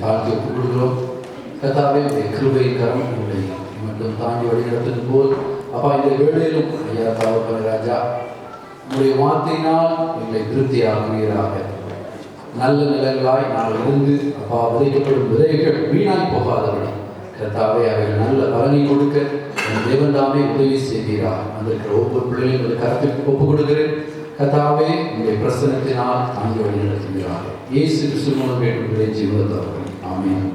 தாழ்த்தி ஒப்புக்கொள்கிறோம். கர்த்தாவே, உடைய கிருபையின் கரம் எங்களை மட்டும் தாண்டி வழிநடத்தும் போல் அப்பா இந்த வேளையிலும் ஐயா தகப்பனே ராஜா உங்களுடைய வார்த்தையினால் எங்களை திருப்தியாகுவீராக. நல்ல நிலங்களாய் நாங்கள் இருந்து அப்பா விதைக்கப்படும் விதைகள் வீணாய் போகாதபடி கர்த்தாவே அவைகள் நல்ல பலனை கொடுக்க தேவன் தாமே உதவி செய்கிறார். வந்திருக்கிற ஒவ்வொரு பிள்ளைகளையும் ஒரு கருத்துக்கு ஒப்புக் கொடுக்கிறேன். கர்த்தாவே உங்களுடைய பிரசன்னத்தினால் தாங்கி வழி நடத்துகிறார். இயேசு கிறிஸ்து மூலம் கேட்கிற ஜீவனத்தவர்கள் ஆமென்.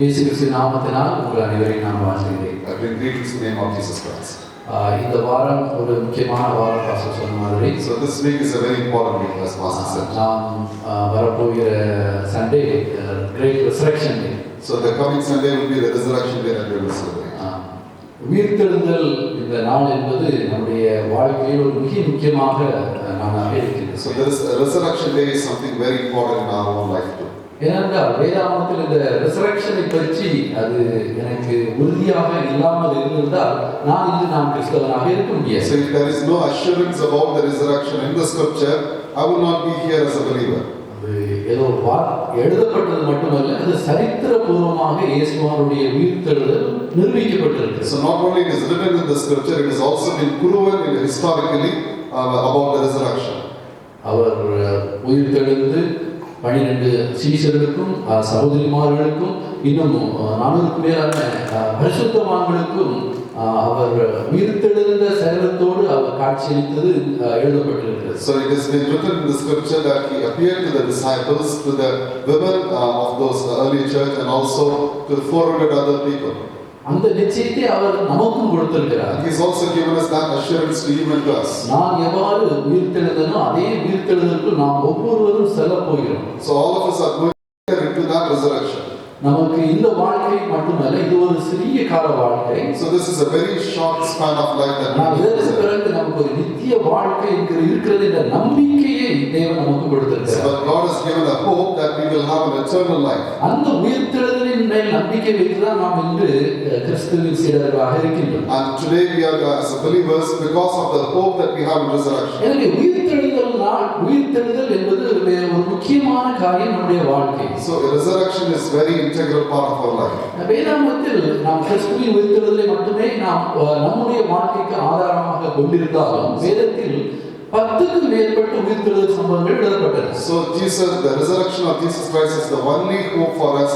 இயேசு கிறிஸ்து நாமத்தினால் உங்கள் அனைவரையும் நான் வாழ்த்துகிறேன். இந்த வாரம் ஒரு முக்கியமான வாரம் பாஸ்டர் சொன்ன மாதிரி. So this week is a very important week as pastor said. நாம் வரப்போகிற Sunday great resurrection day. So the coming Sunday will be the resurrection day that we will celebrate. உயிர்த்தெழுதல் இந்த நாள் என்பது நம்முடைய வாழ்க்கையில் ஒரு முக்கியமாக நானாக இருக்கிறது. So this resurrection day is something very important in our own life too. ஏனென்றால் வேதாகமத்தில் இந்த ரெசரக்ஷனை பற்றி அது எனக்கு உறுதியாக இல்லாமல் இருந்தால் நான் கிறிஸ்தவனாக இருக்க முடியாது. So if there is no assurance about the resurrection in the scripture, I will not be here as a believer. அது ஏதோ எழுதப்பட்டது மட்டுமல்ல, அது சரித்திரபூர்வமாக இயேசுவினுடைய உயிர்த்தெழுதல் நிரூபிக்கப்பட்டிருக்கிறது. So not only it is written in the scripture, it is also been proven historically about the resurrection. அவர் உயிர்த்தெழுந்து 12 சீஷர்களுக்கும் சகோதரிமார்களுக்கும் இன்னும் 400க்கும் மேலான பரிசுத்தவான்களுக்கும் அவர் உயிர்த்தெழுந்த சரீரத்தோடு அவர் காட்சியளித்தது எழுதப்பட்டிருக்கிறது. So it has been written in the scripture that he appeared to the disciples, to the women of those early church, and also to 400 other people. அந்த நிச்சயத்தை அவர் நமக்கும் கொடுத்திருக்கிறார். He has also given us that assurance to even to us. நான் எவ்வாறு உயிர்த்தெழுந்தனோ அதே உயிர்த்தெழுதலுக்கு நாம் ஒவ்வொருவரும் செல்ல போகிறோம். So all of us are going into that resurrection. நமக்கு இந்த வாழ்க்கை மட்டுமல்ல, இது ஒரு சிறிய கால வாழ்க்கை. So this is a very short span of life that நாம் இதற்கு பிறகு நமக்கு ஒரு நித்திய வாழ்க்கை இருக்கிறது என்ற நம்பிக்கையை தேவன் நமக்கு கொடுத்திருக்கிறார். But God has given a hope that we will have an eternal life. அந்த உயிர்த்தெழுதலின் மேல் நம்பிக்கை வைத்துதான் நாம் இன்று கிறிஸ்துவின் சீடர்களாக இருக்கின்றோம். And today we are as believers because of the hope that we have in resurrection. எனவே உயிர்த்தெழுதல் என்பது ஒரு முக்கியமான காரியம் நம்முடைய வாழ்க்கை. So resurrection is very integral part of our life. வேதாகமத்தில் நாம் கிறிஸ்துவின் உயிர்த்தெழுதலை மட்டுமே நாம் நம்முடைய வாழ்க்கைக்கு ஆதாரமாக கொண்டிருந்தாலும் வேதத்தில் 10க்கும் மேற்பட்ட உயிர்த்தெழுதல் சம்பவங்கள் எழுதப்பட்டது. So the resurrection of Jesus Christ is the only hope for us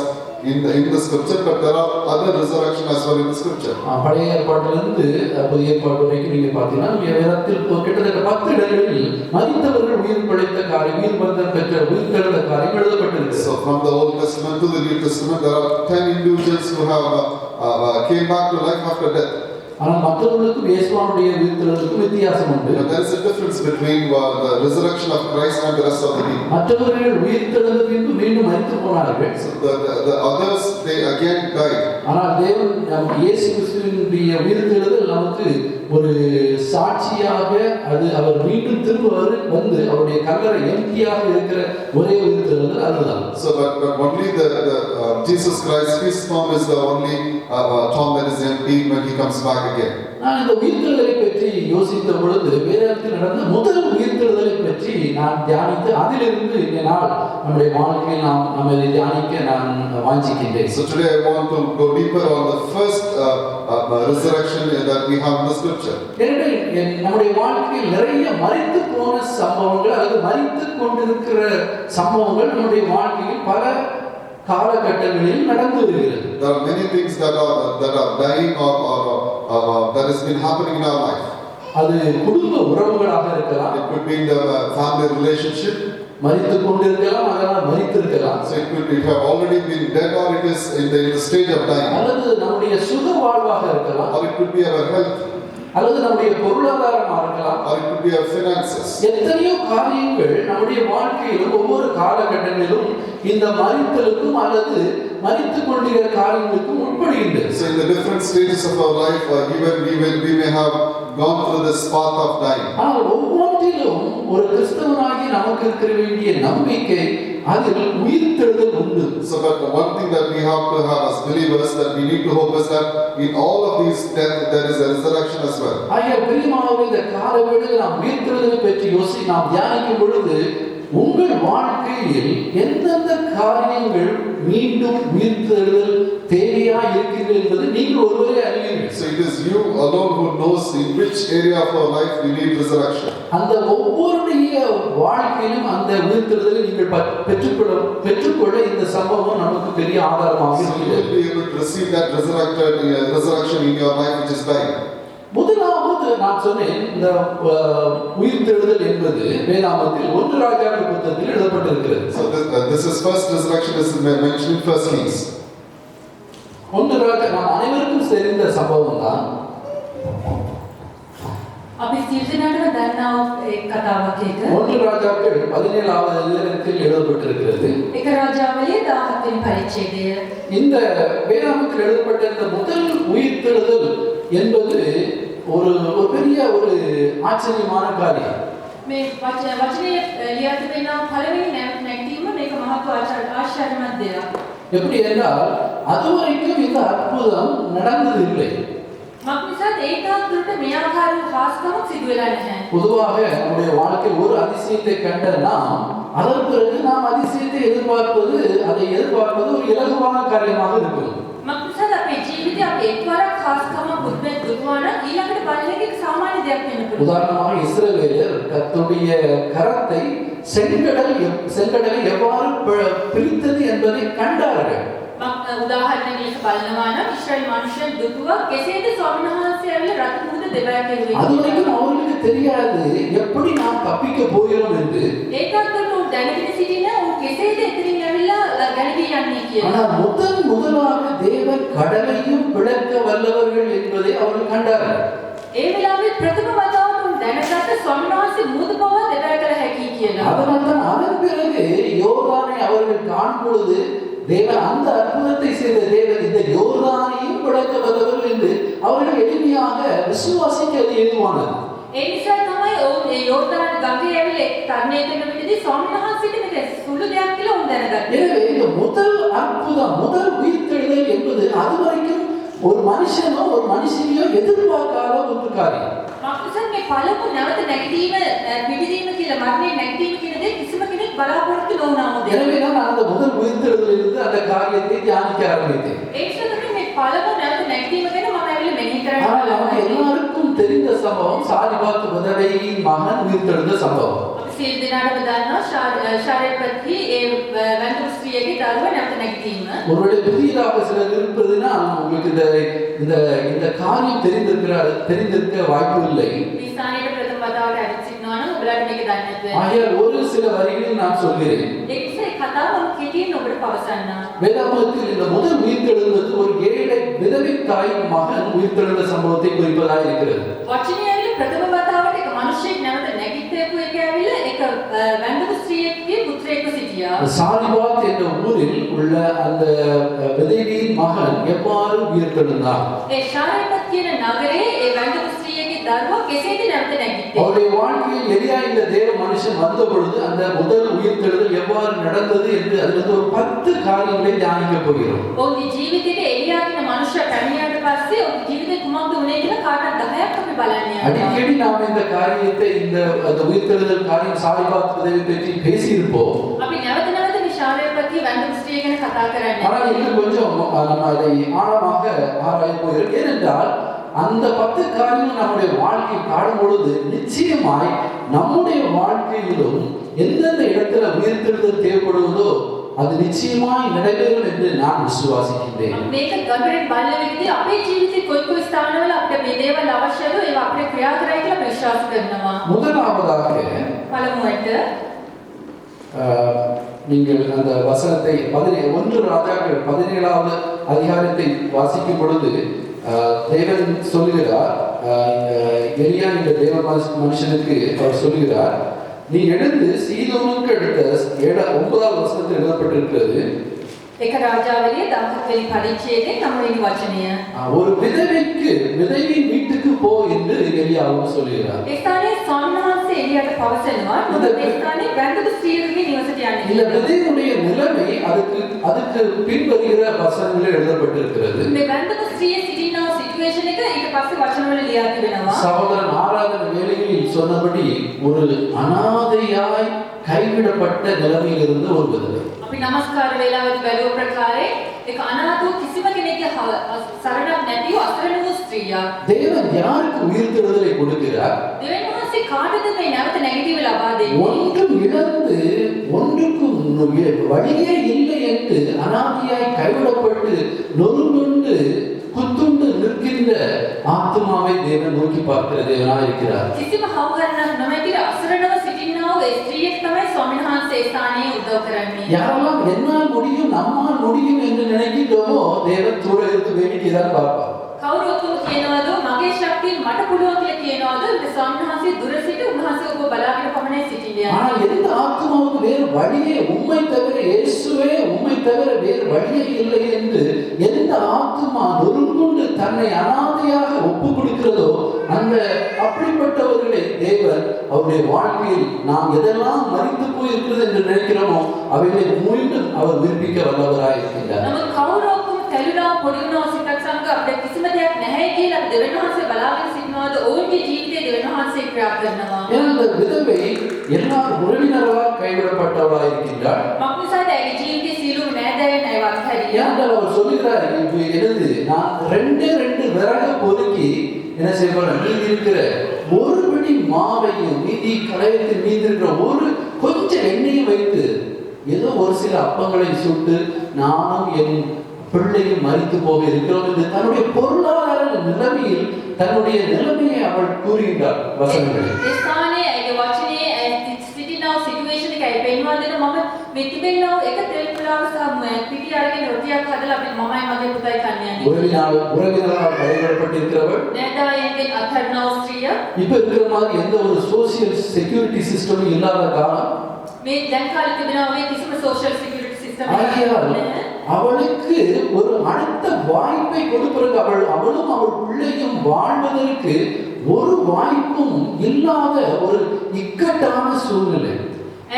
in the scripture, but there are other resurrection as well in the scripture. பழைய ஏற்பாட்டிலிருந்து புதிய ஏற்பாடு வரைக்கும் நீங்க பார்த்தீங்கன்னா வேதத்தில் கிட்டத்தட்ட 10 இடங்களில் மரித்தவர்கள் உயிர் பிழைத்த காரியம், உயிர் பந்தம் பெற்ற உயிர்த்தெழுந்த காரியம் எழுதப்பட்டிருக்கு. So from the Old Testament to the New Testament, there are 10 individuals who have came back to life after death. ஆனால் மற்றவர்களுக்கும் இயேசுவினுடைய உயிர்த்தெழுதலுக்கும் வித்தியாசம் உண்டு. But there is a difference between the resurrection of Christ and the rest of the people. மற்றவர்கள் உயிர்த்தெழுந்த பின்பு மீண்டும் மரித்து போனார்கள். So the others, they again died. ஆனால் தேவன் இயேசு கிறிஸ்துவினுடைய உயிர்த்தெழுதல் நமக்கு ஒரு சாட்சியாக அது அவர் மீண்டும் திரும்ப வந்து அவருடைய கல்லறை எம்டியாக இருக்கிற ஒரே உயிர்த்தெழுதல் அதுதான். So but only the Jesus Christ, his tomb is the only tomb that is empty when he comes back again. நான் இந்த உயிர்த்தெழுதலை பற்றி யோசித்த பொழுது வேதத்தில் நடந்த முதல் உயிர்த்தெழுதலை பற்றி நான் தியானித்து அதிலிருந்து இந்த நாள் நம்முடைய வாழ்க்கையில் நாம் இதை தியானிக்க நான் வாஞ்சிக்கின்றேன். So today I want to go deeper on the first resurrection that we have in the scripture. நம்முடைய வாழ்க்கையில் நிறைய மரித்து போன சம்பவங்கள் அல்லது மரித்து கொண்டிருக்கிற சம்பவங்கள் நம்முடைய வாழ்க்கையில் பல காலகட்டங்களில் நடந்து வருகிறது. There are many things that are dying or that has been happening in our life. அது குடும்ப உறவுகளாக இருக்கலாம். It could be in the family relationship. மரித்து கொண்டிருக்கலாம், அதனால் மரித்திருக்கலாம். So it have already been dead or it is in the stage of dying. அல்லது நம்முடைய சுக வாழ்வாக இருக்கலாம். Or it could be our health. அல்லது நம்முடைய பொருளாதாரமாக இருக்கலாம். Or it could be our finances. எத்தனையோ காரியங்கள் நம்முடைய வாழ்க்கையிலும் ஒவ்வொரு காலகட்டங்களிலும் இந்த மரித்தலுக்கும் அல்லது மரித்து கொண்டிருக்கிற காரியங்களுக்கும் உட்படுகின்றது. So in the different stages of our life, even we may have gone through this path of dying. ஆனால் ஒவ்வொன்றிலும் ஒரு கிறிஸ்தவனாகி நமக்கு இருக்க வேண்டிய நம்பிக்கை அதில் உயிர்த்தெழுதல் உண்டு. So but one thing that we have to have as believers that we need to hope is that in all of these death there is a resurrection as well. ஐயா பிரியமானவர்களே, இந்த காலவேளையில் நாம் உயிர்த்தெழுதலை பற்றி நாம் தியானிக்கும் பொழுது உங்கள் வாழ்க்கையில் எந்தெந்த காரியங்கள் மீண்டும் உயிர்த்தெழுதல் தேவையா இருக்கிறது என்பது நீங்கள் ஒருவரே அறிவீர்கள். So it is you alone who knows in which area of our life we need resurrection. அந்த ஒவ்வொருடைய வாழ்க்கையிலும் அந்த உயிர்த்தெழுதலை நீங்கள் பெற்றுக்கொள்ள இந்த சம்பவம் நமக்கு பெரிய ஆதாரமாக So you will be able to receive that resurrection in your life which is dying. முதலாவது நான் சொன்னேன், இந்த உயிர்த்தெழுதல் என்பது வேதாகமத்தில் 1 ராஜாக்கள் புத்தகத்தில் எழுதப்பட்டிருக்கிறது. So this is first resurrection is mentioned in First Kings. 1 ராஜா நாம் அனைவருக்கும் தெரிந்த சம்பவம் தான். අපි සියලුදෙනාටම දන්නා කතාවක් එක. 1 ராஜாக்கள் 17வது அதிகாரத்தில் எழுதப்பட்டிருக்கிறது. 1 ராஜாවලිය 17 වෙනි පරිච්ඡේදය. இந்த வேதாகமத்தில் எழுதப்பட்ட இந்த முதல் உயிர்த்தெழுதல் என்பது ஒரு பெரிய ஒரு ஆச்சரியமான காரியம். මේ වචනේ ලියා තිබෙනා පළවෙනි නැගීම මේක මහත් ආශ්චර්යමත් දෙයක්. எப்படி என்றால் அதுவரைக்கும் இந்த அற்புதம் நடந்ததில்லை. මක්නිසාද ඒ තාක්ෂණයට මේ ආකාර හාස්කමක් සිදු වෙලා නැහැ. பொதுவாக நம்முடைய வாழ்க்கையில் ஒரு அதிசயத்தை கண்ட நாம் அதன் பிறகு நாம் அதிசயத்தை அதை எதிர்பார்ப்பது ஒரு இலகுவான காரியமாக இருக்கும். මක්නිසාද අපේ ජීවිතේ අපි එක්වරක් හාස්කමක් උද්දේශ දුන්නා නම් ඊළඟට බලන එක සාමාන්‍ය දෙයක් වෙන්න පුළුවන්. உதாரணமாக இஸ்ரவேலர் கர்த்தருடைய கரத்தை செங்கடலை எவ்வாறு பிரித்தது என்பதை கண்டார்கள். උදාහරණයක් ලෙස බලනවා නම් ඉස්රායෙල් මිනිසුන් දුටුවා කෙසේද ස්වාමීන් වහන්සේ ඇවිල්ලා රත් මුහුද දෙබෑ කෙරුවේ. அதுவரைக்கும் அவர்களுக்கு தெரியாது எப்படி நாம் தப்பிக்க போகிறோம் என்று. ඒකත් උන් දැනගෙන සිටින උන් කෙසේද එතනින් ඇවිල්ලා ගැලවී යන්නේ කියලා. ஆனால் முதலாக தேவன் கடலையும் பிளக்க வல்லவர்கள் என்பதை அவர்கள் கண்டார்கள். ඒ වෙලාවේ ප්‍රථම වතාවට උන් දැනගත්ත ස්වාමීන් වහන්සේ මුහුද පවා දෙබෑ කළ හැකි කියලා. அதனால்தான் அதன் பிறகு யோர்தானை அவர்கள் காணும் பொழுது தேவன் அந்த அற்புதத்தை செய்த தேவன் இந்த யோர்தானையும் பிளக்க வல்லவர்கள் என்று அவர்கள் எளிமையாக விசுவாசிக்க அது ஏதுவானது. ඒ නිසා තමයි ඔවුන් ඒ යෝර්දාන ගඟේ ඇවිල්ලා තරණය කරන විදිහදී ස්වාමීන් වහන්සේට මේක සුළු දෙයක් කියලා උන් දැනගත්තා. எனவே இந்த முதல் அற்புதம், முதல் உயிர்த்தெழுதல் என்பது அதுவரைக்கும் ஒரு மனுஷனோ ஒரு மனுஷனையோ எதிர்பார்க்காத ஒரு காரியம். මක්නිසාද මේ පළමු නැවත නැගීම පිළිදීම කියලා මරණය නැගීම කියන දේ කිසිම කෙනෙක් බලාපොරොත්තු නොවුනාම දෙයක්. எனவே நான் அந்த முதல் உயிர்த்தெழுதலிலிருந்து அந்த காரியத்தை தியானிக்க ஆரம்பித்தேன். ඒ නිසා තමයි මේ පළමු නැවත නැගීම ගැන මම ඇවිල්ලා මෙනෙහி ஆனால் நமக்கு කරන්නේ. எல்லாருக்கும் தெரிந்த சம்பவம் சாரிபாத் விதவையின் மகன் உயிர்த்தெழுந்த சம்பவம். අපි සියලු දෙනාටම දන්නවා ශාරීරිකව ඒ වැඳුරු ස්ත්‍රියගේ දරුවා නැවත නැගීම. ஒருவேளை புதியதாக சிலர் இருப்பதுன்னா உங்களுக்கு இந்த காரியம் தெரிந்திருக்க வாய்ப்பு இல்லை. මේ ස්ථානයේ ප්‍රථම වතාවට ඇවිත් සිටිනවා නම් ඔයාලට මේක දන්නේ නැත්නම් ஆகையால் ஒரு சில வரிகளில் நான் சொல்கிறேன். ඒ නිසා ඒ කතාව මම කෙටියෙන් ඔබට පවසන්නම්. வேதாகமத்தில் இந்த முதல் உயிர்த்தெழுவது ஒரு ஏழை விதவை தாயின் மகன் உயிர்த்தெழுந்த சம்பவத்தை குறிப்பதாக இருக்கிறது. වචනය ඇවිල්ලා ප්‍රථම වතාවට එක මිනිහෙක් නැවත නැගිට්ටේපු එක ඇවිල්ලා එක වැඳුරු ස්ත්‍රියකගේ පුත්‍රයෙක්ව සිටියා. சாரிபாத் என்ற ஊரில் உள்ள அந்த விதவையின் மகன் எவ்வாறு உயிர்த்தெழுந்தான்? ඒ ශාරීරිකව කියන නගරේ ඒ වැඳුරු ස්ත්‍රියගේ දරුවා කෙසේද නැවත නැගිට්ටේ? அவருடைய வாழ்க்கையில் எலியா இந்த தேவ மனுஷன் வந்த பொழுது அந்த முதல் உயிர்த்தெழுதல் எவ்வாறு நடந்தது என்று அதிலிருந்து ஒரு 10 காரியங்களை தியானிக்க போகிறோம். ඔවුන්ගේ ජීවිතේට එලියා කියන මනුෂ්‍යයා පැමිණියාට පස්සේ ඔහුගේ ජීවිතේ කුමක්ද වුනේ කියලා කාටත් 10ක් අපි බලන්න යනවා. அடிக்கடி நாம் இந்த காரியத்தை அந்த உயிர்த்தெழுதல் காரியம் சாரிபாத் விதவை பற்றி பேசியிருப்போம். අපි නැවත නැවත මේ ශාරීරිකව වැඳුරු ස්ත්‍රිය ගැන කතා කරන්නේ. ஆனால் இன்னும் கொஞ்சம் நம்ம அதை ஆழமாக ஆராய போகிறோம். ஏனென்றால் அந்த 10 காரியம் நம்முடைய வாழ்க்கையை காணும் பொழுது நிச்சயமாய் நம்முடைய வாழ்க்கையிலும் எந்தெந்த இடத்துல உயிர்த்தெழுதல் தேவைப்படுவதோ அது நிச்சயமாய் நடைபெறும் என்று நான் விசுவாசிக்கின்றேன். මේක ගම්බරෙන් බලන විදිහට අපේ ජීවිතේ කොයි ස්ථානවල අපිට මේ දේවල් අවශ්‍යද ඒවා අපිට ක්‍රියා කරයි කියලා විශ්වාස කරනවා. முதலாவதாக පළමුවට நீங்கள் அந்த வசனத்தை 1 ராஜாக்கள் 17வது அதிகாரத்தை வாசிக்கும் பொழுது தேவன் சொல்லுகிறார், எலியா இந்த தேவ மனுஷனுக்கு அவர் சொல்லுகிறார், நீ எழுந்து சீதோனுக்கு அடுத்த 9வது வசனத்தில் எழுதப்பட்டிருக்கிறது. එක රාජාවලිය 17 වෙනි පරිච්ඡේදයේ 9 වෙනි වචනය. ஒரு விதவையின் வீட்டுக்கு போ என்று எலியாவும் சொல்லுகிறார். ඒ ස්ථානයේ ස්වාමීන් වහන්සේ එලියට පවසනවා මොකද ඒ ස්ථානයේ වැඳුරු ස්ත්‍රියකගේ නිවසට යන්නේ. இந்த விதவையுடைய நிலைமை அதுக்கு பின்வருகிற வசனங்களில் எழுதப்பட்டிருக்கிறது. මේ වැඳුරු ස්ත්‍රිය සිටින සිටුේෂන් එක ඊට පස්සේ වචනවල ලියා තිබෙනවා. சகோதரன் ஆராதனை வேளைகளில் சொன்னபடி ஒரு அனாதையாய் கைவிடப்பட்ட நிலைமையில் இருந்த ஒரு விதவை. අපි නමස්කාර වේලාවදී බැලුව ප්‍රකාරයෙන් ඒක අනාථ වූ කිසිම කෙනෙක්ගේ සරණක් නැතිව අසරණ වූ ස්ත්‍රියක්. தேவன் யாருக்கு உயிர்த்தெழுதலை கொடுக்கிறார்? දෙවියන් වහන්සේ කාටද මේ නැවත නැගිටීම ලබා දෙන්නේ? ஒன்றும் இழந்து ஒன்றுக்கும் வழியே இல்லை என்று அனாதையாய் கைவிடப்பட்டு நொறுங்குண்டு குத்துண்டு நிற்கின்ற ஆத்மாவை தேவன் நோக்கி பார்க்கிற தேவனாய் இருக்கிறார். කිසිම හවුකරණක් නොමැතිව අසරණව සිටිනා වූ ස්ත්‍රියක් තමයි ස්වාමීන් වහන්සේ ස්ථානයේ උදව් කරන්නේ. யாரெல்லாம் என்னால் முடியும் நம்மால் முடியும் என்று நினைக்கிறோமோ தேவன் தூர இருந்து வேடிக்கை தான் பார்ப்பார். කවුරු ඔක්කොම කියනවාද මගේ ශක්තියෙන් මට පුළුවන් කියලා කියනවාද ස්වාමීන් වහන්සේ දුර සිට උන්වහන්සේ ඔබ බලාගෙන පමණයි සිටින්නේ. ஆனால் எந்த ஆத்மாவுக்கு வேறு வழியே உம்மை தவிர இயேசுவே உம்மை தவிர வேறு வழியே இல்லை என்று எந்த ஆத்மா நொறுங்குண்டு தன்னை அனாதையாக ஒப்புக் கொடுக்கிறதோ அந்த அப்படிப்பட்டவர்களை தேவன் அவருடைய வாழ்க்கையில் நாம் எதெல்லாம் மறித்து போயிருக்கிறது என்று நினைக்கிறோமோ அவைகளை மீண்டும் அவர் விரும்பிக்க வல்லவராய் இருக்கின்றார். நம்ம කවුරු ඔක්කොම තැළුණා පොඩිුණා සිතක් සංග අපිට කිසිම දෙයක් නැහැ කියලා දෙවියන් වහන්සේ බලාගෙන සිටිනවාද ඔවුන්ගේ ජීවිතේ දෙවියන් වහන්සේ ක්‍රියා කරනවා. இந்த விதவை எல்லா உறவினர்களால் கைவிடப்பட்டவளாய் இருக்கின்றாள். මක්නිසාද ඇගේ ජීවිතේ සියලුම නෑදෑයන් අයව අත්හැරියා. ஏனென்றால் அவர் சொல்லுகிறார் இது எழுது நான் ரெண்டு விறகு பொறுக்கி என்ன செய்யணும் மீதி இருக்கிற ஒரு பிடி மாவையும் மீதி கலையத்தில் மீதி இருக்கிற ஒரு கொஞ்சம் எண்ணெயும் வைத்து ஏதோ ஒரு சில அப்பங்களை சுட்டு நானும் என் பிள்ளையும் மறித்து போக இருக்கிறோம் என்று தன்னுடைய பொருளாதார நிலைமையில் தன்னுடைய நிலைமையை அவள் கூறுகின்றார் வசனங்களில். ස්ථානයේ ඇගේ වචනේ සිටිනා සිටුේෂන් එකයි පෙන්වා දෙන මම මේ තිබෙනා එක තෙල් පුලාව සහ පිටි අරගෙන රොටියක් හදලා අපි මමයි මගේ පුතයි කන්නේ. உறவினரால் கைவிடப்பட்டிருக்கிறவள் නෑදෑයන්ගෙන් අත්හැරනා ස්ත්‍රිය. இப்ப இருக்கிற மாதிரி எந்த ஒரு சோசியல் செக்யூரிட்டி சிஸ்டமும் இல்லாத காலம். මේ දැන් කාලේ තිබෙනා වගේ කිසිම සෝෂල් සිකියුරිටි සිස්ටම් එකක් නැහැ. அவளுக்கு ஒரு அடுத்த வாய்ப்பை கொடுப்பதற்கு அவளும் அவள் பிள்ளையும் வாழ்வதற்கு ஒரு வாய்ப்பும் இல்லாத ஒரு இக்கட்டான சூழ்நிலை.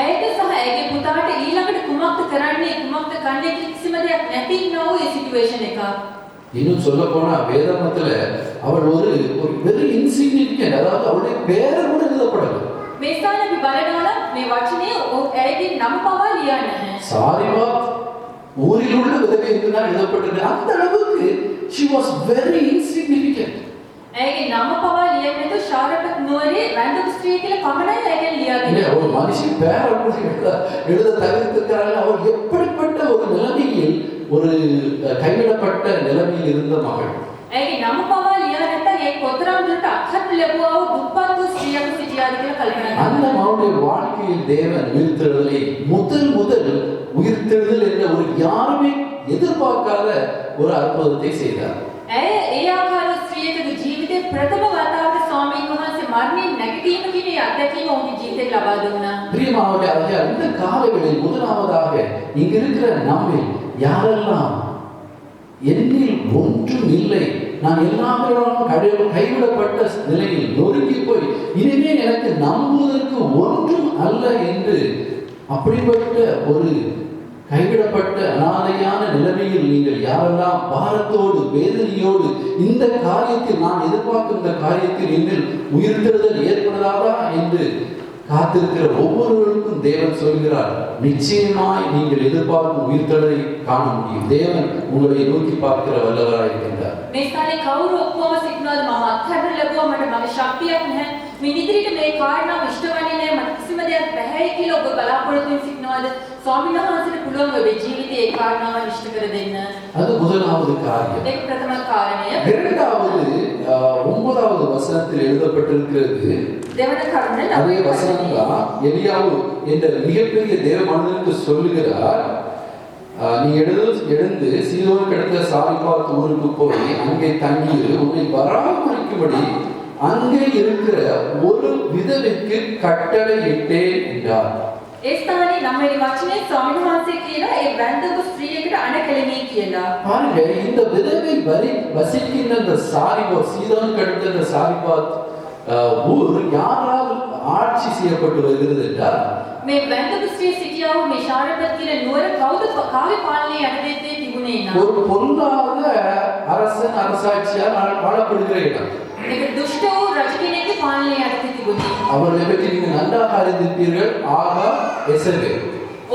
ඇයට සහ ඇගේ පුතාට ඊළඟට කුමක්ද කරන්නේ කුමක්ද කන්නේ කිසිම දෙයක් නැති නෝ ඒ සිටුේෂන් එක. இன்னும் சொல்ல போனா வேதமத்துல அவள் ஒரு வெரி இன்சிக்னிஃபிகன்ட் அதாவது அவளுடைய பேரை கூட எழுதப்படல. මේ ස්ථානේ අපි බලනවා නම් මේ වචනේ ඇයගේ නම පවා ලියන්නේ නැහැ. சாரிபாத் ஊரில் உள்ள விதவை என்றுதான் எழுதப்பட்டிருக்கு. அந்த அளவுக்கு she was very insignificant. ඇයගේ නම පවා ලියන්නේ නැතුව ශාරපත් නුවරේ වැඳපු ස්ත්‍රිය කියලා පමණයි ඇයගෙන් ලියාගෙන. ஒரு மனுஷன் பேரை கூட எழுத தவிர்த்திருக்கிறார்கள். அவர் எப்படிப்பட்ட ஒரு நிலைமையில் ஒரு கைவிடப்பட்ட நிலைமையில் இருந்த மகள். ඇයගේ නම පවා ලියා නැත්නම් ඒ කොතරම් දුරට අත්හත් ලැබුවා වූ දුප්පත් වූ ස්ත්‍රියක් සිටියාද කියලා කල්පනා කරනවා. அந்த மகளுடைய வாழ்க்கையில் தேவன் உயிர்த்தெழுதலை முதல் உயிர்த்தெழுதல் என்ற ஒரு யாருமே எதிர்பார்க்காத ஒரு அற்புதத்தை செய்தார். ඇය ඒ ආකාර ස්ත්‍රියකගේ ජීවිතේ ප්‍රථම වතාවට ස්වාමීන් වහන්සේ මරණින් නැගිටීම කියන අත්දැකීම ඔහුගේ ජීවිතේ ලබා දුන්නා. பிரியமானவர்களே, ஆகையால் இந்த காலவேளையில் முதலாவதாக இங்க இருக்கிற நம்மில் யாரெல்லாம் என்னில் ஒன்றும் இல்லை, நான் எல்லாரும் கைவிடப்பட்ட நிலையில் நொறுங்கி போய் இனிமேல் எனக்கு நம்புவதற்கு ஒன்றும் அல்ல என்று அப்படிப்பட்ட ஒரு கைவிடப்பட்ட அனாதையான நிலைமையில் நீங்கள் யாரெல்லாம் பாரத்தோடு வேதனையோடு இந்த காரியத்தில் நான் எதிர்பார்க்கும் இந்த காரியத்தில் என்னில் உயிர்த்தெழுதல் ஏற்படாதா என்று காத்திருக்கிற ஒவ்வொருவருக்கும் தேவன் சொல்கிறார், நிச்சயமாய் நீங்கள் எதிர்பார்க்கும் உயிர்த்தெழுதலை காண முடியும். தேவன் உங்களை நோக்கி பார்க்கிற வல்லவராய் இருக்கின்றார். මේ ස්ථානේ කවුරු ඔක්කොම සිටිනවද මම අත්හැරලා ලැබුවා මට මගේ ශක්තියක් නැහැ මේ ඉදිරියට මේ කාරණා ඉෂ්ට වෙන්නේ නැහැ මට කිසිම දෙයක් බැහැ කියලා ඔබ බලාපොරොත්තු වෙමින් සිටිනවද ස්වාමීන් වහන්සේට පුළුවන් ඔබේ ජීවිතයේ ඒ කාරණාව ඉෂ්ට කර දෙන්න. அது முதலாவது காரியம். ඒක ප්‍රථම කාරණය. இரண்டாவது 9வது வசனத்தில் எழுதப்பட்டிருக்கிறது. දෙවන කරුණ அதே வசனம் தான் எலியாவு என்ற மிகப்பெரிய தேவ மனிதனுக்கு சொல்லுகிறார், நீ எழுந்து சீதோனுக்கு அடுத்த சாரிபாத் ஊருக்கு போய் அங்கே தங்கியிரு, உன்னை பராமரிக்கும்படி அங்கே இருக்கிற ஒரு விதவைக்கு கட்டளை இட்டேன் என்றார். ඒ ස්ථානේ නම් මේ වචනේ ස්වාමීන් වහන්සේ කියන ඒ වැන්දපු ස්ත්‍රියකට අණකලමී කියලා. பாருங்க, இந்த விதவை வசிக்கின்ற அந்த சாரிபாத் சீதோனுக்கு அடுத்த அந்த சாரிபாத் ஊர் யாரால் ஆட்சி செய்யப்பட்டு வருகிறது என்றால் මේ වැන්දපු ස්ත්‍රිය සිටියා වූ මේ ශාරපත් කියන නුවර කවුද කාගේ පාලනයේ යටතේ තිබුණේ තිබුණේ නම් ஒரு பொல்லாத அரசன் அரசாட்சியால் ஆளப்படுகிற இடம். ඒක දුෂ්ට වූ රජ කෙනෙක්ගේ පාලනය යටතේ තිබුණේ. அவர்களை பற்றி நீங்கள் நன்றாக அறிந்திருப்பீர்கள். ஆகா, எசபேல்.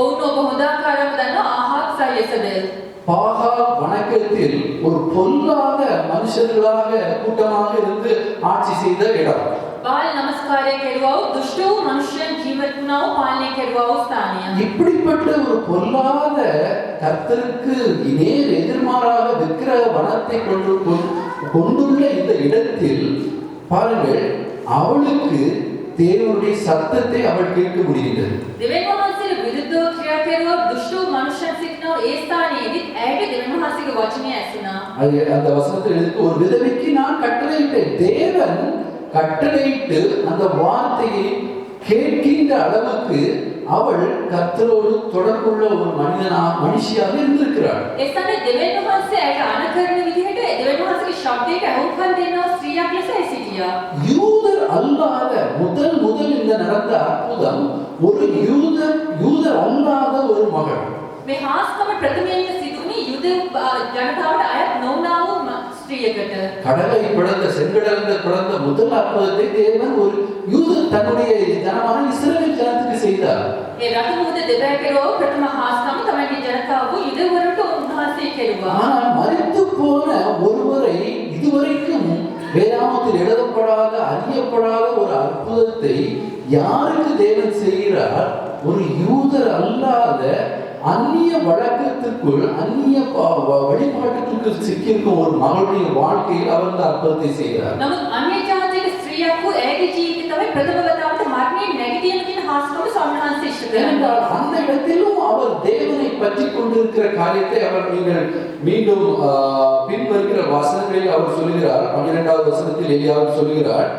ඔවුන් ඔබ හොඳ ආකාරව දන්නවා ආහාබ් සහ යෙසබෙල්. பாகா வணக்கத்தில் ஒரு பொல்லாத மனுஷர்களாக கூட்டமாக இருந்து ஆட்சி செய்த இடம். බාල් නමස්කාරය කෙරුවා වූ දුෂ්ට වූ මනුෂ්‍යයන් ජීවත් වුණා වූ පාලනය කෙරුවා වූ ස්ථානය. இப்படிப்பட்ட ஒரு பொல்லாத கர்த்தருக்கு நேர் எதிர்மாறாக விக்கிரக வனத்தை கொண்டுள்ள இந்த இடத்தில் பாருங்கள், அவளுக்கு தேவனுடைய சத்தத்தை அவள் கேட்க முடிகிறது. දෙවියන් වහන්සේට විරුද්ධව ක්‍රියා කෙරුවා දුෂ්ට වූ මනුෂ්‍යයන් සිටිනා ඒ ස්ථානයේදී ඇයට දෙවියන් වහන්සේගේ වචනය ඇසුණා. அந்த வசனத்தில் எழுதி ஒரு விதவைக்கு நான் கட்டளையிட்டேன். தேவன் கட்டளையிட்டு அந்த வார்த்தையை கேட்கின்ற அளவுக்கு அவள் கர்த்தரோடு தொடர்புள்ள ஒரு மனுஷியாக இருந்திருக்கிறாள். එසැන දෙවියන් වහන්සේ ඇයට අනුකරන විදිහට දෙවියන් වහන්සේගේ ශබ්දයට අහුම්කම් දෙනවා ස්ත්‍රියක් ලෙස සිටියා. யூதர் அல்லாத முதல் இந்த நடந்த அற்புதம் ஒரு யூதர் அல்லாத ஒரு மகள். මේ හාස්කම ප්‍රථමයෙන්ම සිදුුනේ යුද ජනතාවට අයත් නොවුනා වූ ස්ත්‍රියකට. கடலை பிளந்த செங்கடலை பிளந்த முதல் அற்புதத்தை தேவன் ஒரு யூதர் தன்னுடைய ஜனமான இஸ்ரவேல் ஜனத்துக்கு செய்தார். ඒ රතු මුහුද දෙබෑ කෙරුවා ප්‍රථම හාස්කම තමයි ජනතාව යුදවරුන්ට උන්වහන්සේ කෙරුවා. ஆனால் மரித்து போன ஒருவரை இதுவரைக்கும் வேதாகமத்தில் எழுதப்படாத அறியப்படாத ஒரு அற்புதத்தை யாருக்கு தேவன் செய்கிறார்? ஒரு யூதர் அல்லாத அந்நிய வழக்கத்திற்குள் அந்நிய வழிபாட்டுக்கு சிக்கியிருக்கும் ஒரு மகளுடைய வாழ்க்கையில் அவர் இந்த அற்புதத்தை செய்கிறார். නමුත් අන්‍ය ජාතික ස්ත්‍රියක් වූ ඇගේ ජීවිතය තමයි ප්‍රථම වතාවට මරණයෙන් නැගිටින කියන හාස්කම සම්හන්සේ ඉෂ්ට ஏனென்றால் அந்த இடத்திலும் அவர் தேவனை பற்றி கொண்டிருக்கிற காரியத்தை அவர் நீங்கள் மீண்டும் பின்வருகிற வசனங்களில் அவர் சொல்கிறார். 12வது வசனத்தில் எலியாவும் சொல்கிறார்,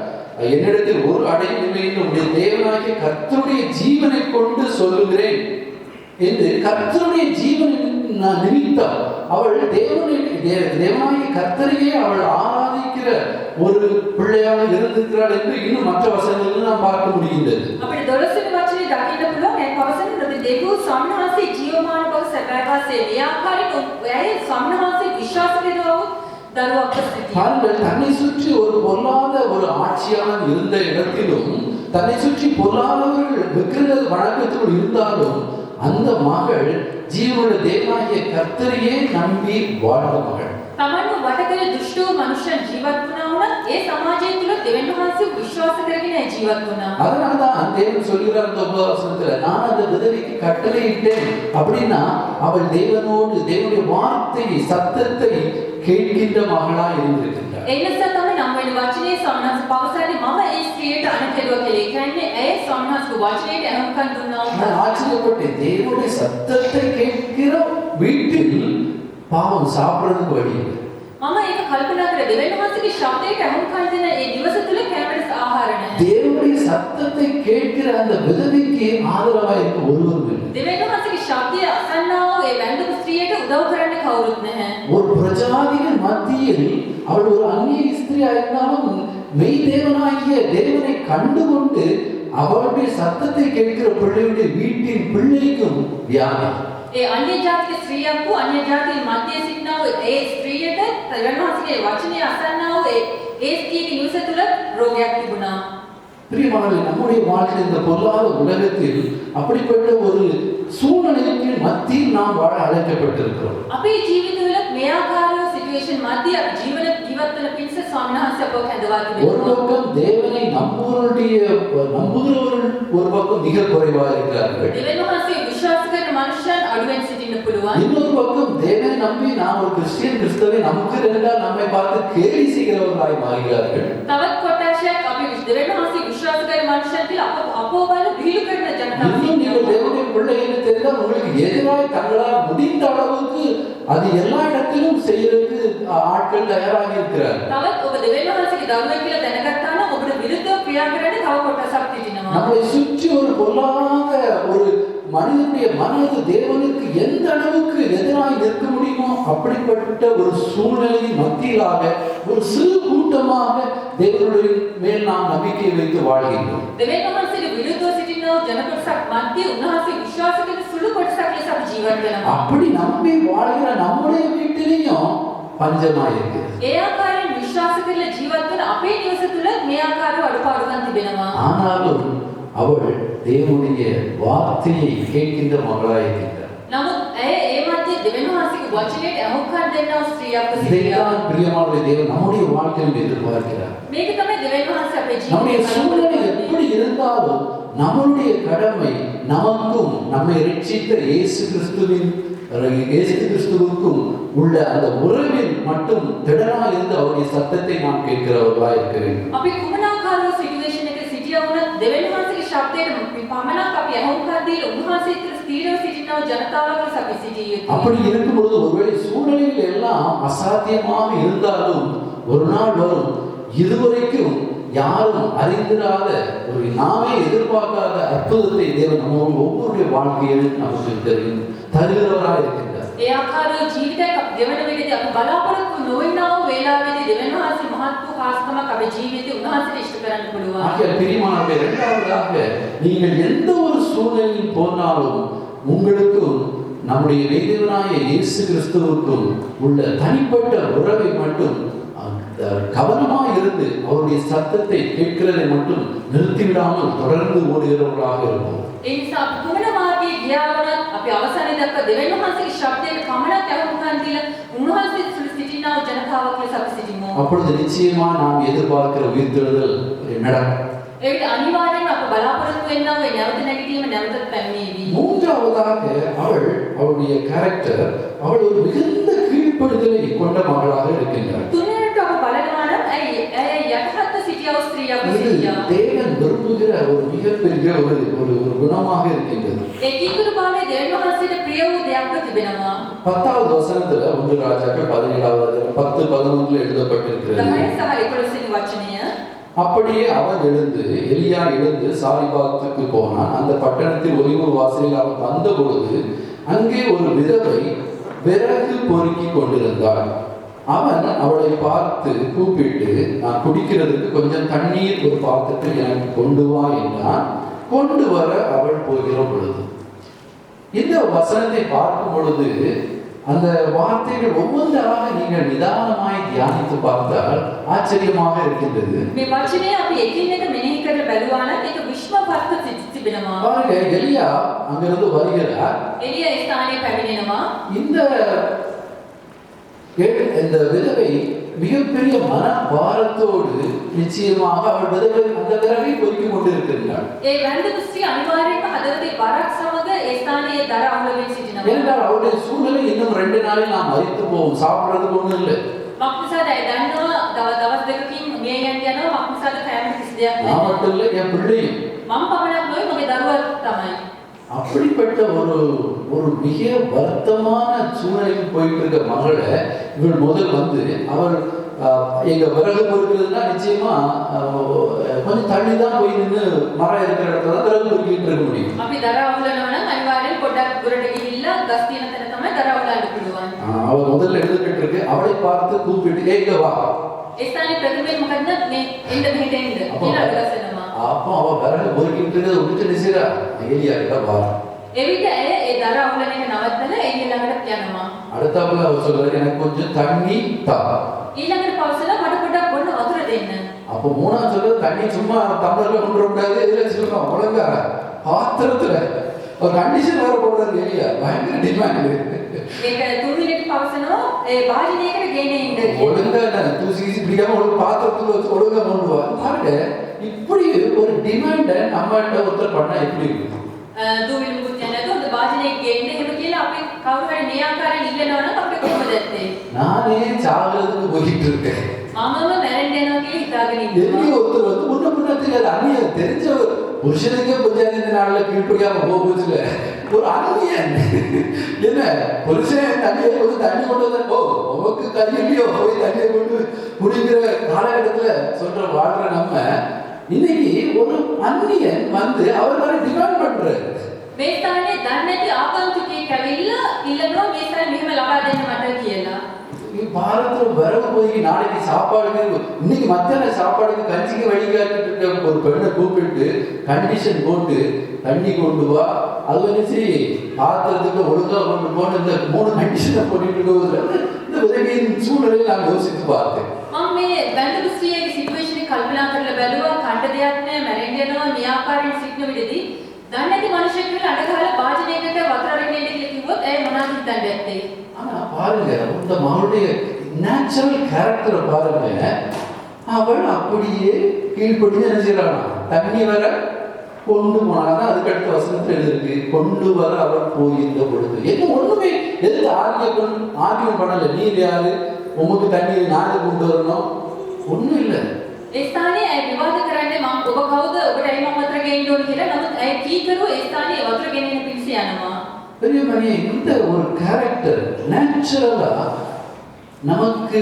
என்னிடத்தில் ஒரு அடையும் இல்லை, உடைய தேவனாகிய கர்த்தருடைய ஜீவனை கொண்டு சொல்லுகிறேன் என்று. கர்த்தருடைய ஜீவனின் நிமித்தம் அவள் தேவனாகிய கர்த்தரையே அவள் ஆராதிக்கிற ஒரு பிள்ளையாக இருந்திருக்கிறாள் என்று இன்னும் மற்ற வசனங்களில் நாம் பார்க்க முடிகின்றது. අපිට 12 වෙනි වචනේ දකින්න පුළුවන් ඒ පවසන දෙවියෝ සම්හන්සේ ජීවමාන බව සැකයවාසේ මේ ආකාරයෙන් ඔයයි සම්හන්සේ විශ්වාස කරනවා දරුවක් සිටියා. பாருங்கள், தன்னை சுற்றி ஒரு பொல்லாத ஒரு ஆட்சியாளன் இருந்த இடத்திலும் தன்னை சுற்றி பொல்லாதவர்கள் விக்கிரக வணக்கத்துக்குள் இருந்தாலும் அந்த மகள் ஜீவனுள்ள தேவனாகிய கர்த்தரையே நம்பி வாழ்ந்த மகள். තමන්ව වටකර දුෂ්ට වූ මනුෂ්‍යයන් ජීවත් වුණා වුණත් ඒ සමාජය තුළ දෙවියන් වහන්සේ විශ්වාස කරගෙන ජීවත් වුණා. அதனால்தான் தேவன் சொல்கிறார் இந்த உபவாசத்துல, நான் அந்த விதவைக்கு கட்டளையிட்டேன் அப்படின்னா அவள் தேவனோடு தேவனுடைய வார்த்தையை சத்தத்தை கேட்கின்ற மகளா இருந்திருக்கின்றார். ඒ නිසා තමයි 9 වෙනි වචනේ සම්හන්ස පවසන්නේ මම ඒ ස්ත්‍රියට අනුකරුවා කියලා. ඒ කියන්නේ ඇය සම්හන්සගේ වචනයට අනුකම් දුන්නා වුණා. நான் ஆச்சரியப்பட்டேன். தேவனுடைய சத்தத்தை கேட்கிற வீட்டில் பாவம் சாப்பிடுறதுக்கு வழி இல்லை. මම ඒක කල්පනා කරලා දෙවියන් වහන්සේගේ ශබ්දයට අනුකම් දෙන ඒ නිවස තුළ කැමරස් ආහාර නැහැ. தேவனுடைய சத்தத்தை கேட்கிற அந்த விதவைக்கு ஆதரவா இருக்க ஒருவரும் இல்லை. දෙවියන් වහන්සේගේ ශබ්දය අසන්නා වූ ඒ වැඳපු ස්ත්‍රියට උදව් කරන්න කවුරුත් නැහැ. ஒரு பிரஜாதியின் மத்தியில் அவள் ஒரு அந்நிய ஸ்திரியா இருந்தாலும் மெய் தேவனாகிய தேவனை கண்டுகொண்டு அவளுடைய சத்தத்தை கேட்கிற பிள்ளையுடைய வீட்டின் பிள்ளைக்கும் வியாதி. ඒ අන්‍ය ජාතික ස්ත්‍රියක් වූ අන්‍ය ජාතික මධ්‍ය සිටිනා වූ ඒ ස්ත්‍රියට දෙවියන් වහන්සේගේ වචනය අසන්නා වූ ඒ ස්ත්‍රියගේ නිවස තුළ රෝගයක් තිබුණා. பிரியமானவர்களே, நம்முடைய வாழ்க்கை இந்த பொல்லாத உலகத்தில் அப்படிப்பட்ட ஒரு சூழ்நிலைக்கு மத்தியில் நாம் வாழ அழைக்கப்பட்டிருக்கிறோம். අපේ ජීවිතවල මේ ආකාර සිටුේෂන් මැද ජීවිත වන පිණිස සම්මානහස අපව කැඳවා ஒரு තිබෙනවා. பக்கம் தேவனை நம்புகிறவர்கள் ஒரு பக்கம் மிக குறைவாக இருக்கிறார்கள். දෙවියන් වහන්සේ විශ්වාස කරන මනුෂ්‍යයන් අඩුවෙන් සිටින්න පුළුවන්. இன்னொரு பக்கம் தேவனை நம்பி நாம் ஒரு கிறிஸ்தவை நம்புகிறேன் என்றால் நம்மை பார்த்து கேலி செய்கிறவர்களாய் மாறுகிறார்கள். තවත් කොටසක් අපි දෙවියන් වහන්සේ විශ්වාස කරන මනුෂ්‍යයන් කියලා අපව බලන විහිළු කරන ජනතාව. இன்னும் நீங்கள் தேவனுடைய பிள்ளை என்று தெரிந்தால் உங்களுக்கு எதிராய் தங்களால் முடிந்த அளவுக்கு அது எல்லா இடத்திலும் செய்யறதுக்கு ஆட்கள் தயாராக இருக்கிறார்கள். තවත් ඔබ දෙවියන් වහන්සේගේ දරුවෙක් කියලා දැනගත්තා නම් ඔබට විරුද්ධව ක්‍රියා කරන්න තව කොටසක් සිටිනවා. நம்மை சுற்றி ஒரு பொல்லாத ஒரு மனிதனுடைய மனது தேவனுக்கு எந்த அளவுக்கு எதிராய் நிற்க முடியுமோ அப்படிப்பட்ட ஒரு சூழ்நிலையின் மத்தியிலாக ஒரு சிறு கூட்டமாக தேவனுடைய மேல் நாம் நம்பிக்கை வைத்து வாழ்கின்றோம். දෙවියන් වහන්සේගේ විරුද්ධව සිටින ජන කොටසක් මැද්දේ උන්වහන්සේ විශ්වාස කරන සුළු කොටසක් ලෙස අපි ජීවත් වෙනවා. அப்படி நம்பி வாழ்கிற நம்முடைய வீட்டிலேயும் பஞ்சமாய் இருக்கிறது. ඒ ආකාරයෙන් විශ්වාස කරලා ජීවත් වෙන අපේ නිවස තුල මේ ආකාරව අඩුපාඩුකම් තිබෙනවා. ஆனாலும் அவள் தேவனுடைய வார்த்தையை கேட்கின்ற மகளாய் இருக்கிறார். නමුත් ඇය ඒ මැද්දේ දෙවියන් වහන්සේගේ වචනයට අහුම්කම් දෙන්නව ස්ත්‍රියක් සිටියා. இதைத்தான் பிரியமானவர்களே தேவன் நம்முடைய வாழ்க்கையில் எதிர்பார்க்கிறார். මේක තමයි දෙවියන් වහන්සේ අපේ நம்முடைய ජීවිතේ சூழ்நிலை எப்படி இருந்தாலும் நம்மளுடைய கடமை நமக்கும் நம்மை ரட்சித்த இயேசு கிறிஸ்துவுக்கும் உள்ள அந்த உறவில் மட்டும் திடனாக இருந்து அவருடைய சத்தத்தை நாம் கேட்கிறவர்களாக இருக்க வேண்டும். අපි කුමනාකාරව සිටුේෂන් එකක සිටියා වුණත් දෙවියන් වහන්සේගේ ශබ්දයට පමණක් අපි අහුම්කම් දීලා උන්වහන්සේ එක්ක ස්ථීරව සිටිනා ජනතාවක් ලෙස අපි සිටිය යුතුයි. அப்படி இருக்கும் பொழுது ஒருவேளை சூழ்நிலைகள் எல்லாம் அசாத்தியமாக இருந்தாலும் ஒரு நாள் வரும், இதுவரைக்கும் யாரும் அறிந்திராத ஒரு நாமே எதிர்பார்க்காத அற்புதத்தை தேவன் நம்ம ஒவ்வொருடைய வாழ்க்கையில் நமக்கு தருகிறவராக இருக்கின்றார். ඒ ආකාරව ජීවිතයක් අපි දෙවන වෙලේදී අපි බලාපොරොත්තු නොවන වේලාවෙදී දෙවියන් වහන්සේ මහත් වූ කාස්කමක් අපේ ජීවිතේ උන්වහන්සේට ඉෂ්ට කරන්න පුළුවන්. ஆகிய பிரியமானவர்களே, இரண்டாவதாக நீங்கள் எந்த ஒரு சூழ்நிலையில் போனாலும் உங்களுக்கும் நம்முடைய தேவனாய இயேசு கிறிஸ்துவுக்கும் உள்ள தனிப்பட்ட உறவை மட்டும் கவனமாக இருந்து அவருடைய சத்தத்தை கேட்கிறதை மட்டும் நிறுத்திவிடாமல் தொடர்ந்து ஓடுகிறவர்களாக இருப்போம். ඒ නිසා අපි කුමන මාර්ගයේ ගියා වුණත් අපි අවසානයේ දක්වා දෙවියන් වහන්සේගේ ශබ්දයට පමණක් අහුම්කම් දීලා උන්වහන්සේ තුළ සිටිනා ජනතාවක් ලෙස අපි සිටිමු. அப்பொழுது நிச்சயமா நாம் எதிர்பார்க்கிற உயிர்த்தெழுதல் நடக்கும். ඒකට අනිවාර්යෙන්ම අප බලාපොරොත්තු වෙනවා ඒ නැවත නැගිටීම නැවතත් පැමිණේවි. மூன்றாவதாக அவளுடைய கேரக்டர், அவள் ஒரு மிகுந்த கீழ்ப்படுதலை கொண்ட மகளாக இருக்கின்றார். තුන්වෙනිට අප බලනවා නම් ඇය යටහත් සිටියා වූ ස්ත්‍රියක් இது සිටියා. தேவன் விரும்புகிற ஒரு மிகப்பெரிய ஒரு குணமாக இருக்கின்றது. ඒ කීකරු භාවයේ දෙවියන් වහන්සේට ප්‍රිය වූ දෙයක්ද තිබෙනවා. 10வது வசனத்துல 1 ராஜாக்கள் 17வது 10:11 எழுதப்பட்டிருக்கிறது. 10 සහ 11 වෙනි වචනය. அப்படியே அவன் எழுந்து எலியா எழுந்து சாரிபாத்துக்கு போனான். அந்த பட்டணத்தில் ஒலிவு வாசலில் அவன் வந்த பொழுது அங்கே ஒரு விதவை விறகு பொறுக்கி கொண்டிருந்தாள். அவன் அவளை பார்த்து கூப்பிட்டு, நான் குடிக்கிறதுக்கு கொஞ்சம் தண்ணீர் ஒரு பாத்திரத்தில் எனக்கு கொண்டு வா என்றான். கொண்டு வர அவள் போகிற பொழுது, இந்த வசனத்தை பார்க்கும் பொழுது அந்த வார்த்தைகள் ஒவ்வொன்றாக நீங்கள் நிதானமாய் தியானித்து பார்த்தால் ஆச்சரியமாக இருக்கின்றது. මේ වචනය අපි එකින් එක මෙනෙහි කරලා බැලුවා නම් ඒක විශ්වපත්ත තිබෙනවා. பாருங்க, எலியா அங்கிருந்து வருகிறார். එළිය ස්ථානයේ පැමිණෙනවා. இந்த விதவை மிகப்பெரிய மன பாரத்தோடு நிச்சயமாக அவள் அந்த விறகை பொறுக்கிக் கொண்டிருக்கிறாள். ඒ වැන්දපු ස්ත්‍රී අනිවාර්යයෙන්ම හදවතේ බරක් සමග ඒ ස්ථානයේ දර අහුලමින් සිටිනවා. ஏனென்றால் அவளுடைய சூழ்நிலை இன்னும் 2 நாளில் நாம் மரித்து போவோம், சாப்பிடுறதுக்கு ஒண்ணும் இல்லை. මක්නිසාද ඒ දන්නවා දවස් දෙකකින් මිය යන්න යනවා. මක්නිසාද කෑමට කිසි දෙයක් நான் නැහැ. மட்டும் இல்லை, என் பிள்ளையும். මම පමණක් නොවේ මගේ දරුවා තමයි. அப்படிப்பட்ட ஒரு மிக வருத்தமான சூழ்நிலைக்கு போயிட்டு இருக்க மகளை இவள் முதல் வந்து அவள் எங்க விறகு பொறுக்கிறதுனா நிச்சயமா கொஞ்சம் தள்ளி தான் போய் நின்று மரம் இருக்கிற இடத்துல தான் விறகு பொறுக்கிட்டு இருக்க முடியும். අපි දර අහුලනවා නම් අනිවාර්යෙන් පොඩ්ඩක් දුරට ගිහිල්ලා ගස් තියෙන තැන තමයි දර අහුලන්න පුළුවන්. அவள் முதல்ல எழுந்துட்டு இருக்கு. அவளை பார்த்து கூப்பிட்டு, ஏங்க வா. ඒ ස්ථානයේ ප්‍රථමයෙන් මොකද මේ එන්න මෙහෙට එන්න කියලා අදහසනවා. அப்போ அவ விறகு பொறுக்கிட்டு இருக்கிறத விட்டு நிசிரா எலியா கிட்ட வா. එවිට ඇය ඒ දර අහුලන එක නවත්තලා එළිය ළඟට යනවා. அடுத்தாப்புல அவ சொல்றாரு, எனக்கு கொஞ்சம் தண்ணி தா. ඊළඟට පවසලා මට පොඩ්ඩක් බොන්න වතුර දෙන්න. அப்போ மூணாவது சொல்றது, தண்ணி சும்மா டம்ளர்ல கொண்டு வரக்கூடாது, இதுல சொல்லணும் ஒழுங்கா பாத்திரத்துல ஒரு கண்டிஷன் வேற போடுறாரு எலியா. பயங்கர டிமாண்ட். ඒක තුන්වෙනිට පවසනවා ඒ වාජනයකට ගේන්නේ ඉන්න කියලා. ஒழுங்கா தூசி கீசி பிடிக்காம ஒரு பாத்திரத்துல வச்சு ஒழுங்கா கொண்டு வா. பாருங்க, இப்படி ஒரு டிமாண்ட நம்மகிட்ட ஒருத்தர் பண்ணா எப்படி இருக்கும்? දූවිලි මුකුත් යන්නේ නැතුව වාජනයක ගේන්න එහෙම කියලා අපි කවුරු හරි මේ ආකාරයෙන් ඉල්ලනවා නම් අපිට කොහොමද ඇත්තේ? நானே சாகிறதுக்கு போயிட்டு இருக்கேன். මමම මැරෙන්න යනවා කියලා හිතාගෙන எப்படி ඉන්නවා. ஒருத்தர் வந்து முன்ன பின்ன தெரியாது, அந்நிய தெரிஞ்சவர் புருஷனுக்கே பஞ்சாயத்து நாள்ல கீழ்ப்படியாம போகுதுல ஒரு அந்நியன் என்ன புருஷன் தண்ணியை கொண்டு தண்ணி கொண்டு வந்த உமக்கு கையிலையோ போய் தண்ணியை கொண்டு குடிக்கிற காலகட்டத்துல சொல்ற வாழ்ற நம்ம இன்னைக்கு ஒரு அந்நியன் வந்து அவர் மாதிரி டிமாண்ட் பண்றாரு. මේ ස්ථානයේ දන්නේ නැති ආගන්තුකයෙක් ඇවිල්ලා ඉල්ලනවා මේ ස්ථානේ මෙහෙම ලබා දෙන්න මට කියලා. பாரத்தில் வரவு போய் நாளைக்கு சாப்பாடுக்கு இன்னைக்கு மத்தியான சாப்பாடுக்கு கஞ்சிக்கு வழிகாட்டிட்டு இருக்க ஒரு பெண்ணை கூப்பிட்டு கண்டிஷன் போட்டு தண்ணி கொண்டு வா, அது வந்து பாத்திரத்துக்கு ஒழுங்கா கொண்டு போன இந்த 3 கண்டிஷனை போட்டுட்டு இருக்கிறது இந்த உதவியின் சூழ்நிலையை நான் யோசித்து பார்த்தேன். මේ බැඳපු ස්ත්‍රියගේ සිටුේෂන් එක කල්පනා කරලා බැලුවා කණ්ඩ දෙයක් නැහැ මැරෙන්න යනවා මේ ආකාරයෙන් සිටින විදිහදී දන්නේ නැති මිනිහෙක් කියලා අඬ ගහලා වාජනයකට වතුර අරගෙන එන්න කියලා කිව්වොත් ඒ මොනවද හිතන්නේ ඇත්තේ? ஆனா பாருங்க இந்த மகளுடைய நேச்சுரல் கேரக்டரை பாருங்க, அவள் அப்படியே கீழ்ப்படிஞ்சு என்ன செய்யறானா, தண்ணி வர கொண்டு போனாங்க. அதுக்கு அடுத்த வசனத்தில் எழுதிருக்கு, கொண்டு வர அவள் போயிருந்த பொழுது. என்ன ஒண்ணுமே எதுக்கு ஆர்கியம் பண்ணல, நீர் யாரு, உங்களுக்கு தண்ணி நாடு கொண்டு வரணும், ஒண்ணும் இல்லை. ඒ ස්ථානයේ අය විවාද කරන්නේ මම ඔබ කවුද ඔබට ඇයි මම වතුර ගෙන්න ඕන කියලා. නමුත් අය කීකරුව ඒ ස්ථානයේ වතුර ගෙනින්න පිණිස යනවා. பெரியமணி இந்த ஒரு கேரக்டர் நேச்சுரலா நமக்கு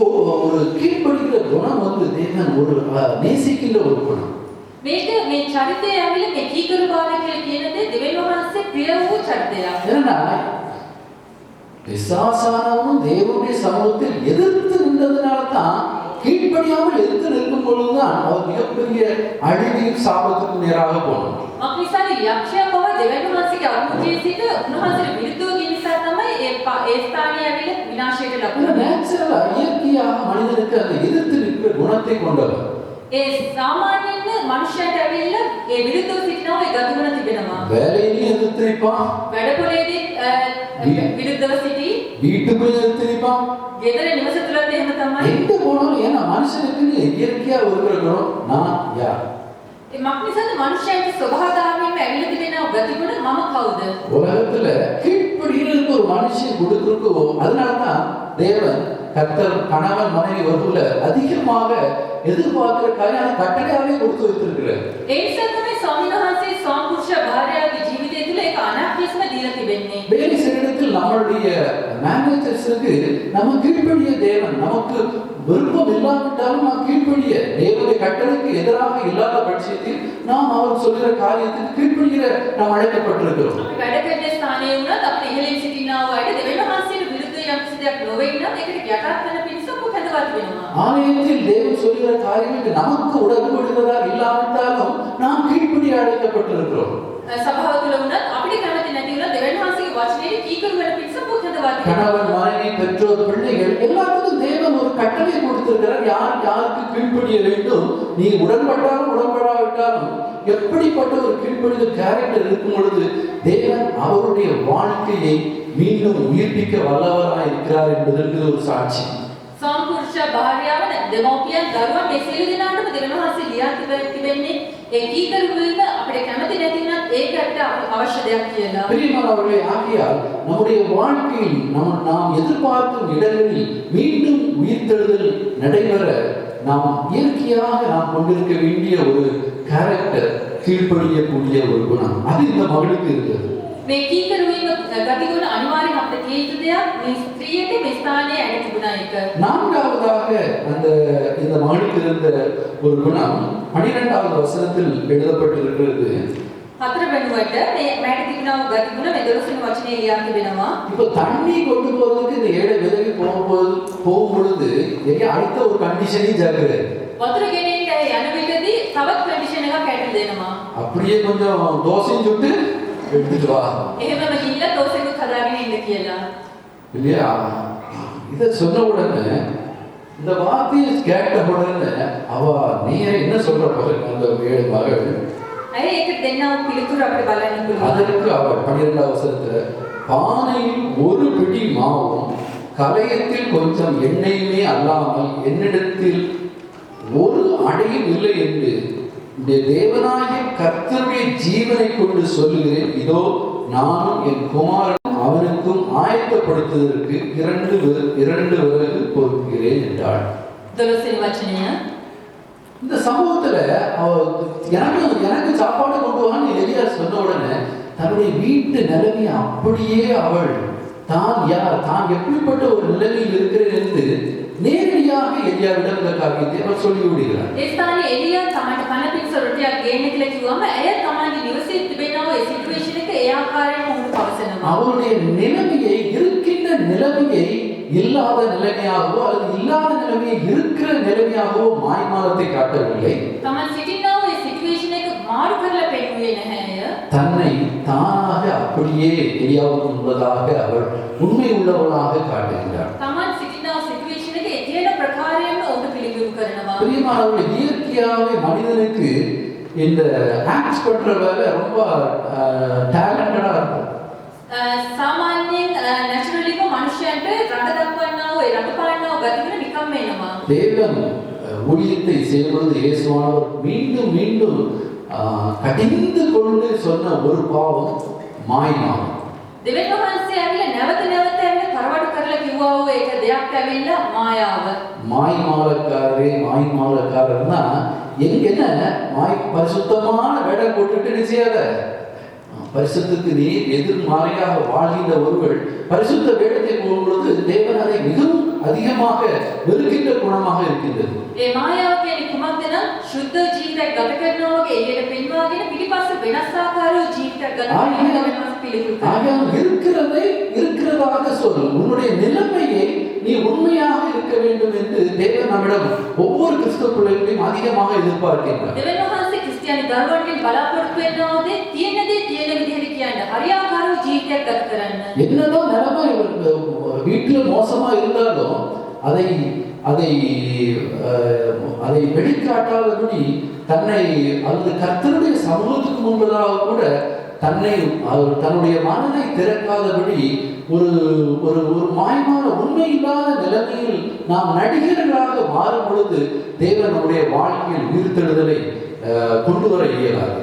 ஒரு கீழ்ப்படுகிற குணம் வந்து தேவன் ஒரு நேசிக்கின்ற ஒரு குணம். මේක මේ චරිතය ඇවිල්ලා මේ කීකරු භාවය කියලා කියන දේ දෙවියන් වහන්සේ ප්‍රිය වූ චරිතයක්. ஏன்னா பிசாசானவனும் தேவனுடைய சமூகத்தில் எதிர்த்து நின்றதுனால தான், கீழ்ப்படியாமல் எதிர்த்து நிற்கும் பொழுதுதான் அவர் மிகப்பெரிய அழிவின் சாபத்துக்கு நேராக போனார். අපිසාරි යක්ෂයා පව දෙවියන් වහන්සේගේ අනුමතිය සිට උන්වහන්සේට විරුද්ධව ගිය නිසා තමයි ඒ ස්ථානයේ ඇවිල්ලා විනාශයට ලක් இந்த நேச்சுரலா இயற்கையாக மனிதனுக்கு அந்த எதிர்த்து நிற்கிற குணத்தை கொண்டவர். ඒ සාමාන්‍යයෙන් මනුෂ්‍යයට ඇවිල්ලා ඒ විරුද්ධව සිටිනවා ඒ ගතිගුණ තිබෙනවා. வேலையிலையும் எதிர்த்து நிற்பான், වැඩපොලේදී විරුද්ධව සිටි, வீட்டுக்குள்ள எதிர்த்து நிற்பான், ගෙදර නිවස තුලත් එහෙම තමයි. எங்க போனாலும். ஏன்னா மனுஷனுக்கு இயற்கையா இருக்கிற குணம் நான் யார். ඒ මක්නිසාද මනුෂ්‍යයන්ගේ ස්වභාව ධර්මයෙන්ම ඇවිල්ලා තිබෙන ගතිගුණ මම කවුද? உலகத்துல கீழ்ப்படிகிறதுக்கு ஒரு மனுஷன் கொடுத்திருக்கோ, அதனாலதான் தேவன் கர்த்தர் கணவன் மனைவி உறவுல அதிகமாக எதிர்பார்க்கிற காரியம் கட்டளையாவே கொடுத்து வைத்திருக்கிறார். ඒ නිසා තමයි ස්වාමීන් වහන්සේ ස්වාමිපුරුෂ භාර්යාවගේ ජීවිතය තුළ ඒක අනාත්මයම දීලා තිබෙන්නේ. வேலை செய்யறதுக்கு நம்மளுடைய மேனேஜர்ஸுக்கு நம்ம கீழ்ப்படிய தேவன், நமக்கு விருப்பம் இல்லாவிட்டாலும் நாம் கீழ்ப்படிய தேவனுடைய கட்டளைக்கு எதிராக இல்லாத பட்சத்தில் நாம் அவர் சொல்கிற காரியத்துக்கு கீழ்ப்படிகிற நாம் அழைக்கப்பட்டிருக்கிறோம். අපි වැඩ කරන ස්ථානයේ වුණත් අපේ ඉහළින් සිටිනා වූ අයට දෙවියන් වහන්සේට විරුද්ධව යම් කිසි දෙයක් නොවේ නම් ඒකට යටත් වෙන පිණිස ඔබ කැඳවත් වෙනවා. ஆலயத்தில் தேவன் சொல்கிற காரியங்களுக்கு நமக்கு உடன்படுகிறதா இல்லாவிட்டாலும் நாம் கீழ்ப்படிய அழைக்கப்பட்டிருக்கிறோம். සභාව තුළ වුණත් අපිට කැමති නැති වුණත් දෙවියන් වහන්සේගේ වචනයේ කීකරු වෙන පිණිස ඔබ කැඳවත් වෙනවා. கணவன் மனைவி பெற்றோர் பிள்ளைகள் எல்லாத்துக்கும் தேவன் ஒரு கட்டளை கொடுத்திருக்கிறார். யாருக்கு கீழ்ப்படிய வேண்டும், நீ உடன்பட்டாலும் உடன்படாவிட்டாலும் எப்படிப்பட்ட ஒரு கீழ்ப்படிதல் கேரக்டர் இருக்கும் பொழுது தேவன் அவருடைய வாழ்க்கையை மீண்டும் உயிர்ப்பிக்க வல்லவராய் இருக்கிறார் என்பதற்கு ஒரு சாட்சி. සම්පූර්ණ භාර්යාව දෙමෝපියන් දරුවන් මේ සියලු දෙනාටම දෙවියන් වහන්සේ ලියා තිබෙන්නේ ඒ කීකරු වීම අපිට කැමති නැති වුණත් ඒකට අවශ්‍ය දෙයක් කියලා. பிரியமானவர்களே, ஆகையால் நம்முடைய வாழ்க்கையில் நாம் எதிர்பார்க்கும் இடங்களில் மீண்டும் உயிர்த்தெழுதல் நடைபெற நாம் இயற்கையாக நாம் கொண்டிருக்க வேண்டிய ஒரு கேரக்டர், கீழ்ப்படியக்கூடிய ஒரு குணம், அது இந்த மகளுக்கு இருக்கிறது. මේ කීකරු වීම ගතිගුණ අනිවාර්යයෙන් අපිට කිය යුතු දෙයක්. මේ ස්ත්‍රියට මේ ස්ථානයේ ඇති තිබුණා එක. நான்காவதாக இந்த மகளுக்கு இருந்த ஒரு குணம் 12வது வசனத்தில் எழுதப்பட்டிருக்கிறது. හතර වෙනුවට මේ මෑට තිබුණා වූ ගතිගුණ මේ 12 වචනේ ලියා තිබෙනවා. இப்போ தண்ணி கொண்டு போறதுக்கு இந்த ஏழை விதவி போகும் பொழுது அடுத்த ஒரு கண்டிஷனையும் சேர்க்கிறது. වතුර ගෙනෙන්න යන විටදී තවත් කන්ඩිෂන් එකක් ඇට දෙනවා. அப்படியே கொஞ்சம் தோசையும் சுட்டு எடுத்துட்டு வா, එහෙමම ගිහිල්ලා දෝසෙකුත් හදාගෙන ඉන්න කියලා. இல்லையா? இதை சொன்ன உடனே, இந்த வார்த்தையை கேட்ட உடனே அவ நீ என்ன சொல்ற பாருங்க, அந்த ஏழு மகள் අය ඒක දෙන්නව පිළිතුරු අපිට බලන්න පුළුවන්. அதற்கு அவர் 12வது வசனத்துல பானையில் ஒரு பிடி மாவும் கலயத்தில் கொஞ்சம் எண்ணெயுமே அல்லாமல் என்னிடத்தில் ஒரு அடையும் இல்லை என்று தேவனாகிய கர்த்தருடைய ஜீவனை கொண்டு சொல்லுகிறேன், இதோ நானும் என் குமாரனும் அவனுக்கும் ஆயத்தப்படுத்துவதற்கு இரண்டு விறகு பொறுக்கிறேன் என்றாள். 12 වචනය. இந்த சம்பவத்துல எனக்கு சாப்பாடு கொண்டு வான்னு எலியா சொன்ன உடனே தன்னுடைய வீட்டு நிலைமையை அப்படியே அவள் தான் எப்படிப்பட்ட ஒரு நிலைமையில் இருக்கிறேன் என்று நேரடியாக எலியாவிடம் இந்த காரியத்தை அவர் சொல்லி விடுகிறார். ඒ ස්ථානයේ එලියා තමයි කන පිටස රොටියක් ගේන්න කියලා කිව්වම එය තමයි නිවසේ තිබෙනව ඒ සිටුේෂන් එක ඒ ආකාරයෙන් උන්ට පවසනවා. அவருடைய நிலைமையை, இருக்கின்ற நிலைமையை இல்லாத நிலைமையாகவோ அல்லது இல்லாத நிலைமையை இருக்கிற நிலைமையாகவோ மாய்மாலத்தை காட்டவில்லை. තමන් සිටිනා වූ සිටුේෂන් එක මාරු කරලා පෙන්වුවේ නැහැ. தன்னை தானாக அப்படியே எலியாவுக்கு முன்பதாக அவள் உண்மை உள்ளவளாக காட்டுகிறார். තමන් සිටිනා සිටුේෂන් එකේ තියෙන ප්‍රකාරයෙන්ම ඔහු පිළිගනු කරනවා. பிரியமானவர்களே, இயற்கையாகவே மனிதனுக்கு இந்த ஆக்ட் பண்ற வேலை ரொம்ப டேலண்டடா இருக்கும். සාමාන්‍යයෙන් නැචරලිව මනුෂ්‍යයන්ට රඟ දක්වන්නා වූ රඟපාන්නා වූ ගතිවල නිකම්ම එනවා. தேவன் ஊழியத்தை செய்வது இயேசுவானவர் மீண்டும் மீண்டும் கடிந்து கொண்டு சொன்ன ஒரு பாவம் மாய்மாலம். දෙවියන් වහන්සේ ඇවිල්ලා නැවත නැවත ඇවිල්ලා කරවඩු කරලා කිව්වා වූ ඒක දෙයක් ඇවිල්ලා මායාව. மாய்மாலக்காரர்னா என்ன பரிசுத்தமான வேடை போட்டுட்டு என்ன செய்யாத, பரிசுத்துக்கு நீ எதிர்மாறையாக வாழ்கின்ற ஒருவர் பரிசுத்த வேடத்தை போகும்பொழுது தேவன் அதை மிகவும் அதிகமாக வெறுக்கின்ற குணமாக இருக்கின்றது. ඒ මායාව කියන්නේ කුමක්ද නම් ශුද්ධ ජීවිතයක් ගත කරනවා වගේ එළියට පෙන්වාගෙන පිටිපස්ස වෙනස් ආකාරව ජීවිතයක් ගත කරනවා පිළිකුල් ஆகிய இருக்கிறதை இருக்கிறதாக சொல். உன்னுடைய நிலைமையை நீ உண்மையாக இருக்க வேண்டும் என்று தேவன் நம்மிடம் ஒவ்வொரு கிறிஸ்தவ பிள்ளைகளையும் அதிகமாக எதிர்பார்க்கின்றார். දෙවියන් වහන්සේ ක්‍රිස්තියානි දරුවන්ගෙන් බලාපොරොත්තු වෙනවා තියෙන දේ තියෙන විදිහට කියන්න හරියාකාරව ජීවිතයක් ගත කරන්න. என்னதான் நிலைமை வீட்டுல மோசமா இருந்தாலும் அதை அதை அதை வெளிக்காட்டாதபடி தன்னை அல்லது கர்த்தருடைய சமூகத்துக்கு முன்பதாக கூட தன்னை தன்னுடைய மனதை திறக்காதபடி ஒரு ஒரு ஒரு மாயமான உண்மை இல்லாத நிலைமையில் நாம் நடிகர்களாக மாறும் பொழுது தேவன் நம்முடைய வாழ்க்கையில் உயிர்த்தெழுதலை கொண்டு வர இயலாது.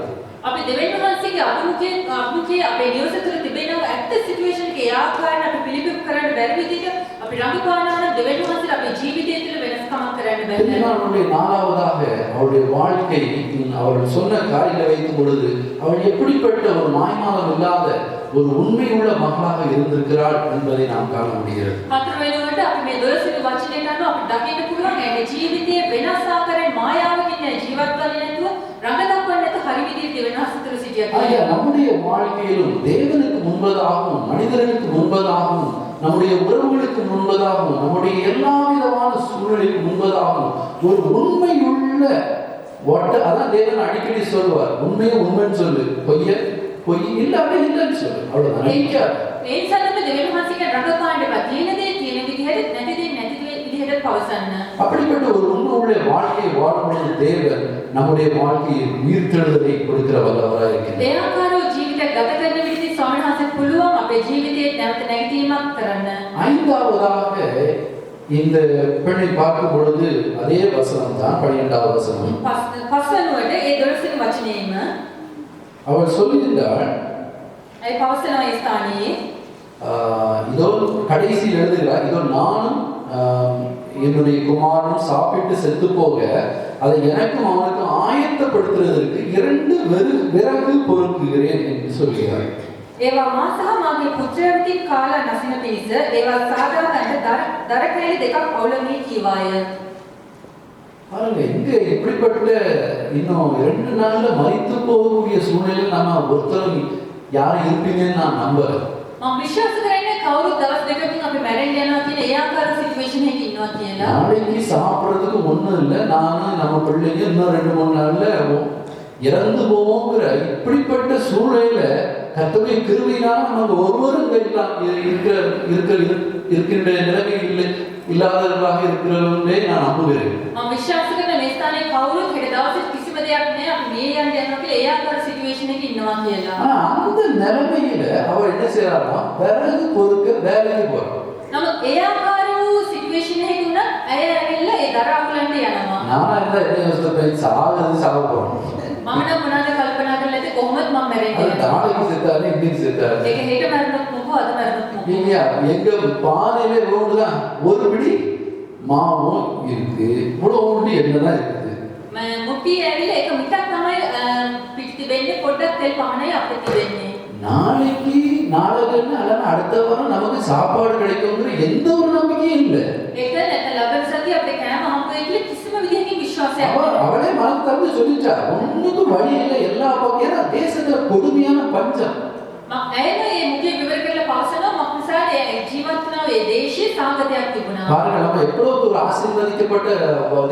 අපි දෙවියන් වහන්සේගේ අභිමුඛයේ අපේ නිවස තුළ තිබෙන ඇත්ත සිටුේෂන් එකේ ආකාරයෙන් අපි පිළිබිඹු කරන්න බැරි විදිහට අපි රඟපානවා නම් දෙවියන් වහන්සේට අපේ ජීවිතය තුළ වෙනස්කමක් කරන්න බැහැ. அவளுடைய நாலாவதாக அவளுடைய வாழ்க்கை அவள் சொன்ன காரியங்களை வைக்கும் பொழுது அவள் எப்படிப்பட்ட ஒரு மாய்மாலம் இல்லாத ஒரு உண்மையுள்ள மகளாக இருந்திருக்கிறாள் என்பதை நாம் காண முடிகிறது. හතර වෙනුවට අපි මේ 12 වෙනි වචනයට අනුව අපිට දකින්න පුළුවන් මේ ජීවිතයේ වෙනස් ආකාරයෙන් මායාවකින් ජීවත් වෙන්නේ නැතුව රඟ දක්වන්නේ නැතුව හරි විදිහට වෙනස් අතර සිටියා. ஐயா, நம்முடைய வாழ்க்கையிலும் தேவனுக்கு முன்பதாகவும் மனிதர்களுக்கு முன்பதாகவும் நம்முடைய உறவுகளுக்கு முன்பதாகவும் நம்முடைய எல்லா விதமான சூழலுக்கு முன்பதாகவும் ஒரு உண்மையுள்ள அதான் தேவன் அடிக்கடி சொல்வார், உண்மையை உண்மைன்னு சொல்லு, பொய்ய பொய் இல்லாம இல்லைன்னு சொல்லு, அவ்வளவுதான். ඒ නිසා තමයි දෙවියන් වහන්සේගේ රඟපාන්න බෑ. තියෙන දේ තියෙන විදිහට නැති දේ නැති විදිහට පවසන්න. அப்படிப்பட்ட ஒரு உண்மையுள்ள வாழ்க்கையை வாழும் பொழுது தேவன் நம்முடைய வாழ்க்கையில் உயிர்த்தெழுதலை கொடுக்கிற வல்லவராக இருக்கிறார். ඒ ආකාරව ජීවිතයක් ගත කරන විදිහට ස්වාමීන් වහන්සේට පුළුවන් අපේ ජීවිතයේ නැවත නැගිටීමක් කරන්න. ஐந்தாவதாக இந்த பெண்ணை பார்க்கும் பொழுது அதே வசனம் தான் 12வது வசனம். පස්වනුවට ඒ 12 වෙනි වචනේම அவள் சொல்லுகிறாள், ඒ පවසන ස්ථානයේ இதோ கடைசியில் எழுதுகிறார், இதோ நானும் என்னுடைய குமாரனும் சாப்பிட்டு செத்து போக அதை எனக்கும் அவனுக்கும் ஆயத்தப்படுத்துவதற்கு 2 விறகு பொறுக்குகிறேன் என்று சொல்கிறார். ඒවා මා සහ මාගේ පුත්‍රයන්ති කාලා නැසින පිණිස ඒවා සාදා ගන්න දර කැලි දෙකක් අවුලමී කීවාය. பாருங்க, இங்க இப்படிப்பட்ட இன்னும் 2 நாள்ல மரித்து போகக்கூடிய சூழ்நிலையில் நாம ஒருத்தர் யாரும் இருப்பீங்கன்னு நான் நம்புறேன். මම විශ්වාස කරන්නේ කවුරුත් දවස් දෙකකින් අපි මැරෙන්න යනවා කියන ඒ ආකාර සිටුේෂන් එකක ඉන්නවා කියලා. நாளைக்கு சாப்பிடுறதுக்கு ஒண்ணும் இல்லை, நானும் நம்ம பிள்ளைங்க இன்னும் 2-3 நாள்ல இறந்து போவோங்கிற இப்படிப்பட்ட சூழ்நிலையில கர்த்தருடைய கிருபையினால நமக்கு ஒருவரும் இருக்கின்ற நிலைமை இல்லாதவர்களாக இருக்கிறவர்களே நான் நம்புகிறேன். මම විශ්වාස කරන මේ ස්ථානයේ කවුරුත් හෙට දවසේ කිසිම දෙයක් නෑ අපි මේ යන්න යනවා කියලා ඒ ආකාර සිටුේෂන් එකක ඉන්නවා කියලා. ஆனா அந்த நிலைமையில அவர் என்ன செய்யறாரா, விறகு பொறுக்க வேலைக்கு போறார். නමුත් ඒ ආකාර වූ සිටුේෂන් එකක උනත් අය ඇවිල්ලා ඒ දර අකුලන්ට යනවා. நானா இருந்தா என்ன யோசிப்பேன், சாக போறோம். මම නම් මොනවාද කල්පනා කරලා ඇත්තේ කොහොමද මම මැරෙන්නේ. நாளைக்கு செத்தாரு, இன்னைக்கு செத்தாரு. ඒක හෙට මැරුණොත් මොකෝ අද මැරුණොත් මොකෝ. இல்லையா, எங்க பானையில ரோடுதான் ஒரு பிடி மாவும் இருக்கு, இவ்வளவு என்னதான் இருக்குது. මුට්ටිය ඇවිල්ලා ඒක මිටක් තමයි පිටි වෙන්නේ, පොඩ්ඩක් තෙල් පහනයි අපිට වෙන්නේ. நாளைக்கு நாளைக்கு அல்லது அடுத்த வாரம் நமக்கு சாப்பாடு கிடைக்குங்கிற எந்த ஒரு நம்பிக்கையும் இல்லை. ඒක නැත්නම් ලබන සතිය අපේ කෑම හම්බ වෙයි කියලා කිසිම විදිහකින් විශ්වාසයක් නැහැ. அவளே மனம் திறந்து சொல்லிட்டா, ஒண்ணுக்கும் வழி இல்லை, எல்லா பக்கம். ஏன்னா தேசத்துல கொடுமையான பஞ்சம். ඇයම මේ මුඛය විවර කරලා පවසනවා මක්නිසා නිසාද ජීවත් වුණා ඒ දේශයේ සාගතයක් තිබුණා. பாருங்க, நம்ம எவ்வளவு ஒரு ஆசீர்வதிக்கப்பட்ட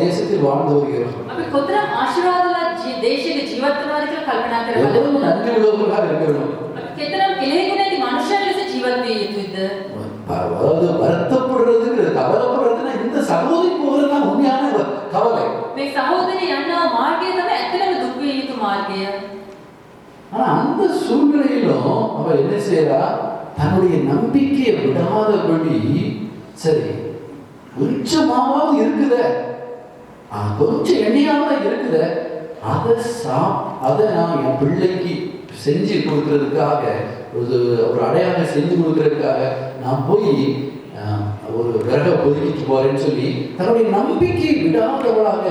தேசத்தில் வாழ்ந்து வருகிறோம். අපි කොතරම් ආශිර්වාදවත් දේශයක ජීවත් වෙනවද කියලා කල්පනා කරලා எவ்வளவு බලන්න. நன்றி உள்ளவர்களாக இருக்க வேண்டும். අපි කෙතරම් කෙලෙහිගුණ ඇති මනුෂ්‍යයන් ලෙස ජීවත් විය යුතුද? அதாவது வருத்தப்படுறதுக்கு கவலைப்படுறதுன்னா இந்த சகோதரி போகிறதுனா உண்மையான கவலை. මේ සහෝදරය යන්නා මාර්ගය තමයි ඇත්තටම දුක් විය යුතු මාර්ගය. ஆனா அந்த சூழ்நிலையிலும் அவ என்ன செய்யறா, தன்னுடைய நம்பிக்கையை விடாதபடி, சரி கொஞ்சமாவது இருக்குதே, கொஞ்சம் எண்ணெயாவது இருக்குதே, அதை நான் என் பிள்ளைக்கு செஞ்சு கொடுக்கறதுக்காக, ஒரு அடையாளம் செஞ்சு கொடுக்கறதுக்காக நான் போய் ஒரு விறக பொதுக்கிட்டு போறேன்னு சொல்லி தன்னுடைய நம்பிக்கை விடாதவளாக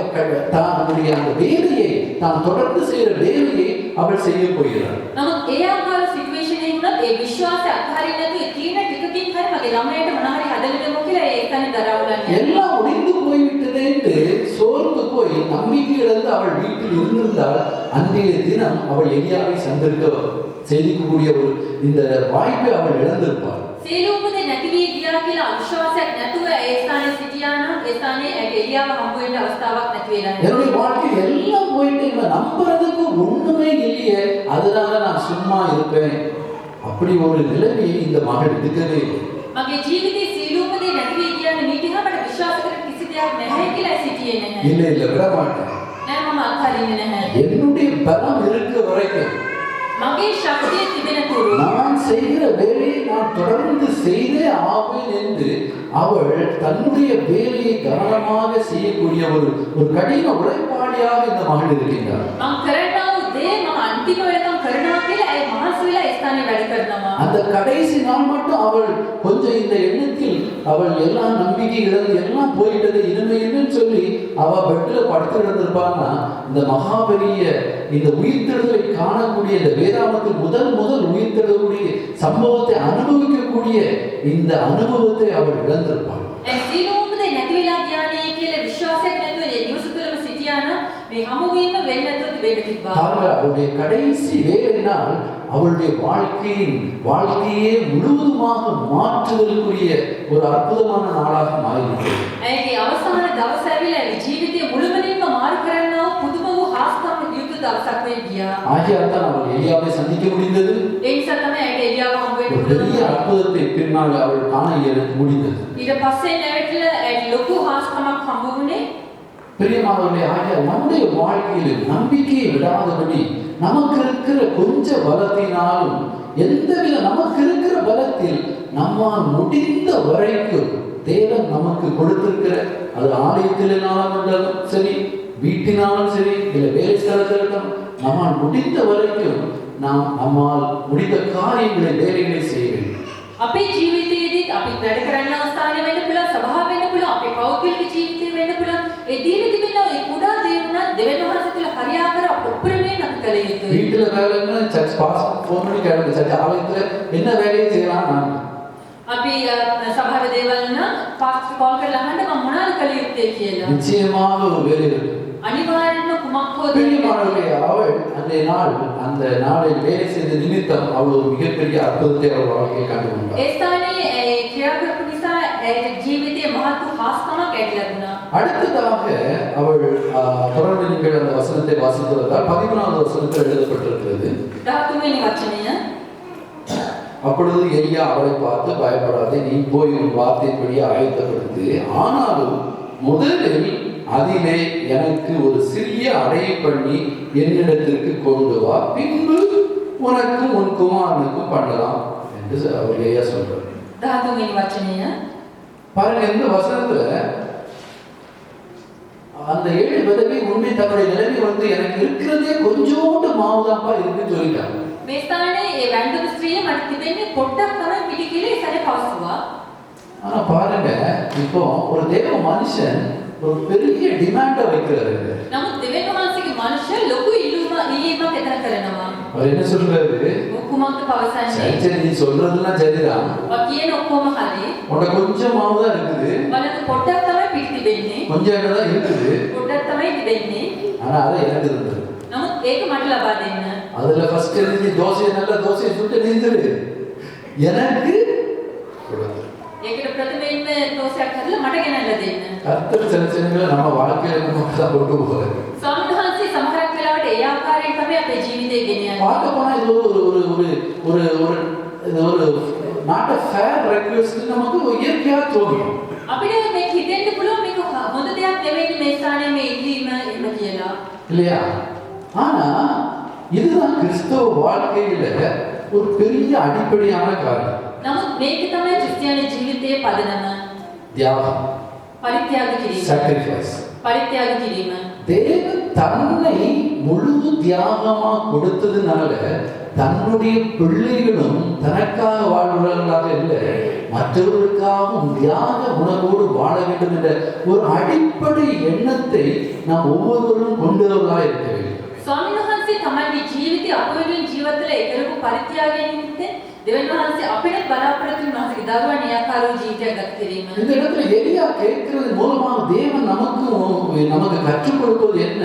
தன்னுடைய அந்த வேலையை, தான் தொடர்ந்து செய்யற வேலையை அவள் செய்ய போகிறாள். නමුත් ඒ ආකාර සිටුේෂන් එකේ වුණත් ඒ විශ්වාසය අත්හරින්න නැතුව තියෙන ටිකකින් හරි මගේ ළමයට මොනවා හරි හදලා දෙමු කියලා ඒ ස්ථානේ දරවලන්නේ. எல்லாம் முடிந்து போய்விட்டதே என்று சோர்ந்து போய் நம்பிக்கை இழந்து அவள் வீட்டில் இருந்திருந்தால் அன்றைய தினம் அவள் எலியாவை செய்திக்கக்கூடிய ஒரு இந்த வாய்ப்பை அவள் இழந்திருப்பாள். සීලූපදේ නැති වී ගියා කියලා අවිශ්වාසයක් නැතුව ඒ ස්ථානේ සිටියා නම් ඒ ස්ථානේ එලියාව හම්බ වෙන්න අවස්ථාවක් නැති වෙලා යනවා. என்னுடைய வாழ்க்கையில் எல்லாம் போயிட்டு இவன் நம்புறதுக்கு ஒண்ணுமே இல்லையே, அதனால நான் சும்மா இருப்பேன், அப்படி ஒரு நிலைமையை இந்த மகள் எடுக்கவே இல்லை. මගේ ජීවිතේ සීලූපදේ නැති වී ගියානේ මේ දිහා මට විශ්වාස කර කිසි දෙයක් නැහැ කියලා සිටියේ නැහැ. இல்ல விட மாட்டேன். නෑ මම අත්හරින්නේ නැහැ. என்னுடைய பலம் இருக்க வரைக்கும், මගේ ශක්තිය තිබෙන තුරු நான் செய்கிற வேலையை நான் தொடர்ந்து செய்தே ஆவேன் என்று அவள் தன்னுடைய வேலையை கவனமாக செய்யக்கூடிய ஒரு கடின உழைப்பாளியாக இந்த மகள் இருக்கின்றார். මම කරනා වූ දේ මම අන්තිම වෙනකම් කරනවා කියලා ඒ මහසු වෙලා ස්ථානේ වැඩ කරනවා. அந்த கடைசி நாள் மட்டும் அவள் கொஞ்சம் இந்த எண்ணத்தில் அவள் எல்லாம் நம்பிக்கை இழந்து எல்லாம் போயிட்டது இனிமே என்னன்னு சொல்லி அவ பெட்ல படுத்து கிடந்திருப்பான்னா, இந்த மகாபெரிய இந்த உயிர்த்தெழுதலை காணக்கூடிய இந்த வேதாமத்தில் முதல் உயிர்த்தெழக்கூடிய சம்பவத்தை அனுபவிக்கக்கூடிய இந்த அனுபவத்தை அவள் இழந்திருப்பாள். ඒ සීලූපදේ නැති වෙලා ගියානේ කියලා විශ්වාසයක් නැතුව ඒ නිවස තුළම සිටියා නම් මේ හමුවීම වෙන්නේ නැතුව වෙන්න තිබ්බා. அவளுடைய கடைசி வேலை நாள் அவளுடைய வாழ்க்கையே முழுவதுமாக மாற்றுதலுக்குரிய ஒரு அற்புதமான நாளாக மாறிவிட்டது. ඇයිගේ අවසාන දවස ඇවිල්ලා ජීවිතේ මුළුමනින්ම මාරු කරන්නා වූ පුදුම වූ හාස්කම් යුතු දවසක් වෙයි ගියා. ஆகையால் தான் அவள் எலியாவை சந்திக்க முடிந்தது. ඒ නිසා තමයි ඇයට එලියාව හම්බ ஒரு වෙන්නේ. பெரிய அற்புதத்தை பின்னால் அவள் காண முடிந்தது. ඊට පස්සේ නැවතිලා ඇයට ලොකු හාස්කමක් හම්බ වුණේ. பிரியமானவர்களே, ஆகையால் நம்முடைய வாழ்க்கையில் நம்பிக்கையை விடாதபடி நமக்கு இருக்கிற கொஞ்ச பலத்தினாலும் எந்தவித நமக்கு இருக்கிற பலத்தில் நம்மால் முடிந்த வரைக்கும் தேவன் நமக்கு கொடுத்திருக்கிற, அது ஆலயத்தினாலும் சரி, வீட்டினாலும் சரி, இல்லை வேலை ஸ்தலத்திலும் நம்மால் முடிந்த வரைக்கும் நம்மால் முடிந்த காரியங்களை வேலைகளை செய்ய வேண்டும். අපේ ජීවිතයේදීත් අපි වැඩ කරන්න අවස්ථාවේ වෙන්න පුළුවන්, සභාව වෙන්න පුළුවන්, අපේ පෞද්ගලික ජීවිතේ වෙන්න පුළුවන්. ඒ දීලා තිබෙන ඒ කුඩා දේ වුණත් දෙවියන් වහන්සේ තුළ හරියාකාර උපරිමයෙන් අපි කළ යුතුයි. வீட்டுல வேலைன்னா சர்ச் பாஸ்டர் ஃபோன் பண்ணி கேளுங்க, சர்ச் ஆலயத்துல என்ன வேலையை செய்யலாம் நான். අපි සභාවේ දේවල් නම් පාස්ටර් කෝල් කරලා අහන්න මම මොනවද කළ යුත්තේ කියලා. நிச்சயமாக ஒரு வேலை இருக்கு. අනිවාර්යයෙන්ම කුමක් හෝ பிரியமானவர்களே, அவள் அந்த நாளில் வேலை செய்த நிமித்தம் அவள் ஒரு மிகப்பெரிய அற்புதத்தை அவள் வாழ்க்கையை கண்டு கொண்டாள். ඒ ස්ථානයේ ක්‍රියා කරපු නිසා ජීවිතයේ මහත් වූ හාස්කමක් ඇති ලැබුණා. அடுத்ததாக அவள் தொடர்ந்து நீங்கள் அந்த வசனத்தை வாசித்ததால் 13வது வசனத்தில் எழுதப்பட்டிருக்கிறது. 13 වෙනි වචනය. அப்பொழுது எலியா அவளை பார்த்து, பயப்படாதே, நீ போய் உன் வார்த்தையின்படியே ஆயத்தப்படுத்து, ஆனாலும் முதலில் அதிலே எனக்கு ஒரு சிறிய அடையை பண்ணி என்னிடத்திற்கு கொண்டு வா, பின்பு உனக்கும் உன் குமாரனுக்கும் பண்ணலாம் என்று அவர் எலியா சொல்றார். 13 වෙනි වචනය. பாருங்க, இந்த வசனத்துல அந்த 7 விதவை உண்மை தன்னுடைய நிலைமை எனக்கு இருக்கிறதே கொஞ்சோண்டு மாவுதான்ப்பா இருக்குன்னு சொல்லிட்டாங்க. මේ ස්ථානයේ ඒ වැන්දු ස්ත්‍රිය මට තිබෙන්නේ පොඩ්ඩක් තමයි පිටිකිලේ සැරේ පස්සුවා. ஆனா பாருங்க, இப்போ ஒரு தேவ மனுஷன் ஒரு பெரிய டிமாண்ட வைக்கிறாரு. නමුත් දෙවියන් වහන්සේගේ මනුෂ්‍ය ලොකු ඉල්ලීමක් එතන කරනවා. அவர் என்ன சொல்றாரு? කුමක්ද පවසන්නේ? சரி, நீ சொல்றதெல்லாம் சரிதான். ඔය කියන ඔක්කොම හරි. உனக்கு கொஞ்சம் மாவு தான் இருக்குது. බලන්න පොඩ්ඩක් තමයි පිට තිබෙන්නේ. கொஞ்சம் இடம் தான் இருக்குது. පොඩ්ඩක් තමයි තිබෙන්නේ. ஆனா அது எனக்கு இருந்தது. නමුත් ඒක මට ලබා දෙන්න. அதுல ஃபர்ஸ்ட் நீ தோசையை நல்ல தோசையை சுட்டு நின்றுடு. எனக்கு ඒකට ප්‍රථමයෙන්ම තෝසයක් හදලා මට ගෙනල්ලා දෙන්න. கர்த்தர் சில சமயங்களில் நம்ம வாழ்க்கையில நமக்கு தான் கொண்டு போகிறார். ස්වාමීන් වහන්සේ සමහරක් වෙලාවට ඒ ආකාරයෙන් තමයි අපේ ජීවිතේ ගෙනියන්නේ. பார்க்க போனா இது ஒரு ஒரு ஒரு ஒரு இது ஒரு நாட் a fair request நமக்கு இயற்கையா தோணும். අපිට මේක හිතෙන්න පුළුවන් මේක හොඳ දෙයක් නෙවෙයි මේ ස්ථානයේ මේ ඉල්ලීම එහෙම කියලා. இல்லையா? ஆனா இதுதான் கிறிஸ்தவ வாழ்க்கையில ஒரு பெரிய அடிப்படையான காரியம். නමුත් මේක තමයි ක්‍රිස්තියානි ජීවිතයේ පදනම. தியாகம், පරිත්‍යාග කිරීම. sacrifice. පරිත්‍යාග කිරීම. தேவன் தன்னை முழு தியாகமா கொடுத்ததுனால தன்னுடைய பிள்ளைகளும் தனக்காக வாழ்வர்களாக இல்லை, மற்றவர்களுக்காகவும் தியாக உணர்வோடு வாழ வேண்டும் என்ற ஒரு அடிப்படை எண்ணத்தை நாம் ஒவ்வொருவரும் கொண்டவர்களாக இருக்க வேண்டும். ස්වාමීන් වහන්සේ තමන්ගේ ජීවිතය අප වෙනුවෙන් ජීවත් වෙලා ඒ කරපු පරිත්‍යාගය නිමිත්තෙන් දෙවියන් වහන්සේ අපිට බලාපොරොත්තු වෙන වහන්සේගේ දරුවන් නියාකාරව ජීවිතයක් ගත කිරීම. இந்த இடத்துல எலியா கேட்கிறது மூலமாக தேவன் நமக்கு கற்றுக் கொடுப்பது என்ன?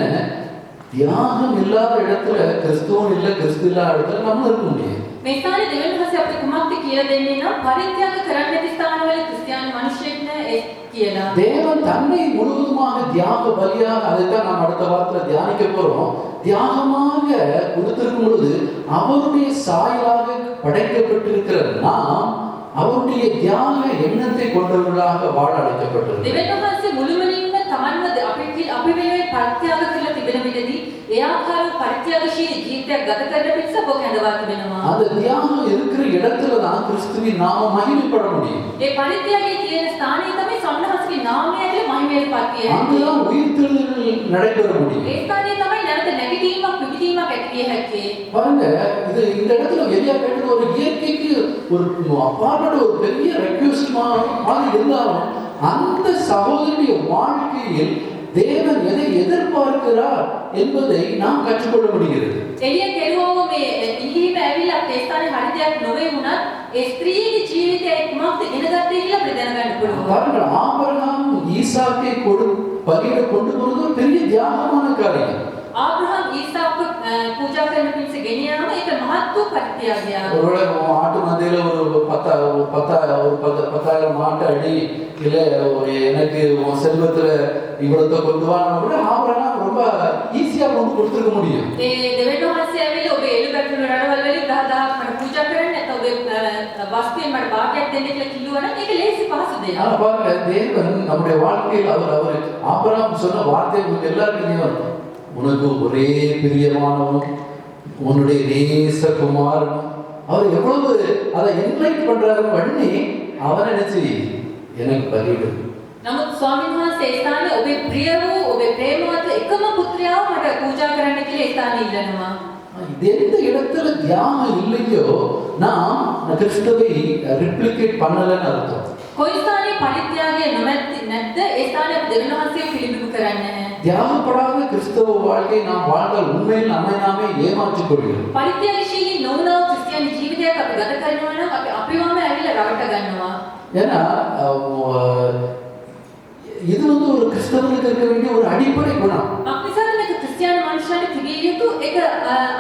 தியாகம் இல்லாத இடத்துல கிறிஸ்துவம் இல்லை, கிறிஸ்து இல்லாத இடத்துல நம்ம இருக்க முடியும். මේ ස්ථානේ දෙවියන් වහන්සේ අපිට කුමක්ද කියලා දෙන්නේ නම් පරිත්‍යාග කරන්න නැති ස්ථානවල ක්‍රිස්තියානි මිනිස්සෙක් නෑ කියලා. தேவன் தன்னை முழுவதுமாக தியாக பலியாக, அதைத்தான் நாம் அடுத்த வாரத்தில் தியானிக்க போறோம். தியாகமாக கொடுத்திருக்கும் பொழுது அவருடைய சாயலாக படைக்கப்பட்டிருக்கிற நாம் அவருடைய தியாக எண்ணத்தை கொண்டவர்களாக வாழ அழைக்கப்பட்டிருக்கிறோம். දෙවියන් වහන්සේ මුළුමනින්ම තමන්ව අපි වෙනුවෙන් පරිත්‍යාග කරලා තිබෙන විදිහදී ඒ ආකාරව පරිත්‍යාගශීලී ජීවිතයක් ගත කරන පිටස ඔබ කැඳවා තිබෙනවා. அந்த தியாகம் இருக்கிற இடத்துல தான் கிறிஸ்துவின் நாமம் மகிமைப்பட முடியும். ඒ පරිත්‍යාගයේ තියෙන ස්ථානයේ තමයි සම්මානහස්ගේ නාමය ඇතුළේ මහිමයට පත් විය හැකියි. அங்குதான் உயிர்த்தெழுதல் நடைபெற முடியும். ඒ ස්ථානයේ තමයි නැවත නැගිටීමක් පිවිදීමක් ඇති විය හැකියි. பாருங்க, இது இந்த இடத்துல எலியா கேட்டது ஒரு இயற்கைக்கு ஒரு அப்பாற்பட்ட ஒரு பெரிய ரெக்வெஸ்ட் மாதிரி இருந்தாலும் அந்த சகோதரனுடைய வாழ்க்கையில் தேவன் எதை எதிர்பார்க்கிறார் என்பதை நாம் கற்றுக்கொள்ள முடிகிறது. එළිය කෙරුවම මේ ඉහිම ඇවිල්ලා අපේ ස්ථානේ හරි දෙයක් නොවේ වුණත් ඒ ස්ත්‍රීගේ ජීවිතය කුමක්ද ඉනගත්තේ කියලා අපිට දැනගන්න පුළුවන්. பாருங்கள், ஆபிரகாம் ஈசாக்கை பலியிட கொண்டு போறது ஒரு பெரிய தியாகமான காரியம். ආබ්‍රහම් ඊසාක පූජා කරන පිණිස ගෙනියනම ඒක මහත් වූ පරිත්‍යාගයක්. ஒருவேளை ஆட்டு மந்தையில ஒரு 10,000 மாட்டை அடி, இல்ல எனக்கு உன் செல்வத்துல இவ்வளவு கொண்டு வாங்க கூட ஆபிரகாம் ரொம்ப ஈஸியா கொண்டு கொடுத்துருக்க முடியும். ඒ දෙවියන් වහන්සේ ඇවිල්ලා ඔබේ එළු බැටළු රටවල් වලින් 10,000ක් මට පූජා කරන්න නැත්නම් ඔබේ වස්තුවෙන් මට භාගයක් දෙන්න කියලා කිව්වනම් ඒක ලේසි පහසු දෙයක්. ஆனா பாருங்க, தேவன் நம்முடைய வாழ்க்கையில் அவர் ஆபிரகாம் சொன்ன வார்த்தை உங்களுக்கு எல்லாருக்கும் தெரியும். உனக்கு ஒரே பிரியமானவன், உன்னுடைய நேசகுமாரன். அவர் எவ்வளவு அதை இன்வைட் பண்றாரு பண்ணி அவனை நினைச்சு எனக்கு பலியிடு. නමුත් ස්වාමීන් වහන්සේ ඒ ස්ථානේ ඔබේ ප්‍රිය වූ ඔබේ ප්‍රේමවත් එකම පුත්‍රයාව මට පූජා කරන්න කියලා ඒ ස්ථානේ ඉල්ලනවා. எந்த இடத்துல தியாகம் இல்லையோ நாம் கிறிஸ்துவை ரிப்ளிகேட் பண்ணலன்னு அர்த்தம். කොයි ස්ථානේ පරිත්‍යාගය නැත්ද ඒ ස්ථානේ දෙවියන් වහන්සේ පිළිබිඹු කරන්නේ නැහැ. தியாகப்படாத கிறிஸ்தவ வாழ்க்கை நாம் வாழ்ந்தால் உண்மையில் நம்மை நாமே ஏமாற்றிக் கொள்கிறோம். පරිත්‍යාගශීලී නොවුනව ක්‍රිස්තියානි ජීවිතයක් අපි ගත කරනවා නම් අපි අපිවම ඇවිල්ලා රවට්ට ගන්නවා. ஏன்னா இது ஒரு கிறிஸ்தவனுக்கு இருக்க வேண்டிய ஒரு அடிப்படை குணம். මක්නිසාද මේක ක්‍රිස්තියානි මනුෂ්‍යයන්ට තිබිය යුතු එක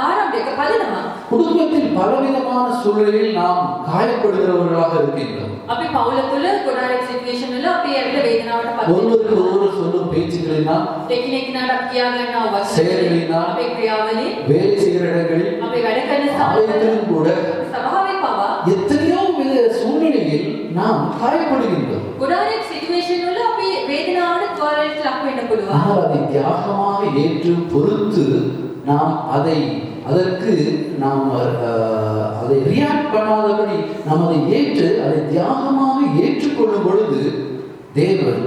ආරම්භයක පදනමක්. குடும்பத்தில் பலவிதமான சூழலில் நாம் காயப்படுகிறவர்களாக இருக்கின்றோம். අපි පවුල තුළ ගොඩාක් සිටුේෂන් වල අපි ඇවිල්ලා වේදනාවට පත් වෙනවා. ஒருவருக்கு ஒருவர் சொல்லும் பேச்சுகளினால், එකිනෙකනට අපි කියා ගන්නවා වචන செயல்களினால், අපේ ක්‍රියාවලින් வேலை செய்கிற இடங்களில், අපි වැඩ කරන ஆலயத்திலும் கூட සභාවේ පවා எத்தனையோ வித சூழ்நிலையில் நாம் காயப்படுகின்றோம். ගොඩාක් සිටුේෂන් වල අපි වේදනාවට තුවාලයට ලක් වෙන්න පුළුවන්. ஆனால் அதை தியாகமாக ஏற்று பொறுத்து நாம் அதற்கு நாம் அதை ரியாக்ட் பண்ணாதபடி நாம் அதை ஏற்று அதை தியாகமாக ஏற்றுக்கொள்ளும் பொழுது தேவன்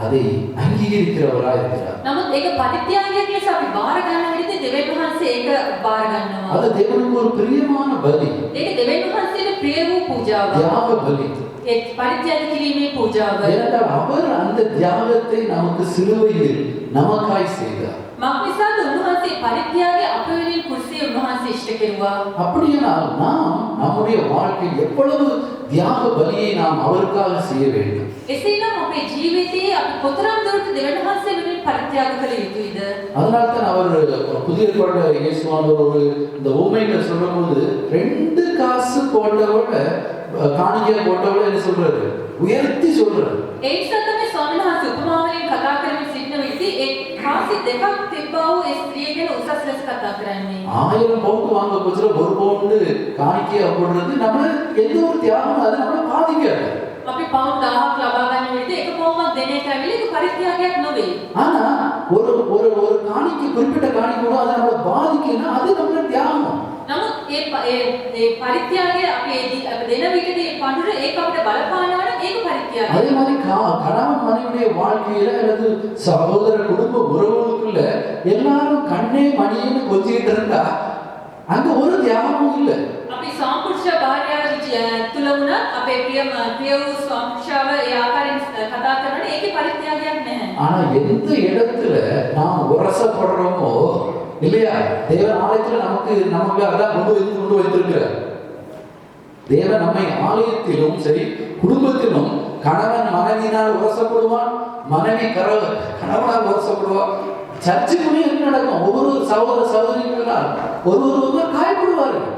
அதை அங்கீகரிக்கிறவராக இருக்கிறார். නමුත් ඒක පරිත්‍යාගයක් ලෙස අපි බාර ගන්න විදිහට දෙවියන් වහන්සේ ඒක බාර ගන්නවා. அது தேவனுக்கு ஒரு பிரியமான பலி. ඒක දෙවියන් වහන්සේට ප්‍රිය වූ පූජාවක්. தியாக பலி. ඒ පරිත්‍යාග කිරීමේ පූජාව. ஏனென்றால் அவர் அந்த தியாகத்தை நமக்கு சிலுவையில் நமக்காய் செய்தார். මක්නිසාද උන්වහන්සේ පරිත්‍යාගය අප වෙනුවෙන් කුර්සියේ උන්වහන්සේ ඉෂ්ට කෙරුවා. அப்படியானால் நாம் நம்முடைய வாழ்க்கையில் எவ்வளவு தியாக பலியை நாம் அவருக்காக செய்ய வேண்டும். එසේනම් අපේ ජීවිතයේ අපි කොතරම් දුරට දෙවියන් වහන්සේ වෙනුවෙන් පරිත්‍යාග කළ යුතුයිද? அதனால்தான் அவர் புதிய ஏற்பாடு இயேசுவானவர் ஒரு இந்த உவமைகளை சொல்லும்போது 2 காசு போட்டவரை காணிக்கையா போட்டவளை என்ன சொல்றாரு, உயர்த்தி சொல்றாரு. ඒ නිසා තමයි ස්වාමීන් වහන්සේ උපමාවලින් කතා කරමින් සිටින විදිහේ ඒ කාසි දෙකක් තිබ්බා වූ ඒ ස්ත්‍රිය ගැන උසස් ලෙස කතා කරන්නේ. 1000 பவுண்ட் வாங்க போச்சுல 1 பவுண்ட் காணிக்கையா போடுறது நம்ம எந்த ஒரு தியாகம் அது நம்மள பாதிக்காது. අපි පවුන්ඩ් 1000ක් ලබා ගන්න විදිහේ එක පවුමක් දෙන එක ඇවිල්ලා ඒක පරිත්‍යාගයක් නෙවෙයි. ஆனா ஒரு காணிக்கை குறிப்பிட்ட காணிக்கை கூட அது நம்மள பாதிக்குன்னா அது நம்மள தியாகம். නමුත් ඒ පරිත්‍යාගය අපි දෙන විදිහේ පඳුර ඒක අපිට බලපානවා නම් ඒක පරිත්‍යාගය. அதே மாதிரி கணவன் மனைவியுடைய வாழ்க்கையில அல்லது சகோதர குடும்ப உறவுகளுக்குள்ள எல்லாரும் கண்ணே மணின்னு கொஞ்சிட்டு இருந்தா அங்க ஒரு தியாகமும் இல்லை. අපි සාම්පුරුෂ භාර්යාව තුල වුණත් අපේ ප්‍රිය වූ සාම්පුරුෂව ඒ ආකාරයෙන් කතා කරනකොට ඒකේ පරිත්‍යාගයක් නැහැ. ஆனா எந்த இடத்துல நாம் உரசப்படுறோமோ இல்லையா, தேவன் ஆலயத்துல நமக்கு அதான் கொண்டு வைத்திருக்கிறார். தேவன் நம்மை ஆலயத்திலும் சரி குடும்பத்திலும் கணவன் மனைவியினால் உரசப்படுவான், மனைவி கணவனால் உரசப்படுவான். சர்ச்சுக்குள்ளே என்ன நடக்கும், ஒவ்வொரு சகோதர சகோதரிகளால் ஒருவர் காயப்படுவார்கள்.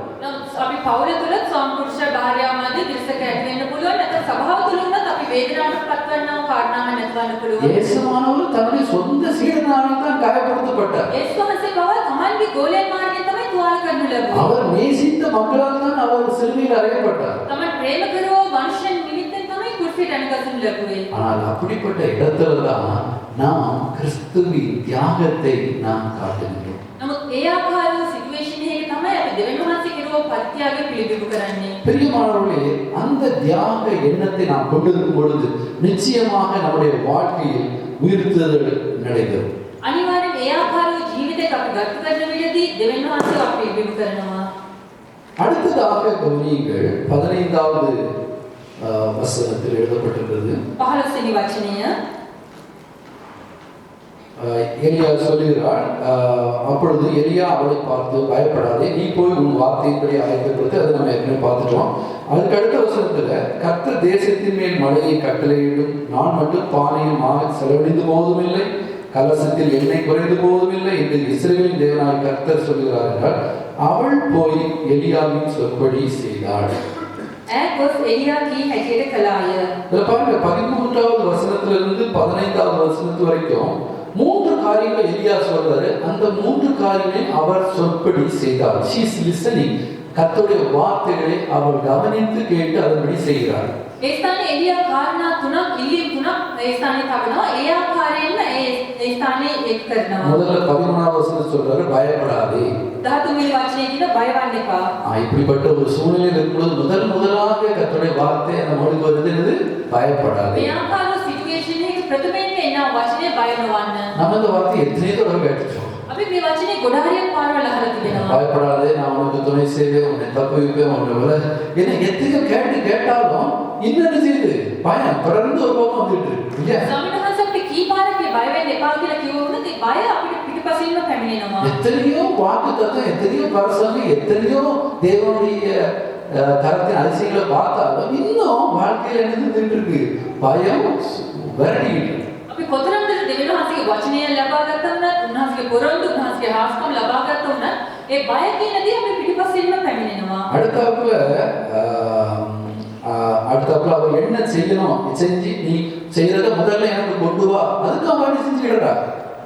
අපි පවුල තුල සාම්පුරුෂ භාර්යාව මැද විරසක ඇති වෙන්න පුළුවන්. නැත්නම් සභාව තුල වුණත් අපි වේදනාවට පත්වන්නා වූ කාරණාවක් නැත්වන්න පුළුවන්. இயேசுவானவர் தன்னுடைய சொந்த சீடனானால் தான் காயப்படுத்தப்பட்டார். යේසුස් වහන්සේ බව තමන්ගේ ගෝලයන් මාර්ගයෙන් තමයි තුවාල කරනු ලැබුවේ. அவர் நேசித்த மக்களால் தான் அவர் சிலுவையில் அறையப்பட்டார். තමන් ප්‍රේම කරෝ මනුෂ්‍යයන් නිමිත්තෙන් තමයි කුර්සියට අනුගසනු ලැබුවේ. ஆனால் அப்படிப்பட்ட இடத்துல தான் நாம் கிறிஸ்துவின் தியாகத்தை நாம் காட்டுகிறோம். නමුත් ඒ ආකාර සිටුේෂන් එකේ තමයි අපි දෙවියන් වහන්සේ කෙරුව පරිත්‍යාගය පිළිබිඹු කරන්නේ. பிரியமானவர்களே, அந்த தியாக எண்ணத்தை நாம் கொண்டிருக்கும் பொழுது நிச்சயமாக நம்முடைய வாழ்க்கையில் உயிர்த்தெழுதல் நடைபெறும். අනිවාර්යෙන් ඒ ආකාර ජීවිතයක අපි ගත කරන විදිහදී දෙවියන් වහන්සේ අපි පිළිබිඹු කරනවා. அடுத்ததாக கவனியுங்கள், 15வது வசனத்தில் எழுதப்பட்டிருக்கிறது. 15 වෙනි වචනය எலியா சொல்லுகிறாள், அப்பொழுது எலியா அவளை பார்த்து, பயப்படாதே, நீ போய் உன் வார்த்தையின்படி அழைக்கப்படுத்து. அதை நம்ம ஏற்கனவே பார்த்துட்டோம். அதுக்கு அடுத்த வசனத்துல, கர்த்தர் தேசத்தின் மேல் மழையை கட்டளையிடும், நான் மட்டும் பானையில் மாவு செலவழிந்து போவதும் இல்லை, கலசத்தில் எண்ணெய் குறைந்து போவதும் இல்லை என்று இஸ்ரவேலின் தேவனாய் கர்த்தர் சொல்லுகிறார்கள். அவள் போய் எலியாவின் சொற்படி செய்தாள். ගොස් එලියා කී හැටියට කළාය. இதில் பாருங்க, 13வது வசனத்திலிருந்து 15வது வசனத்து வரைக்கும் 3 காரியங்கள் எலியா சொல்றாரு. அந்த 3 காரியங்களை அவர் சொற்படி செய்தார். she is listening. கர்த்தருடைய வார்த்தைகளை அவர் கவனித்து கேட்டு அதன்படி செய்கிறார். ඒ ස්ථානයේ එලියා කාරණා 3ක් ඉල්ලීම් 3ක් ඒ ස්ථානයේ තබනවා. ඒ ආකාරයෙන්ම ඒ ස්ථානයේ එක් කරනවා. முதல்ல 13வது வசனம் சொல்றாரு, பயப்படாதே. 13 වෙනි වචනේ කියන බය වන්න එපා. இப்படிப்பட்ட ஒரு சூழ்நிலையில் இருக்கும்போது முதலாக கர்த்தருடைய வார்த்தை நம்மோடு வருது, என்னது? பயப்படாதே. මේ ආකාර සිටුේෂන් එකේ ප්‍රථමයෙන්ම එන වචනේ බය නොවන්න. நம்ம இந்த வார்த்தையை எத்தனை தடவை கேட்டுட்டோம். අපි මේ වචනේ ගොඩාරියක් පාරවල් අහලා තිබෙනවා. பயப்படாதே, நான் உனக்கு துணை செய்வேன், உன்னை தப்புவிப்பேன், உன்னை விட என்ன எத்தனை கேட்டாலும் இன்னொரு செய்யுது பயம் தொடர்ந்து ஒரு பக்கம் வந்துட்டு இருக்கு இல்லையா? ස්වාමීන් වහන්සේ අපිට කී පාරක් මේ බය වෙන්න එපා කියලා කිව්වොත් ඒ බය අපිට පිටපසින්ම පැමිණෙනවා. எத்தனையோ வாக்குத்தத்தம், எத்தனையோ பிரசங்கம், எத்தனையோ தேவனுடைய கரத்தின் அதிசயங்களை பார்த்தாலும் இன்னும் வாழ்க்கையில என்ன செஞ்சுட்டு இருக்கு? பயம் விரட்டிக்கிட்டு. අපි කොතරම්ද දෙවියන් වහන්සේගේ වචනය ලබා ගත්තා වුණත්, උන්වහන්සේගේ පොරොන්දු, උන්වහන්සේගේ හාස්කම් ලබා ගත්තා වුණත්, ඒ බය කියන දේ අපි පිටපසින්ම පැමිණෙනවා. அடுத்தாப்புல அவர் என்ன செய்யணும், செஞ்சு நீ செய்யறத முதல்ல எனக்கு கொண்டு வா, அதுக்கு அவன் செஞ்சுக்கிடா.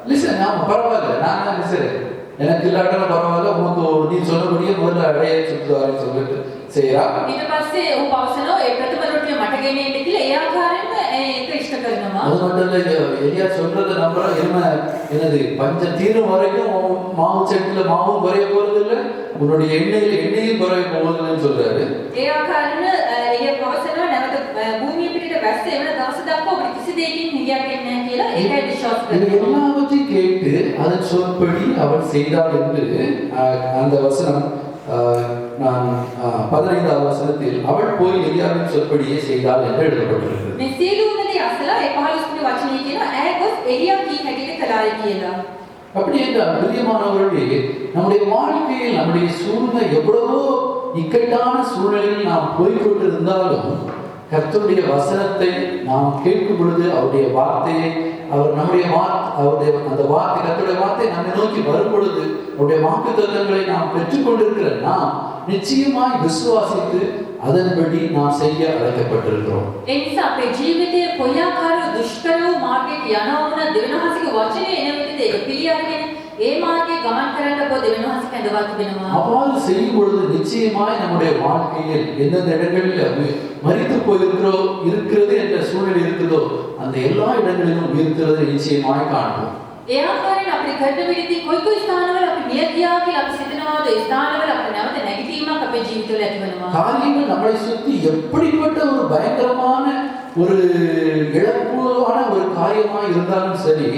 லிசன், நாம பரவாயில்ல, நான் தான் லிசன், எனக்கு இல்லாட்டாலும் பரவாயில்ல, உனக்கு நீ சொன்னபடியே முதல்ல அடைய சுற்றுவாரு சொல்லிட்டு செய்யறா. ඊට පස්සේ ਉਹ පවසනවා ඒ ප්‍රථම රොටිය මට ගෙනෙන්න කියලා ඒ ආකාරයෙන්ම ඒක ඉෂ්ට කරනවා. அது மட்டும் இல்ல, எலியா சொல்றதை நம்புறோம். என்னது பஞ்சம் தீரும் வரைக்கும் மாவு சட்டில மாவும் குறைய போறது இல்லை, உன்னுடைய எண்ணெயும் குறைய போவதில்லைன்னு சொல்றாரு. ඒ ආකාරයෙන්ම එය පවසනවා නැවත භූමිය පිටට වැස්ස එවන දවස දක්වා ඔබට කිසි දෙයකින් හිගයක් එන්නේ නැහැ කියලා ඒකයි විශ්වාස இது කරනවා. எல்லாவற்றையும் கேட்டு அதன் சொற்படி அவள் செய்தாள் என்று அந்த வசனம் நான் 15வது வசனத்தில் அவள் போய் எலியாவின் சொற்படியே செய்தாள் என்று எழுதப்பட்டிருக்கிறது. මේ සියලු උනදී අසලා ඒ 15 වෙනි වචනේ කියනවා ඈ ගොස් එලියා කී හැටියට කළාය කියලා. அப்படி என்றால் பிரியமானவர்களே, நம்முடைய வாழ்க்கையில் நம்முடைய சூழ்நிலை எவ்வளவோ இக்கட்டான சூழ்நிலையில் நாம் போய்கொண்டிருந்தாலும் கர்த்தருடைய வசனத்தை நாம் கேட்கும் பொழுது, அவருடைய வார்த்தையை அவர் நம்முடைய அவருடைய அந்த வார்த்தை, கர்த்தருடைய வார்த்தை நம்மை நோக்கி வரும் பொழுது அவருடைய வாக்குத்தத்தங்களை நாம் பெற்றுக்கொண்டிருக்கிற நாம் நிச்சயமாய் விசுவாசித்து அதன்படி நாம் செய்ய அழைக்கப்பட்டிருக்கிறோம். ඒ නිසා අපේ ජීවිතයේ කොයි ආකාර දුෂ්කර වූ මාර්ගයක යනවා වුණා දෙවියන් වහන්සේගේ වචනේ එන විදිහට ඒක පිළිඅරගෙන ඒ මාර්ගයේ ගමන් කරන්න අපෝ දෙවියන් වහන්සේ කැඳවා තිබෙනවා. அவ்வாறு செய்யும் பொழுது நிச்சயமாய் நம்முடைய வாழ்க்கையில் எந்தெந்த இடங்களில் மரித்து இருக்கிறது என்ற சூழ்நிலை இருக்குதோ அந்த எல்லா இடங்களிலும் உயிர்த்தெழுதலை நிச்சயமாய் காண்போம். ඒ ආකාරයෙන් අපේ කරන විදිහදී කොයි ස්ථානවල අපි මිය ගියා කියලා අපි සිතනවාද ඒ ස්ථානවල අපේ නැවත නැගිටීමක් අපේ ජීවිතවල ඇති වෙනවා. காரியங்கள் நம்மளை சுற்றி எப்படிப்பட்ட ஒரு பயங்கரமான ஒரு இழப்பான ஒரு காரியமாக இருந்தாலும் சரி,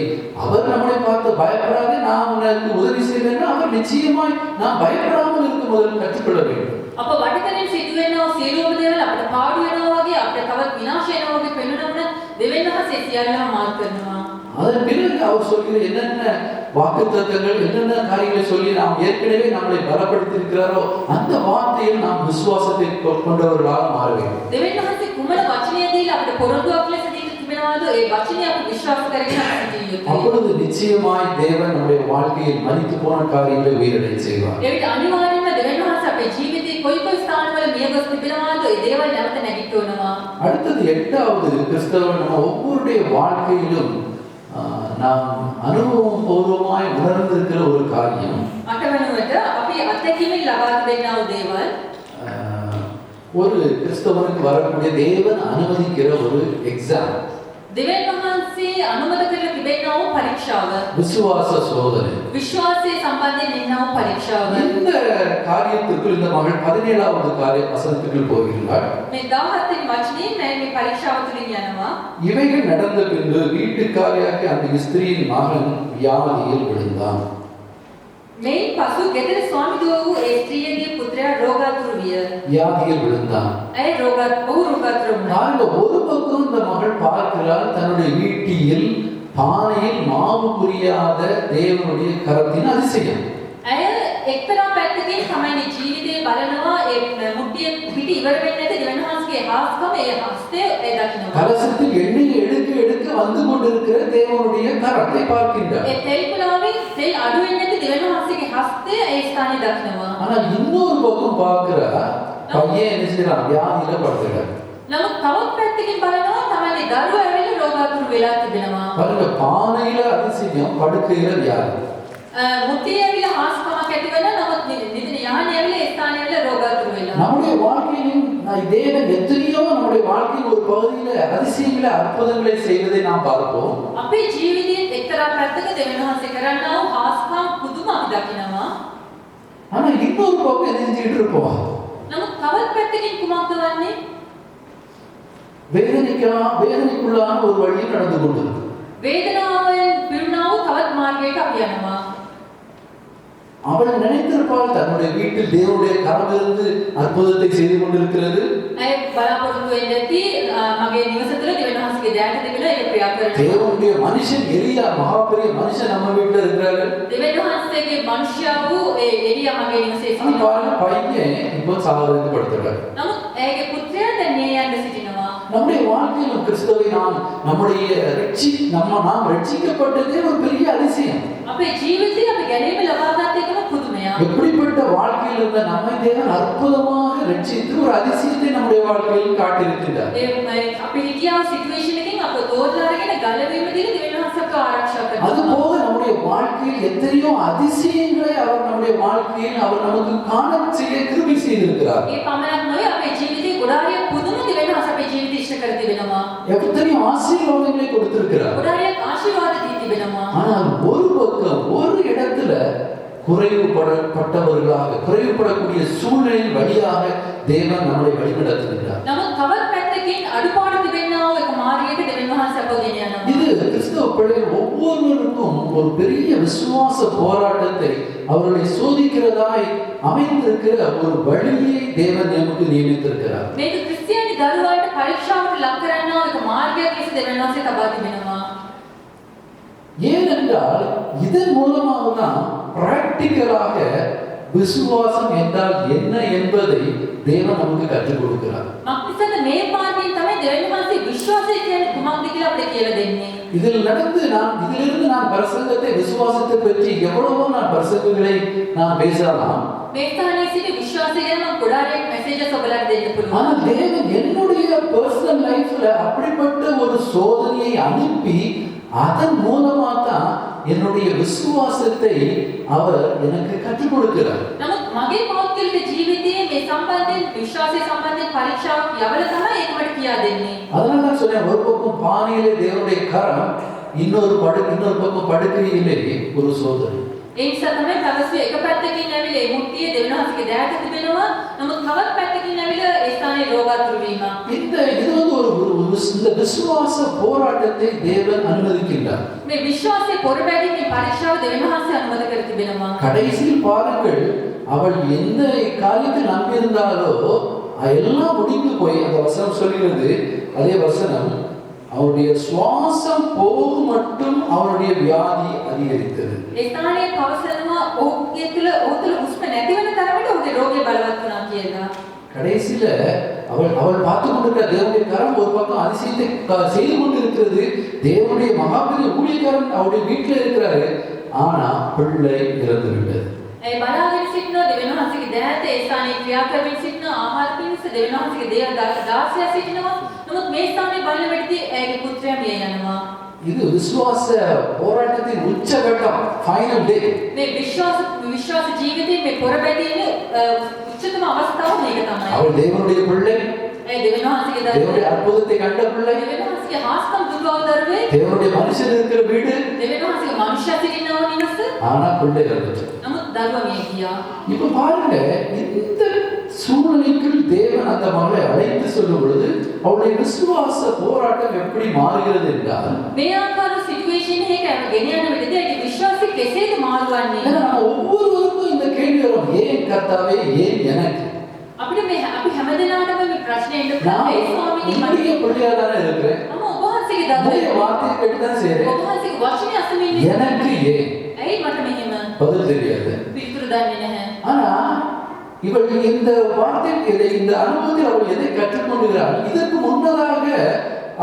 அவர் நம்மளை பார்த்து பயப்படாதே நான் உனக்கு உதவி செய்வேன்னா அவர் நிச்சயமாய் நான் பயப்படாமல் இருக்க முதல் கற்றுக்கொள்ள வேண்டும். අප වටකරෙන් සිදුවෙනවා සියලුම දේවල් අපිට පාඩු වෙනවා වගේ අපිට තවත් විනාශ වෙනවා වගේ පෙන්වනවන දෙවියන් වහන්සේ සියල්ලම මාර්ග කරනවා. அதன் பிறகு அவர் சொல்கிற என்னென்ன வாக்குத்தத்தங்கள் என்னென்ன காரியங்களை சொல்லி நாம் ஏற்கனவே நம்மளை பலப்படுத்தியிருக்கிறாரோ அந்த வார்த்தையில் நாம் விசுவாசத்தை கொண்டவர்களாக மாற வேண்டும். දෙවියන් වහන්සේ කුමන වචනය දීලා අපිට පොරොන්දුවක් ලෙස දීලා තිබෙනවාද ඒ වචනය අපි විශ්වාස කරගෙන සිටිය යුතුයි. அப்பொழுது நிச்சயமாய் தேவன் நம்முடைய வாழ்க்கையில் மரித்து போன காரியங்களை உயிரடைய செய்வார். එවිට අනිවාර්යයෙන්ම දෙවියන් වහන්සේ අපේ ජීවිතේ කොයි ස්ථානවල මිය ගොස් තිබෙනවාද ඒ දේවල් නැවත නැගිටවනවා. அடுத்தது 8வது கிறிஸ்தவன் நம்ம ஒவ்வொருடைய வாழ்க்கையிலும் நாம் அனுபவபூர்வமாய் உணர்ந்திருக்கிற ஒரு காரியம். අටවනුවට අපි අත්දැකීමෙන් ලබා තිබෙනා වූ දේවල් ஒரு கிறிஸ்தவனுக்கு வரக்கூடிய தேவன் அனுமதிக்கிற ஒரு எக்ஸாம். දෙවියන් වහන්සේ අනුමත කරලා තිබෙනා වූ පරීක්ෂාව. விசுவாச சோதனை. විශ්වාසයේ සම්බන්ධයෙන් එන්නා වූ පරීක්ෂාව. இந்த காரியத்திற்குள் இந்த மகள் 17வது காரிய வசனத்துக்குள் போகிறாள். මේ 17 වෙනි වචනේ මේ පරීක්ෂාව තුලින් යනවා. இவைகள் நடந்த பின்பு வீட்டுக்காரியாகிய அந்த ஸ்திரீயின் மகன் வியாதியில் விழுந்தான். මේන් පසු ගෙදර ස්වාමිදුව වූ ඒ ස්ත්‍රියගේ පුත්‍රයා රෝගාතුර විය. வியாதியில் விழுந்தான். ඇය රෝගාතුර වුණා. ஒரு பக்கம் இந்த மகள் பார்க்கிறாள் தன்னுடைய வீட்டில் பானையில் மாவு புரியாத தேவனுடைய கரத்தின் அதிசயம். ඇය එක්තරා පැත්තකින් තමයි ජීවිතේ බලනවා ඒ මුට්ටිය පිට ඉවර වෙන්නේ නැති දෙවියන් වහන්සේගේ හාස්කම ඒ හස්තය ඒ දකින්නවා. கலசத்தில் எண்ணெய் எடுக்க வந்து கொண்டிருக்கிற தேவனுடைய கரத்தை பார்க்கின்றார். ඒ තෙල් කුලාවේ තෙල් අඩු වෙන්නේ නැති දෙවියන් වහන්සේගේ හස්තය ඒ ස්ථානේ දකින්නවා. ஆனா இன்னொரு பக்கம் பார்க்கிற பையன் என்ன செய்யறான்? வியாதியில படுத்துறான். නමුත් තවත් පැත්තකින් බලනවා තමයි දරුවා ඇවිල්ලා රෝගාතුර වෙලා තිබෙනවා. பாருங்க, பானையில அதிசயம், படுக்கையில வியாதி. මුට්ටිය ඇවිල්ලා හාස්කමක් ඇති වෙනවා. නමුත් නිදින යහනේ ඇවිල්ලා ඒ ස්ථානේ ඇවිල්ලා රෝගාතුර වෙනවා. நம்முடைய வாழ்க்கையிலும் தேவன் எத்தனையோ நம்முடைய வாழ்க்கையின் ஒரு பகுதியில அதிசயங்களை அற்புதங்களை செய்வதை நாம் பார்ப்போம். අපේ ජීවිතයේ එක්තරා පැත්තක දෙවියන් වහන්සේ කරන්නා වූ හාස්කම් පුදුම අපි දකිනවා. ஆனா இன்னொரு பக்கம் என்ன செஞ்சுட்டு இருப்போம்? නමුත් තවත් පැත්තකින් කුමක්ද වන්නේ? வேதனைக்குள்ளான ஒரு வழியில் நடந்து கொண்டிருக்கு. වේදනාවෙන් පිරුණා වූ තවත් මාර්ගයකට අපි යනවා. அவள் நினைத்திருப்பாள் தன்னுடைய வீட்டில் தேவனுடைய கரம் இருந்து அற்புதத்தை செய்து கொண்டிருக்கிறது. ඇය බලාපොරොත්තු වෙන්නේ නැති මගේ නිවස තුළ දෙවියන් වහන්සේගේ දෑත තිබිලා ඒක ක්‍රියා කරනවා. தேவனுடைய மனுஷன் எலியா, மகாபெரிய மனுஷன் நம்ம வீட்டுல இருக்கிறாரு. දෙවියන් වහන්සේගේ මනුෂ්‍යයා වූ ඒ එලියා මගේ නිවසේ ஆனா සිටිනවා. பையன் இப்போ சாவதுக்கு படுத்துறாரு. නමුත් ඇයගේ පුත්‍රයා දැන් මේ යන්න සිටිනවා. நம்முடைய வாழ்க்கையிலும் கிறிஸ்துவை நாம் ரட்சிக்கப்பட்டதே ஒரு பெரிய அதிசயம். අපේ ජීවිතේ අපි ගැලීම ලබාගත් එකම පුදුමයක්. எப்படிப்பட்ட வாழ்க்கையில் இருந்த நம்மை தேவன் அற்புதமாக ரட்சித்து ஒரு அதிசயத்தை நம்முடைய வாழ்க்கையில் காட்டியிருக்கிறார். අපි හිතියා සිටුේෂන් එකකින් අප තෝරලා අරගෙන ගලවීම දින දෙවියන් වහන්සේක ආරක්ෂා කරනවා. அதுபோல நம்முடைய வாழ்க்கையில் எத்தனையோ அதிசயங்களை அவர் நம்முடைய வாழ்க்கையில் அவர் நமக்கு காணச் செய்ய கிருபை செய்திருக்கிறார். ඒ පමණක් නෙවෙයි අපේ ජීවිතේ ගොඩාරිය පුදුම දෙවියන් වහන්සේ අපේ ජීවිතය ඉෂ්ට කර තිබෙනවා. எத்தனையோ ஆசீர்வாதங்களை கொடுத்திருக்கிறார். ගොඩාරියක් ආශිර්වාද දී තිබෙනවා. ஆனால் ஒரு பக்கம் ஒரு இடத்துல குறைவுபடக்கூடிய சூழ்நிலையின் வழியாக தேவன் நம்மை வழிநடத்துகிறார். නමුත් තවත් පැත්තකින් අඩුපාඩු තිබෙනා වූ එක මාර්ගයක දෙවියන් වහන්සේ අපව ගෙන යනවා. இது கிறிஸ்தவ பிள்ளைகள் ஒவ்வொருவருக்கும் ஒரு பெரிய விசுவாச போராட்டத்தை அவர்களை சோதிக்கிறதாய் அமைந்திருக்கிற ஒரு வழியை தேவன் நமக்கு நியமித்திருக்கிறார். මේක ක්‍රිස්තියානි දරුවාට පරීක්ෂාවට ලක් කරන්නා වූ එක මාර්ගයක් ලෙස දෙවියන් වහන්සේ තබා තිබෙනවා. ஏனென்றால் இதன் மூலமாக தான் பிராக்டிகலாக விசுவாசம் என்றால் என்ன என்பதை தேவன் நமக்கு கற்றுக் கொடுக்கிறார். මක්නිසාද මේ මාර්ගයෙන් තමයි දෙවියන් වහන්සේ විශ්වාසය කියන්නේ කුමක්ද කියලා අපිට කියලා දෙන්නේ. இதிலிருந்து நான் பிரசங்கத்தை விசுவாசத்தை பற்றி எவ்வளவோ நான் பிரசங்கங்களை நான் பேசலாம். මේ ස්ථානයේ සිට විශ්වාසය ගැන මම ගොඩාක් මෙසේජස් ඔබලට දෙන්න පුළුවන්. ஆனா தேவன் என்னுடைய பர்சனல் லைஃப்ல அப்படிப்பட்ட ஒரு சோதனையை அனுப்பி அதன் மூலமா தான் என்னுடைய விசுவாசத்தை அவர் எனக்கு கற்றுக் கொடுக்கிறார். නමුත් මගේ පෞද්ගලික ජීවිතයේ මේ සම්බන්ධයෙන් විශ්වාසය සම්බන්ධයෙන් පරීක්ෂාවක් යවල තමයි ඒක මට කියා දෙන්නේ. அதனால தான் சொன்னேன், ஒரு பக்கம் பானையிலே தேவனுடைய கரம், இன்னொரு பக்கம் படுக்கையிலே ஒரு சோதனை. ඒ නිසා තමයි තවසේ එක පැත්තකින් ඇවිල්ලා ඒ මුට්ටියේ දෙවියන්වහන්සේගේ දෑත තිබෙනවා. නමුත් තවත් පැත්තකින් ඇවිල්ලා ඒ ස්ථානයේ රෝගාතුර වීම. இது வந்து இந்த விசுவாச போராட்டத்தை தேவன் அனுமதிக்கின்றார். මේ විශ්වාසයේ පොරබැදීමේ පරීක්ෂාව දෙවියන්වහන්සේ අනුමත කර තිබෙනවා. கடைசியில் பாருங்கள், அவள் எந்த காரியத்தில் நம்பியிருந்தாலோ எல்லாம் முடிந்து போய், அந்த வசனம் சொல்கிறது, அதே வசனம், அவருடைய சுவாசம் போகும் மட்டும் அவருடைய வியாதி அதிகரித்தது. ඒ ස්ථානයේ පවසනවා ඔහුගේ තුල හුස්ම නැති වෙන තරමට ඔහුගේ රෝගය බලවත් වුණා කියලා. கடைசியில அவள் பார்த்து கொண்டிருக்கிற தேவனுடைய கரம் ஒரு பக்கம் அதிசயத்தை செய்து கொண்டிருக்கிறது. தேவனுடைய மகாபெரிய ஊழியக்காரன் அவருடைய வீட்டில் இருக்கிறாரு. ஆனா பிள்ளை இறந்து விட்டது. ඒ බලාගෙන සිටින දෙවියන්වහන්සේගේ දෑත ඒ ස්ථානයේ ක්‍රියා කරමින් සිටින ආහාර පිණිස දෙවියන්වහන්සේගේ දේව දාසයා සිටිනවා. නමුත් මේ ස්ථානයේ බලන විටදී ඇගේ පුත්‍රයා මිය යනවා. இது விசுவாச போராட்டத்தின் உச்சகட்டம், ஃபைனல் டே. මේ විශ්වාස ජීවිතයේ මේ පොරබැදීමේ උච්චතම අවස්ථාව මේක තමයි. அவள் தேவனுடைய பிள்ளை, දෙවියන්වහන්සේගේ தேவனுடைய அற்புதத்தை கண்ட பிள்ளை, දෙවියන්වහන්සේගේ හාස්කම් දුටුවා දරුවේ, தேவனுடைய மனுஷன் இருக்கிற வீடு, දෙවියන්වහන්සේගේ මනුෂ්‍යයා සිටිනව නිවස. ஆனா பிள்ளை இறந்துச்சு. නමුත් දරුවා මිය ගියා. இப்ப பாருங்க, இந்த சூழ்நிலைக்குள் தேவன் அந்த மகளை அழைத்து சொல்லும் பொழுது அவருடைய விசுவாச போராட்டம் எப்படி மாறுகிறது என்றால், මේ ආකාර සිටුේෂන් එකක ගෙන යන විදිහට ඒ විශ්වාසය කෙසේද මාරුවන්නේ? நம்ம ஒவ்வொருவருக்கும் இந்த கேள்வி வரும், ஏன் கர்த்தாவே, ஏன் எனக்கு? අපිට මේ අපි හැමදෙනාටම මේ ප්‍රශ්නේ එන්න நான் පුළුවන්. ඒ ස්වාමීනි உங்களுடைய பிள்ளையா தானே இருக்கிறேன், මම ඔබ වහන්සේගේ உங்களுடைய දරුවෙක්. வார்த்தையை கேட்டு தான் செய்றேன், ඔබ වහන්සේගේ වචනේ අසමින් எனக்கு ஏன்? ඇයි මට මෙහෙම பதில் தெரியாது. පිළිතුරු දන්නේ නැහැ? ஆனா இவள் இந்த வார்த்தை, இந்த அனுபவத்தில் அவள் எதை கற்றுக்கொண்டுகிறாள்? இதற்கு முன்னதாக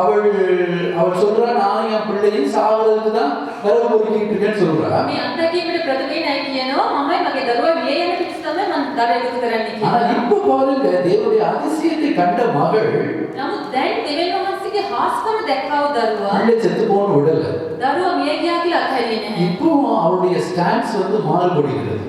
அவள் சொல்றா, நான் என் பிள்ளையை சாவறதுக்கு தான் கருவு பொறுக்கிட்டு இருக்கேன்னு சொல்றா. මේ අත්දැකීමේ ප්‍රථමයෙන් ඇයි කියනවා මමයි මගේ දරුවා මිය යන පිටස තමයි මම දරුවෙකුට කරන්නේ ஆனா කියලා. இப்ப பாருங்க, தேவனுடைய அதிசயத்தை கண்ட மகள் නමුත් දැන් දෙවියන් වහන්සේගේ හාස්කම දැක්කව දරුවා பிள்ளை செத்து போன விடல. දරුවා මිය ගියා කියලා අත්හැරියේ නැහැ. இப்போ அவளுடைய ஸ்டாண்ட்ஸ் வந்து மாறுபடுகிறது.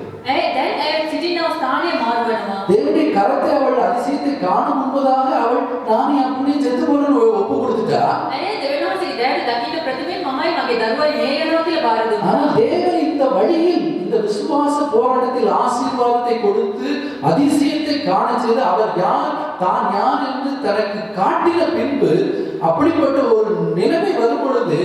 දැන් ඇය සිටින ස්ථානය මාරු වෙනවා. தேவனுடைய கரத்தை அவள் அதிசயத்தை காணும் முன்பதாக அவள் நான் என் பிள்ளையை செத்து போனேன்னு ஒப்பு கொடுத்துட்டா. ඇය දෙවියන් වහන්සේගේ දෑට දකින්න ප්‍රථමයෙන් මමයි මගේ දරුවා මිය යනවා කියලා බාර දුන්නා. ஆனா தேவன் இந்த வழியில், இந்த விசுவாச போராட்டத்தில் ஆசீர்வாதத்தை கொடுத்து அதிசயத்தை காண செய்து அவர் யார், தான் யார் என்று தனக்கு காட்டின பின்பு அப்படிப்பட்ட ஒரு நிலைமை வரும் பொழுது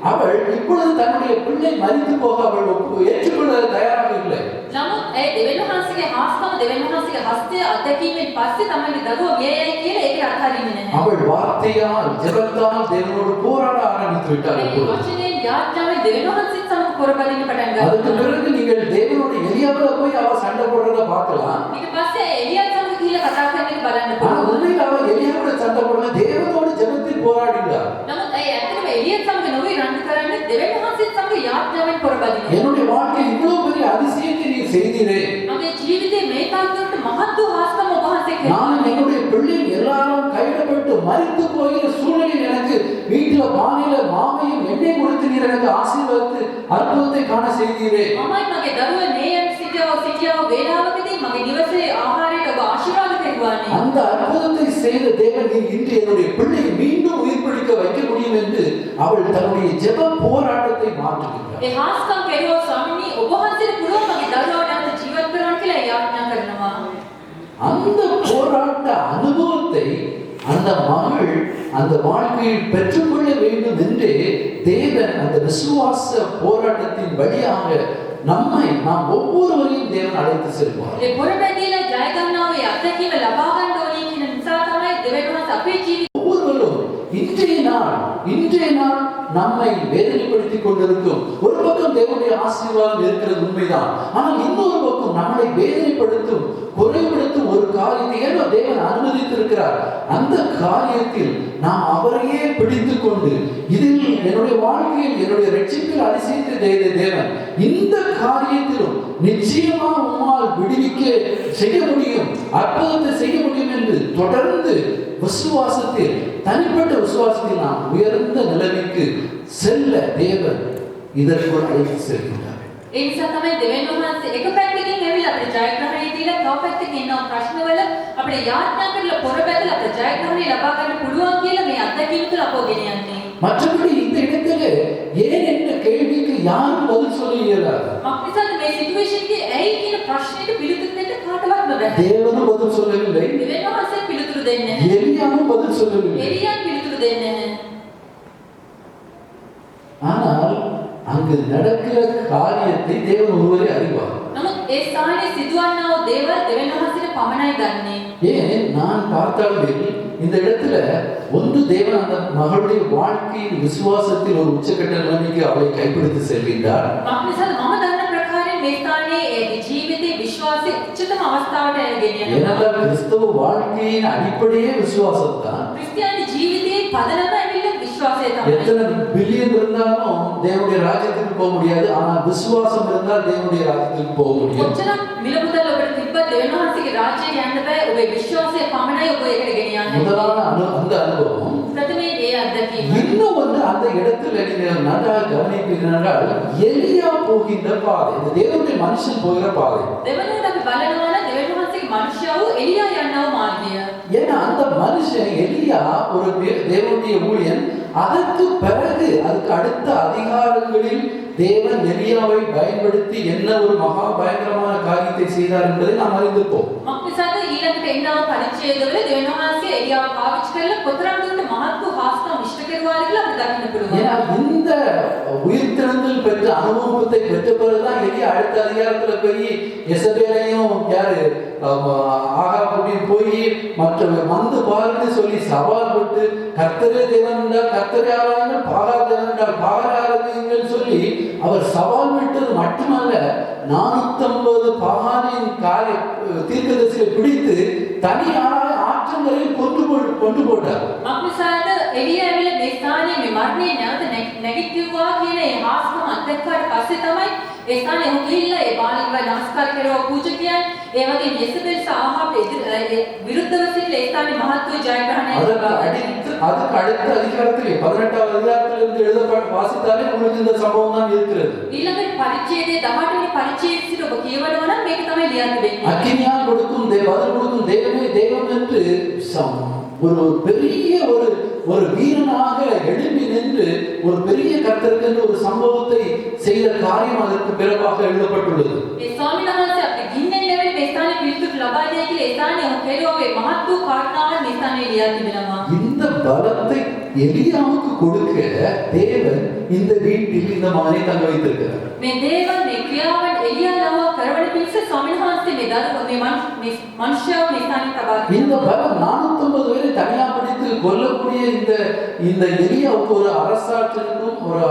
அவள் இப்பொழுது தன்னுடைய பிள்ளை மரித்து போக அவள் ஏற்றுக்கொள்ள தயாராக இல்லை. නමුත් ඇය දෙවියන් වහන්සේගේ හාස්කම දෙවියන් වහන්සේගේ හස්තය අත්දැකීමෙන් පස්සේ තමයි දරුවා මිය යයි කියලා ඒක අත්හරින්නේ නැහැ. அவள் வார்த்தையால் ஜெபத்தால் தேவனோடு போராட ஆரம்பித்து விட்டாள். මේ වචනේ යාඥාවෙන් දෙවියන් වහන්සේත් සමග පොරබදින්න පටන් அதுக்கு ගත්තා. பிறகு நீங்கள் தேவனோட எலியாவில போய் அவ சண்டை போடுறத பார்க்கலாம். ඊට පස්සේ එලියත් සමග ගිහිල්ලා කතා කරන එක බලන්න ஆனா පුළුවන්. உண்மையில் அவ எலியாவோட சண்டை போடல, தேவனோடு ஜெபத்தில் போராடினார். නමුත් ඇය ඇත්තටම එලියත් සමග නොවේ රණ්ඩු කරන්නේ දෙවියන් වහන්සේත් සමග යාඥාවෙන් පොරබදිනවා. என்னுடைய வாழ்க்கை இவ்வளவு பெரிய அதிசயத்தை நீ செய்தீரே, මගේ ජීවිතේ මේ තාක්ෂණයට මහත් වූ හාස්කම ඔබ වහන්සේ நான் කළා. என்னுடைய பிள்ளை எல்லாரும் கைவிடப்பட்டு மரித்து போகிற சூழ்நிலையில் எனக்கு வீட்டுல பானையில மாவையும் எண்ணெய் கொடுத்து நீர் எனக்கு ஆசீர்வதித்து அற்புதத்தை காண செய்தீரே. මමයි මගේ දරුවා නේයන් සිටියව වේලාවකදී මගේ නිවසේ ආහාරයට ඔබ ආශිර්වාද කෙරුවානේ. அந்த அற்புதத்தை செய்த தேவன் நீ இன்று என்னுடைய பிள்ளையை மீண்டும் உயிர்ப்பிக்க வைக்க முடியும் என்று அவள் தன்னுடைய ஜெப போராட்டத்தை மாற்றுகிறார். ඒ හාස්කම් කෙරුවා ස්වාමීනි ඔබ වහන්සේට පුළුවන් මගේ දරුවාව නැවත ජීවත් කරන්න කියලා යාඥා කරනවා. அந்த போராட்ட அனுபவத்தை அந்த மகள் அந்த வாழ்க்கையில் பெற்றுக்கொள்ள வேண்டும் என்றே தேவன் அந்த விசுவாச போராட்டத்தின் வழியாக நாம் ஒவ்வொருவரையும் தேவன் அழைத்து செல்வார். ඒ පොරබැදීලා ජය ගන්නවා ඒ අත්දැකීම ලබා ගන්න ඕනේ කියන නිසා තමයි දෙවියන් වහන්සේ අපේ ජීවිතේ ஒவ்வொருவரும் இன்றைய நாள் நம்மை வேதனைப்படுத்திக் கொண்டிருக்கும். ஒரு பக்கம் தேவனுடைய ஆசீர்வாதம் இருக்கிறது உண்மைதான், ஆனால் இன்னொரு பக்கம் நம்மளை வேதனைப்படுத்தும், குறைபடுத்தும் ஒரு காரியத்தை ஏனோ தேவன் அனுமதித்திருக்கிறார். அந்த காரியத்தில் நாம் அவரையே பிடித்துக் கொண்டு இதில் என்னுடைய வாழ்க்கையில் என்னுடைய ரட்சிப்பில் அதிசயத்தை செய்த தேவன் இந்த காரியத்திலும் நிச்சயமா உம்மால் விடுவிக்க செய்ய முடியும், அற்புதத்தை செய்ய முடியும் என்று தொடர்ந்து விசுவாசத்தில், தனிப்பட்ட விசுவாசத்தில் நாம் உயர்ந்த நிலைமைக்கு செல்ல தேவன் இதற்குள் அழைத்து செல்கின்றார். ඒ නිසා තමයි දෙවියන් වහන්සේ එක පැත්තකින් ඇවිල්ලා අපිට ජයග්‍රහණය දීලා තව පැත්තකින් එනවා ප්‍රශ්නවල අපිට යාඥා කරලා පොර බැදලා අපිට ජයග්‍රහණය ලබා ගන්න පුළුවන් කියලා මේ අත්දැකීම තුළ අපව ගෙන යන්නේ. மற்றபடி இந்த இடத்திலே ஏன் என்ற கேள்விக்கு யாரும் பதில் சொல்ல இயலாது. මක්නිසාද මේ සිටුේෂන් එකේ ඇයි කියන ප්‍රශ්නෙට පිළිතුරු දෙන්න කාටවත් බෑ. தேவனும் பதில் சொல்லவில்லை, දෙවියන් වහන්සේ පිළිතුරු දෙන්නේ නැහැ. எலியாவும் பதில் சொல்லவில்லை. එලියා පිළිතුරු දෙන්නේ නැහැ. ஆனால் அங்கு நடக்கிற காரியத்தை தேவன் ஒருவரே அறிவார். නමුත් ඒ ස්ථානයේ සිදුවන්නා වූ දේවල් දෙවියන් වහන්සේට පමණයි දන්නේ. ஏன் நான் பார்த்தாலும் இந்த இடத்துல ஒன்று தேவன் அந்த மகளுடைய வாழ்க்கையின் விசுவாசத்தில் ஒரு உச்சக்கட்ட நிலைமைக்கு அவளை கைப்பிடித்து செல்கின்றார். මක්නිසාද මම දන්න ප්‍රකාරයෙන් මේ ස්ථානයේ ඒ ජීවිතයේ විශ්වාසයේ උච්චතම අවස්ථාවට ඇරගෙන යනවා. ஏனென்றால் கிறிஸ்தவ வாழ்க்கையின் அடிப்படையே விசுவாசம் தான். ක්‍රිස්තියානි ජීවිතයේ පදනම ඇවිල්ලා විශ්වාසය තමයි. எத்தனை பில்லியன் இருந்தாலும் தேவனுடைய ராஜ்யத்துக்கு போக முடியாது, ஆனால் விசுவாசம் இருந்தால் தேவனுடைய ராஜ்யத்துக்கு போக முடியும். කොච්චරක් මිලමුදල් ඔබට තිබ්බත් දෙවියන් වහන්සේගේ රාජ්‍යයට යන්න බෑ. ඔබේ විශ්වාසය පමණයි ඔබ ඒකට ගෙන යන්නේ. முதலான அந்த அனுபவம். ප්‍රථමයෙන් ඒ අත්දැකීම. இன்னும் ஒன்று அந்த இடத்துல நீங்கள் நன்றாக கவனிப்பீர்கள், எலியா போகின்ற பாதை, இந்த தேவனுடைய மனுஷன் போகிற பாதை. දෙවනුවට අපි බලනවා නම් දෙවියන් වහන්සේගේ මනුෂ්‍යව එලියා යන්නව මාර්ගය. ஏன்னா அந்த மனுஷன் எலியா ஒரு தேவனுடைய ஊழியன், அதற்கு பிறகு அதுக்கு அடுத்த அதிகாரங்களில் தேவன் எலியாவை பயன்படுத்தி என்ன ஒரு மகா பயங்கரமான காரியத்தை செய்தார் என்பதை நாம் அறிந்திருப்போம். මක්නිසාද ඊළඟට එන්නව පරිච්ඡේදවල දෙවියන් වහන්සේ එලියාව පාවිච්චි කරලා කොතරම් දුරට මහත් වූ හාස්කම් ඉෂ්ට කෙරුවාද කියලා අපිට දකින්න පුළුවන්. ஏன்னா இந்த உயிர்த்தெழுதல் பெற்ற அனுபவத்தை பெற்ற பிறகுதான் எலியா அடுத்த அதிகாரத்துல போய் எசபேலையும் யாரு ஆகாபுடி போய் மற்ற வந்து பாருன்னு சொல்லி சவால் விட்டு கர்த்தரே தேவன் என்றால் கர்த்தரே ஆராயுங்கள், பாகால் தேவன் என்றால் பாகால் ஆராயுங்கள் சொல்லி அவர் சவால் விட்டது மட்டுமல்ல, 450 பாகாலின் காலை தீர்க்கதரிசியை பிடித்து தனி ஆற்றங்கரையில் கொண்டு போட்டார். මක්නිසාද එලියා ඇවිල්ලා මේ ස්ථානයේ මේ මරණය නැවත නැගිටිවා කියන ඒ හාස්කම අත්දැක්කාට පස්සේ තමයි ඒ ස්ථානයේ ඔහු ගිහිල්ලා ඒ බාලින්ව නමස්කාර කරව පූජකයන් ඒ වගේ යෙසබෙල් සාහාප විරුද්ධව සිටින ඒ ස්ථානයේ මහත් වූ ජයග්‍රහණය அதுக்கு அடுத்த அதிகாரத்திலே 18வது அதிகாரத்திலிருந்து எழுதப்பட்ட வாசித்தாலே உங்களுக்கு இந்த சம்பவம் தான் இருக்கிறது. ඊළඟට පරිච්ඡේදයේ 18 වෙනි පරිච්ඡේදයේ සිට ඔබ කියවනවා නම් මේක තමයි ලියන්න වෙන්නේ. அக்கினியால் கொடுக்கும் பதில் கொடுக்கும் தேவனே தேவன் என்று ஒரு பெரிய ஒரு வீரனாக எழும்பி நின்று ஒரு பெரிய கர்த்தருக்கு என்று ஒரு சம்பவத்தை செய்த காரியம் அதற்கு பிறகாக எழுதப்பட்டுள்ளது. ඒ ස්වාමීන් වහන්සේ අපේ ගින්නෙන් ලැබෙන මේ ස්ථානයේ පිළිතුරු ලබා දෙයි කියලා ඒ ස්ථානයේ ඔහු කෙරුවේ මහත් වූ කාරණාවක් මේ ස්ථානයේ ලියා තිබෙනවා. இந்த பலத்தை எலியாவுக்கு கொடுக்க தேவன் இந்த வீட்டில் இந்த மகனை தங்க வைத்திருக்கிறார். මේ දේවල් මේ ක්‍රියාවන් එලියා ලවා කරවන පිණිස ස්වාමීන් වහන්සේ මේ දරුවා මේ මනුෂ්‍යව මේ ස්ථානයේ තබා இந்த பலம் 450 பேரை தனியா பிடித்து கொல்லக்கூடிய இந்த எலியாவுக்கு ஒரு அரசாற்றலுக்கும் ஒரு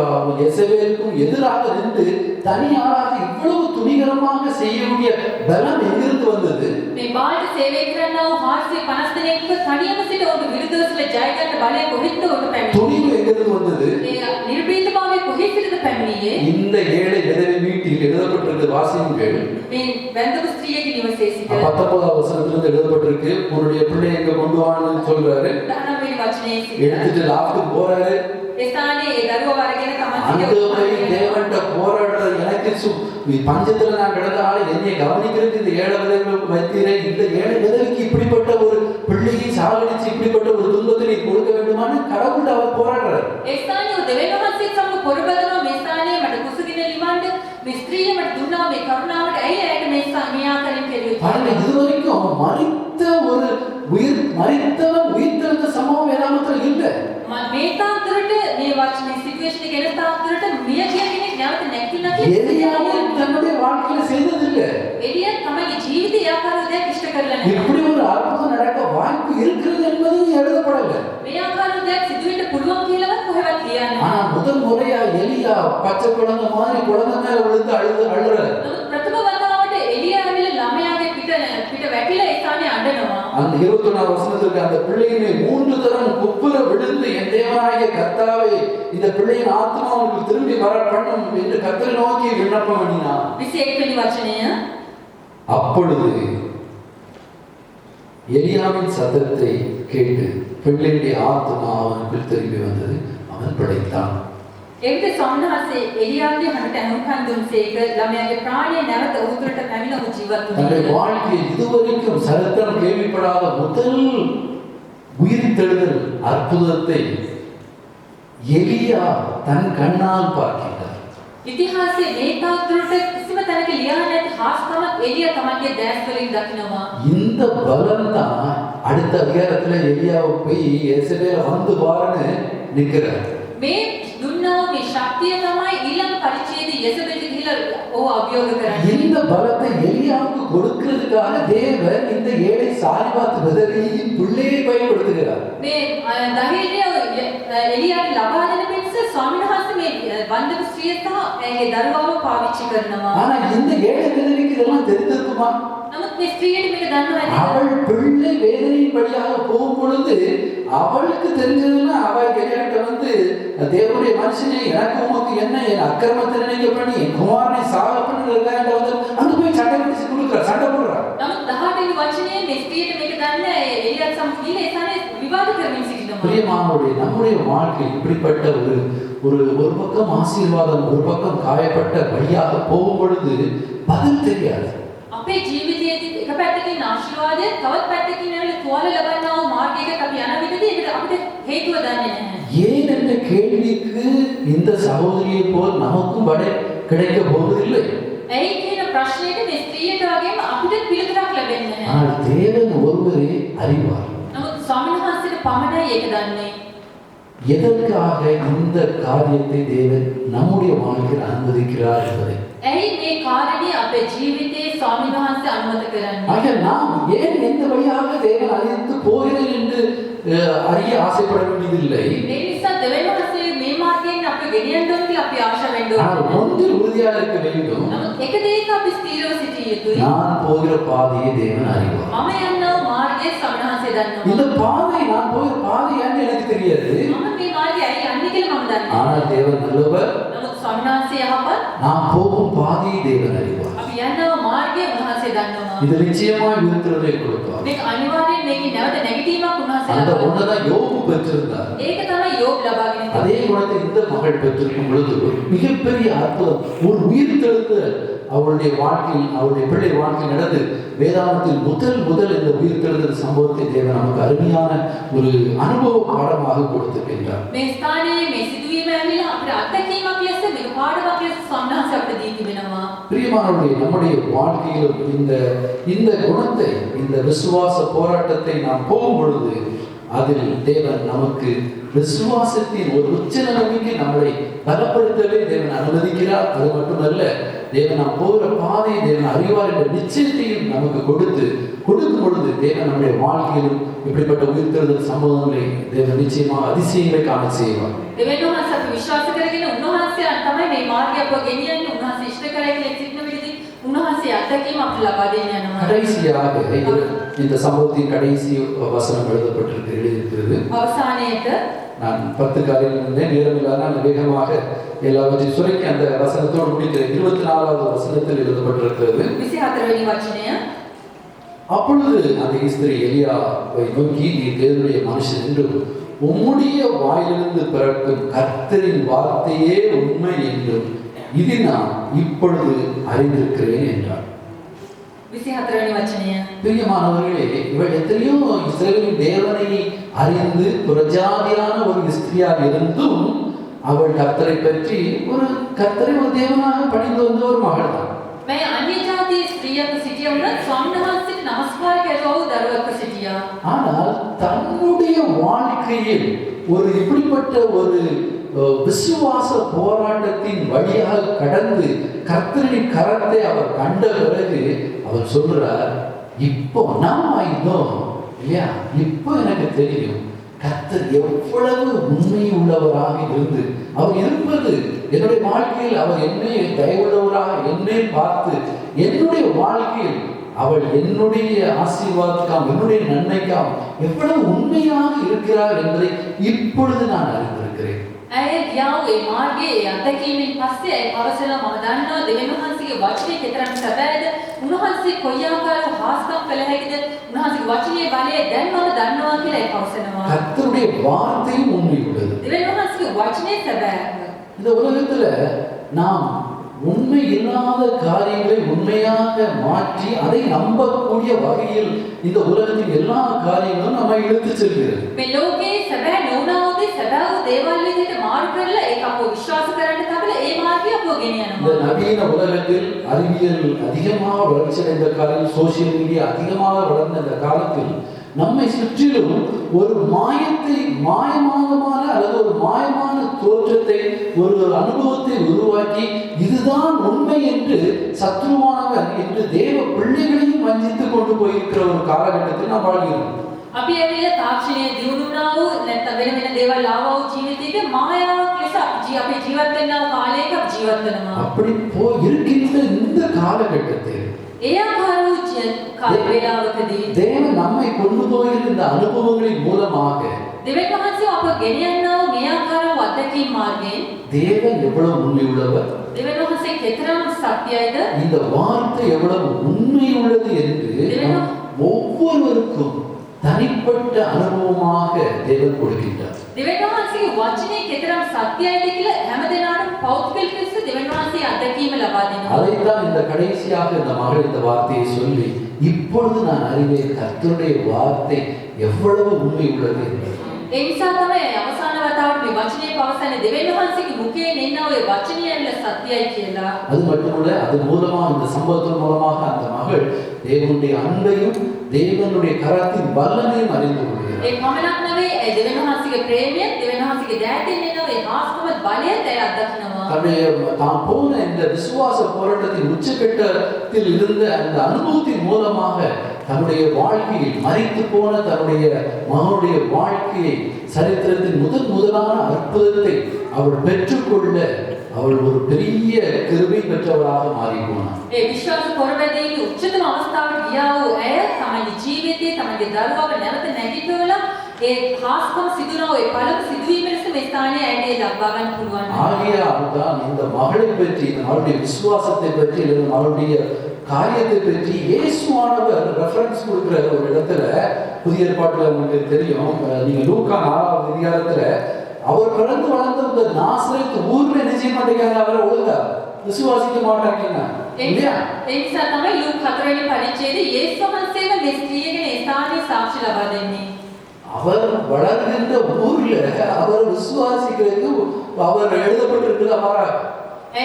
எசபேலுக்கும் எதிராக நின்று தனியாராக இவ்வளவு துணிகரமாக செய்யக்கூடிய பலம் எங்கிருந்து வந்தது? මේ බාල්ට සේවය කරන්නා වූ 450 දෙනෙක්ව තනියම සිට ඔහුට විරුද්ධව සිට ජය ගන්න බලය කොහෙන්ද ඔහුට පැමිණියේ? துணிவு எங்கிருந்து வந்தது? ඒ නිර්භීතභාවය කොහෙන්ද පැමිණියේ? இந்த ஏழை விதவை வீட்டில் எழுதப்பட்டிருக்கிறது, வாசியுங்கள். මේ වැඳපු ස්ත්‍රියගේ නිවසේ සිට 19வது வசனத்திலிருந்து எழுதப்பட்டிருக்கு, உன்னுடைய பிள்ளை எங்க கொண்டு வான்னு சொல்றாரு. 19 වෙනි වචනයේ සිට எடுத்துட்டு லாப்டுக்கு போறாரு. ඒ ස්ථානයේ ඒ දරුවා වරගෙන තමන් அங்க போய் தேவன்ட்ட போராடுற எனக்கு பஞ்சத்துல நான் கிடந்த ஆளை என்னை கவனிக்கிறதுக்கு இந்த ஏழை விதவைகளுக்கு வைத்தீரே, இந்த ஏழை விதவைக்கு இப்படிப்பட்ட ஒரு பிள்ளையை சாகடிச்சு இப்படிப்பட்ட ஒரு துன்பத்தை நீ கொடுக்க வேண்டுமான்னு கடவுள்கிட்ட அவர் போராடுறாரு. ඒ ස්ථානයේ දෙවියන් වහන්සේ සමග පොරබදනවා මේ ස්ථානයේ මට කුසගින ලිමන්ඩ මේ ස්ත්‍රිය මට දුන්නා මේ කරුණාවට ඇයි ඇයට මේ ආකාරයෙන් කෙරුවේ? பாருங்க, இதுவரைக்கும் மரித்தவன் உயிர்த்தெழுந்த சம்பவம் வேதாமத்தில் இல்லை. මේ තාක්තරට මේ වචනේ සිටුේෂන් එක එන තාක්තරට මිය ගිය කෙනෙක් නැවත නැගිටිනා කියලා எலியாவும் தன்னுடைய வாழ்க்கையில செய்ததில்லை. එලියා තමයි ජීවිතය ආකාරව දෙයක් ඉෂ්ට කරලා නැහැ. இப்படி ஒரு அற்புதம் நடக்க வாய்ப்பு இருக்கிறது என்பது எழுதப்படல. මේ ආකාරව දෙයක් සිදු වෙන්න පුළුවන් කියලාවත් කොහෙවත් ලියන්නේ නැහැ. ஆனா முதல் முறையா எலியா பச்சை குழந்தை மாதிரி குழந்தை மேல விழுந்து அழுறாரு. නමුත් ප්‍රථම වතාවට එලියා ඇවිල්ලා ළමයාගේ පිට වැටිලා ඒ ස්ථානේ අඬනවා. 21 வசனத்திற்கு அந்த பிள்ளையினை 3 தரம் குப்புற விழுந்து என் தேவனாகிய கர்த்தாவே இந்த பிள்ளையின் ஆத்மா அவனுக்கு திரும்பி வர பண்ணும் என்று கர்த்தரை நோக்கி விண்ணப்பம் பண்ணினான். 21 වෙනි වචනය. அப்பொழுது எலியாவின் சத்தத்தை கேட்டு பிள்ளையுடைய ஆத்மா அவனுக்குள் திரும்பி வந்தது, அவன் பிழைத்தான். එවිට සම්හාසේ එලියාගේ හඬට ඇහුම්කන් දුන්සේක ළමයාගේ ප්‍රාණය නැවත ඔහු තුළට පැමිණ ඔහු ජීවත් தன்னுடைய වුණා. வாழ்க்கையில் இதுவரைக்கும் சரித்திரம் கேள்விப்படாத முதல் உயிர்த்தெழுதல் அற்புதத்தை எலியா தன் கண்ணால் பார்க்கிறார். ඉතිහාසයේ මේ තාක්ෂණයට කිසිම තැනක ලියා නැති හාස්කමක් එලියා තමන්ගේ දැස් වලින් දකිනවා. இந்த பலன் தான் அடுத்த அதிகாரத்துல எலியாவை போய் எசபேல வந்து பாருன்னு நிக்கிறார். මේ දුන්නා මේ ශක්තිය තමයි ඊළඟ පරිච්ඡේදයේ යෙසබෙල් ගිහිලා ඔහු අභියෝග කරන්නේ. இந்த பலத்தை எலியாவுக்கு கொடுக்கிறதுக்காக தேவன் இந்த ஏழை சாரிபாத் விதவையின் பிள்ளையை பயன்படுத்துகிறார். මේ ධෛර්යය එලියාට ලබා දෙන පිණිස ස්වාමීන් වහන්සේ මේ වන්දක ස්ත්‍රිය සහ ඇගේ දරුවාව පාවිච්චි කරනවා. ஆனா இந்த ஏழை விதவைக்கு இதெல்லாம் தெரிந்திருக்குமா? නමුත් මේ ස්ත්‍රියට මේක දන්නව ඇති. அவள் பிள்ளை வேதனையின் வழியாக போகும் பொழுது அவளுக்கு தெரிஞ்சதுன்னா அவள் எலியாட்ட வந்து தேவனுடைய மனுஷனே எனக்கு உமக்கு என்ன என் அக்கிரமத்தை நினைக்க பண்ணி என் குமாரனை சாக பண்ணுறதுக்காக வந்து அங்க போய் சண்டை பிடிச்சு கொடுக்குறா, சண்டை போடுறா. නමුත් 18 වෙනි වචනේ මේ ස්ත්‍රියට මේක දන්න එලියාට සම්පූර්ණ ඒ සානේ විවාද කරමින් සිටිනවා. பிரியமானவர்களே, நம்முடைய வாழ்க்கை இப்படிப்பட்ட ஒரு பக்கம் ஆசீர்வாதம், ஒரு பக்கம் காயப்பட்ட வழியாக போகும் பொழுது பதில் தெரியாது. අපේ ජීවිතයේදී එක පැත්තකින් ආශිර්වාදය තවත් පැත්තකින් ඇවිල්ලා තුවාල ලබන්නා වූ මාර්ගයකට අපි යන විදිහදී ඒකට අපිට හේතුව දන්නේ නැහැ. ஏன் என்ற கேள்விக்கு இந்த சகோதரியை போல் நமக்கும் கிடைக்க போவதில்லை. ඇයි කියන ප්‍රශ්නෙට මේ ස්ත්‍රියට වගේම අපිට පිළිතුරක් ලැබෙන්නේ නැහැ. ஆனால் தேவன் ஒருவரே அறிவார். නමුත් ස්වාමීන් වහන්සේට පමණයි ඒක දන්නේ. எதற்காக இந்த காரியத்தை தேவன் நம்முடைய வாழ்க்கையில் அனுமதிக்கிறார் என்பதை. ඇයි මේ කාරණේ අපේ ජීවිතයේ ස්වාමීන් වහන්සේ අනුමත කරන්නේ? ஆக நாம் ஏன் எந்த வழியாக தேவன் அழைத்து போகிறேன் என்று அறிய ஆசைப்பட வேண்டியதில்லை. ඒ නිසා දෙවියන් වහන්සේ මේ මාර්ගයෙන් අපිට ගෙනියන්න ඕන කියලා අපි ආශා වෙන්න ஆனால் ඕනේ. ஒன்றில் உறுதியாக இருக்க வேண்டும். නමුත් එක දෙයක අපි ස්ථිරව සිටිය යුතුයි. நான் போகிற பாதையை தேவன் அறிவார். මම යන මාර්ගයේ ස්වාමීන් වහන්සේ இந்த දන්නවා. பாதை நான் போகிற பாதை ஏன்னு எனக்கு தெரியாது. මම මේ මාර්ගය ඇයි යන්නේ කියලා මම දන්නේ. ஆனால் தேவன் நல்லவர். නමුත් ස්වාමීන් වහන්සේ යහපත්. நாம் போகும் பாதையை தேவன் அறிவார். අපි යන මාර්ගය උන්වහන්සේ දන්නවා. இது நிச்சயமாய் விருத்துறதை கொடுப்பார். මේක අනිවාර්යෙන් මේකේ නැවත නැගිටීමක් උන්වහන්සේ அந்த ලබනවා. ஒன்றைதான் யோபு பெற்றிருந்தார். ඒක තමයි යෝබ් ලබාගෙන ඉන්නේ. அதே குணத்தை இந்த மகள் பெற்றிருக்கும் பொழுது ஒரு மிகப்பெரிய அற்புதம், ஒரு உயிர் தெழுதல் அவளுடைய வாழ்க்கையில், அவருடைய பிள்ளை வாழ்க்கையில் நடந்து வேதாந்தத்தில் முதல் இந்த உயிர் தெழுதல் சம்பவத்தை தேவன் நமக்கு அருமையான ஒரு அனுபவ பாடமாக கொடுத்திருக்கின்றார். මේ ස්ථානයේ මේ සිදුවීම ඇවිල්ලා අපිට අත්දැකීමක් ලෙස මේක පාඩමක් ලෙස සම්මානස අපිට දී තිබෙනවා. பிரியமானவர்களே, நம்முடைய வாழ்க்கையில் இந்த குணத்தை, இந்த விசுவாச போராட்டத்தை நாம் போகும் பொழுது அதில் தேவன் நமக்கு விசுவாசத்தின் ஒரு உச்ச நிலைமைக்கு நம்மளை பலப்படுத்தவே தேவன் அனுமதிக்கிறார். அது மட்டுமல்ல, தேவன் நாம் போகிற பாதையை தேவன் அறிவார் என்ற நிச்சயத்தையும் நமக்கு கொடுக்கும் பொழுது தேவன் நம்முடைய வாழ்க்கையிலும் இப்படிப்பட்ட உயிர்த்தெழுதல் சம்பவங்களை தேவன் நிச்சயமாக அதிசயங்களை காண செய்வார். දෙවියන් වහන්සේ අපි විශ්වාස කරගෙන උන්වහන්සේ තමයි මේ මාර්ගය අපව ගෙනියන්නේ. උන්වහන්සේ ඉෂ්ට කරගෙන සිටින විදිහදී උන්වහන්සේ අත්දැකීම අපිට ලබා දෙන්න යනවා. கடைசியாக இந்த சம்பவத்தின் கடைசி வசனம் எழுதியிருக்கிறது. අවසානයේට நான் 10 காரியங்கள் நேரம் இல்லாத நான் வேகமாக எல்லாவற்றையும் சுருக்கி அந்த வசனத்தோடு முடிக்கிறேன். 24வது வசனத்தில் எழுதப்பட்டிருக்கிறது. 24 වෙනි වචනය. அப்பொழுது அந்த ஸ்திரீ எலியாவை நோக்கி, நீ தேவனுடைய மனுஷன் என்றும் உம்முடைய வாயிலிருந்து பிறக்கும் கர்த்தரின் வார்த்தையே உண்மை என்றும் இது நான் இப்பொழுது அறிந்திருக்கிறேன் என்றார். 24 වෙනි වචනය. பிரியமானவர்களே, இவள் எத்தனையோ இஸ்ரவேலின் தேவனை அறிந்து புறஜாதியான ஒரு ஸ்திரியாக இருந்தும் அவள் கர்த்தரை பற்றி கர்த்தரை ஒரு தேவனாக பணிந்து வந்த ஒரு மகள் தான். මේ අන්‍ය ජාතියේ ස්ත්‍රියක සිටිය වුණත් ස්වාමීන් වහන්සේට නමස්කාර කරවව දරුවෙක් සිටියා. ஆனால் தன்னுடைய வாழ்க்கையில் இப்படிப்பட்ட ஒரு விசுவாச போராட்டத்தின் வழியாக கடந்து கர்த்தரின் கரத்தை அவர் கண்ட பிறகு அவர் சொல்றார், இப்போ நான் ஆயுதம் இல்லையா, இப்போ எனக்கு தெரியும் கர்த்தர் எவ்வளவு உண்மை உள்ளவராக இருந்து அவர் இருப்பது என்னுடைய வாழ்க்கையில் அவர் என்னை தயவுள்ளவராக என்னை பார்த்து என்னுடைய வாழ்க்கையில் அவள் என்னுடைய ஆசீர்வாதத்துக்காம் என்னுடைய நன்மைக்காம் எவ்வளவு உண்மையாக இருக்கிறார் என்பதை இப்பொழுது நான் அறிந்திருக்கிறேன். ඇය ගියාවු ඒ මාර්ගයේ අත්දැකීමෙන් පස්සේ ඇය පවසනවා මම දන්නවා දෙවියන් වහන්සේගේ වචනේ කෙතරම් සැබෑද උන්වහන්සේ කොයි ආකාරව හාස්කම් කළ හැකිද උන්වහන්සේගේ වචනේ බලය දැන් මම දන්නවා කියලා ඇය පවසනවා. கர்த்தருடைய வார்த்தையும் உண்மை உள்ளது. දෙවියන් වහන්සේගේ වචනේ සැබෑව. இந்த உலகத்துல நாம் உண்மை இல்லாத காரியங்களை உண்மையாக மாற்றி அதை நம்பக்கூடிய வகையில் இந்த உலகத்தின் எல்லா காரியங்களும் நம்மை இழுத்து செல்கிறது. මේ ලෝකේ සැබෑ නොවුනවද සැබෑව දේවල් විදිහට මාරු කරලා ඒක අපව විශ්වාස කරන්න තබල ඒ මාර්ගය අපව ගෙන இந்த යනවා. நவீன உலகத்தில் அறிவியல் அதிகமாக வளர்ச்சி அடைந்த காலம், சோசியல் மீடியா அதிகமாக வளர்ந்த இந்த காலத்தில் நம்மை சுற்றிலும் ஒரு மாயமான அல்லது ஒரு மாயமான தோற்றத்தை, ஒரு அனுபவத்தை உருவாக்கி இதுதான் உண்மை என்று சத்ருவானவன் என்று தேவ பிள்ளைகளையும் வஞ்சித்துக் கொண்டு போயிருக்கிற ஒரு காலகட்டத்தில் நாம் வாழ்கிறோம். අපි ඇවිල්ලා තාක්ෂණයේ දියුණුනා වූ නැත්නම් වෙන වෙන දේවල් ආවා වූ ජීවිතයක මායාවක් ලෙස අපි ජීවත් වෙනා වූ කාලයක අපි ජීවත් වෙනවා. அப்படி இருக்கின்ற இந்த காலகட்டத்தில் ඒ ආකාර වූ කාල වේලාවකදී தேவன் நம்மை கொண்டு போகிற இந்த அனுபவங்களின் மூலமாக දෙවියන් වහන්සේ අප ගෙන යනවා වූ මේ ආකාර වූ අත්දැකීම් මාර්ගයෙන් தேவன் எவ்வளவு உண்மை உள்ளவர், දෙවියන් වහන්සේ කෙතරම් සත්‍යයිද, இந்த வார்த்தை எவ்வளவு உண்மை உள்ளது என்று ஒவ்வொருவருக்கும் தனிப்பட்ட அனுபவமாக தேவன் கொடுக்கின்றார். දෙවියන් වහන්සේගේ වචනේ කෙතරම් සත්‍යයිද කියලා හැමදෙනාටම පෞද්ගලික ලෙස දෙවියන් වහන්සේ අත්දැකීම ලබා දෙනවා. அதைத்தான் இந்த கடைசியாக இந்த மகள் இந்த வார்த்தையை சொல்லி இப்பொழுது நான் அறிவேன் கர்த்தருடைய வார்த்தை எவ்வளவு உண்மை உள்ளது என்பது. ඒ නිසා තමයි අවසාන වතාවට මේ වචනේ පවසන්නේ දෙවියන් වහන්සේගේ මුඛයෙන් එන්නා ඔය වචනය ඇවිල්ලා සත්‍යයි කියලා. அது மட்டுமல்ல, அது மூலமாக இந்த சம்பவத்தின் மூலமாக அந்த மகள் தேவனுடைய அன்பையும் தேவனுடைய கரத்தின் வல்லமையும் அறிந்து கொள்கிறார். ඒ පමණක් නෙවෙයි ඒ දෙවියන් වහන්සේගේ ප්‍රේමය, දෙවියන් වහන්සේගේ දෑතින් එන ඔය ආස්කමත් බලයත් ඇය අත්දකිනවා. தான் போன இந்த விசுவாச போராட்டத்தின் உச்சக்கட்டத்தில் இருந்த அந்த அனுபவத்தின் மூலமாக தன்னுடைய வாழ்க்கையில் மரித்து போன தன்னுடைய மகனுடைய வாழ்க்கையை சரித்திரத்தின் முதலான அற்புதத்தை அவள் பெற்றுக்கொள்ள அவள் ஒரு பெரிய கிருபை பெற்றவளாக மாறி போனார். ඒ විශ්වාස පොරබැදීමේ උච්චතම අවස්ථාවට ගියා වූ ඇය තමගේ ජීවිතයේ තමගේ දරුවව නැවත නැගිටවලා ඒ හාස්කම් සිදුනා ඒ පළමු සිදුවීම ලෙස මේ ස්ථානයේ ඇයට ලබා ගන්න පුළුවන්. ஆகையால் தான் இந்த மகளை பற்றி, இந்த மகளுடைய விசுவாசத்தை பற்றி, இல்லை மகளுடைய காரியத்தை பற்றி இயேசுவானவர் ரெஃபரன்ஸ் கொடுக்கிற ஒரு இடத்துல புதிய ஏற்பாட்டுல உங்களுக்கு தெரியும். நீங்க லூக்கா 4வது அதிகாரத்துல அவர் பிறந்து வளர்ந்த இந்த நாசரேத் ஊர்ல என்ன செய்ய மாட்டேங்கிறாங்க, அவரை ஒழுங்கா விசுவாசிக்க மாட்டாங்க இல்லையா? ඒ නිසා තමයි ලූක් 4 වෙනි පරිච්ඡේදයේ යේසුස් වහන්සේම මේ ස්ත්‍රියගෙන ඒ ස්ථානයේ සාක්ෂි ලබා දෙන්නේ. அவர் வளர்கின்ற ஊர்ல அவர் விசுவாசிக்கிறது அவர் எழுதப்பட்டிருக்கிறது அவரா.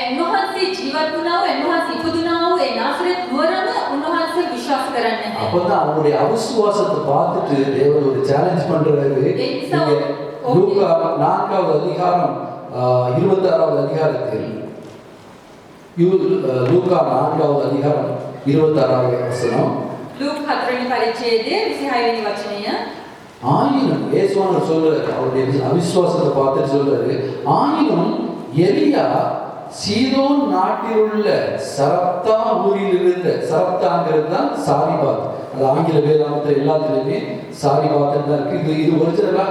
උන්වහන්සේ ජීවත් වුණා වූ උන්වහන්සේ ඉපදුනා වූ ඒ නාසරෙත් නුවරම උන්වහන්සේ විශ්වාස කරන්නේ නැහැ. அப்பதான் அவருடைய அவிசுவாசத்தை பார்த்துட்டு தேவன் ஒரு சேலஞ்ச் பண்றாரு. லூக்கா 4வது அதிகாரம் 26வது அதிகாரத்தில் லூக்கா 4வது அதிகாரம் 26வது வசனம். ලූක් 4 වෙනි පරිච්ඡේදයේ 26 වෙනි වචනය. ஆயினும் இயேசுவானவர் சொல்றாரு, அவருடைய அவிசுவாசத்தை பார்த்துட்டு சொல்றாரு, ஆயினும் எலியா சீதோன் நாட்டில் உள்ள சரப்தா ஊரில் இருந்த, சரப்தாங்கிறது தான் சாரிபாத், அது ஆங்கில வேதாந்தத்தில் எல்லாத்துலேயுமே சாரிபாத் தான் இருக்கு. இது ஒரிஜினலா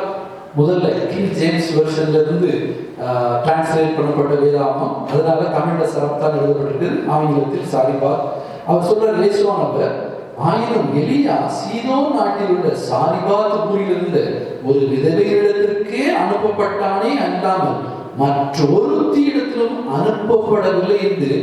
முதல்ல கிங் ஜேம்ஸ் வெர்ஷன்ல இருந்து டிரான்ஸ்லேட் பண்ணப்பட்ட வேதாந்தம், அதனால தமிழ்ல சரப்தான் எழுதப்பட்டிருக்கு, ஆங்கிலத்தில் சாரிபாத். அவர் சொல்றார் இயேசுவானவர், ஆயினும் எலியா சீதோன் நாட்டில் உள்ள சாரிபாத் ஊரில் இருந்த ஒரு விதவையிடத்திற்கே அனுப்பப்பட்டானே அல்லாமல் மற்றொரு இடத்திலும் அனுப்பப்படவில்லை என்று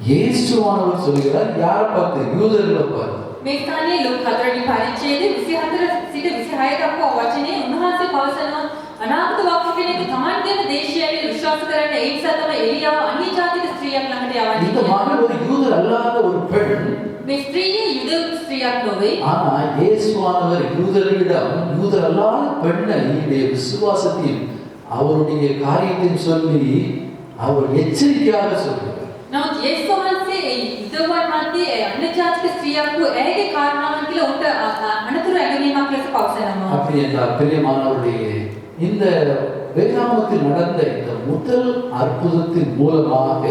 இயேசுவானவர் சொல்கிறார். யாரை பார்த்து? யூதர்களை பார்த்து. මේ ස්ථානයේ ලූක් 4 වෙනි පරිච්ඡේදයේ 24 සිට 26 දක්වා වචනේ උන්වහන්සේ පවසනවා අනාගත වක්ත කෙනෙකු තමන්ගේම දේශයේදී විශ්වාස කරන්න ඒ නිසා තමයි එලියාව අන්‍ය ජාතික ස්ත්‍රියක් ළඟට යවන්නේ. இந்த மகள் ஒரு யூதர் அல்லாத ஒரு பெண். මේ ස්ත්‍රිය යුද ස්ත්‍රියක් නොවේ. ஆனா இயேசுவானவர் யூதர்களிடம் யூதர் அல்லாத பெண்ணுடைய விசுவாசத்தையும் அவருடைய காரியத்தையும் சொல்லி அவர் எச்சரிக்கையாக சொல்றார். නමුත් යේසුස් වහන්සේ ඒ යුදවන් මැදේ අන්‍ය ජාතික ස්ත්‍රියක් වූ ඇයගේ කාරණාවන් කියලා උන්ට අනතුරු ඇගීමක් ලෙස පවසනවා. அப்படி என்றால் பிரியமானவர்களே, இந்த வேதாகமத்தில் நடந்த இந்த முதல் அற்புதத்தின் மூலமாக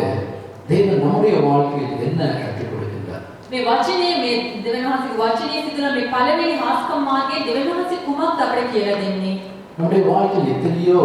தேவன் நம்முடைய வாழ்க்கையில் என்ன கற்றுக் கொடுக்கின்றார்? මේ වචනේ මේ දෙවියන් වහන්සේගේ වචනේ සිදුන මේ පළවෙනි හාස්කම් මාර්ගයේ දෙවියන් වහන්සේ කුමක්ද අපිට කියලා දෙන්නේ? நம்முடைய வாழ்க்கையில் எத்தனையோ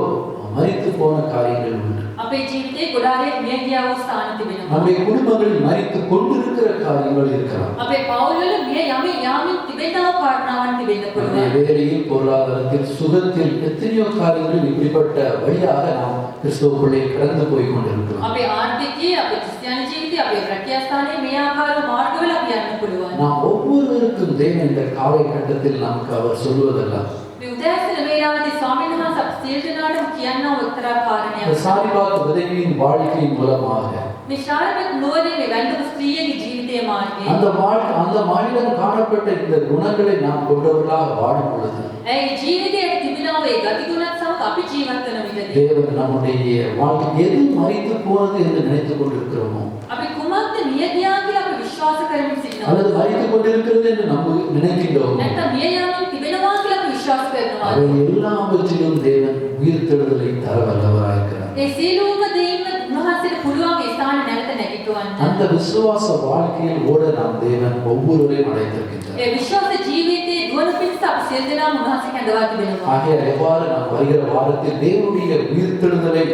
மரித்து போன காரியங்கள் உண்டு. අපේ ජීවිතේ ගොඩාක් මිය ගියා වූ ස්ථාන තිබෙනවා. நம்முடைய குடும்பங்களில் மரித்து கொண்டிருக்கிற காரியங்கள் இருக்கலாம். අපේ පවුල්වල මිය යමින් තිබෙනා කාරණාවන් තිබෙන්න நம்முடைய පුළුවන්. வேலையில், பொருளாதாரத்தில், சுகத்தில் எத்தனையோ காரியங்கள் இப்படிப்பட்ட வழியாக நாம் கிறிஸ்துவுக்குள்ளே கடந்து போய் கொண்டிருக்கிறோம். අපේ ආර්ථිකයේ, අපේ ක්‍රිස්තියානි ජීවිතයේ, අපේ රැකියා ස්ථානයේ මේ ආකාර මාර්ගවල අපි යන්න පුළුවන්. நாம் ஒவ்வொருவருக்கும் தேவன் இந்த காலகட்டத்தில் நமக்கு அவர் சொல்வதெல்லாம் මේ උදෑසන වේලාවේදී ස්වාමීන් වහන්සේ අප සියලු දෙනාටම කියනවා උත්තර කාරණයක්. இந்த சாரிபாத் உதவியின் வாழ்க்கையின் மூலமாக මේ ශාරීරික නුවණින් මේ වැඳපු ස්ත්‍රියගේ ජීවිතයේ මාර්ගය. அந்த மாநிலம் காணப்பட்ட இந்த குணங்களை நாம் கொண்டவர்களாக வாழும் பொழுது ඇයි ජීවිතයේ තිබෙනා වේ ගතිගුණත් සමග අපි ජීවත් වෙන විදිහදී தேவன் நம்முடைய வாழ்க்கை எது மறித்து போனது என்று நினைத்துக் கொண்டிருக்கிறோமோ අපි කුමක්ද මිය ගියා කියලා අපි විශ්වාස කරමින් அல்லது සිටිනවා. மறித்து கொண்டிருக்கிறது என்று நம்ம நினைக்கின்றோம். නැත්නම් මිය යාමින් තිබෙනවා කියලා අපි විශ්වාස කරනවා. அவை எல்லாவற்றிலும் தேவன் உயிர்த்தெழுதலை தர வல்லவராயிருக்கிறார். ඒ සියලුම දේම උන්වහන්සේට පුළුවන් ඒ ස්ථාන නැවත නැගිටවන්න. அந்த விசுவாச வாழ்க்கையில் ஓட நாம் தேவன் ஒவ்வொருவரையும் அழைத்திருக்கின்றார். ඒ විශ්වාස ජීවිතයේ දුවන පිණිස අපි සියලු දෙනාම උන්වහන්සේ කැඳවා තිබෙනවා. ஆகையால் எவ்வாறு நாம் வருகிற வாரத்தில் தேவனுடைய உயிர்த்தெழுதலை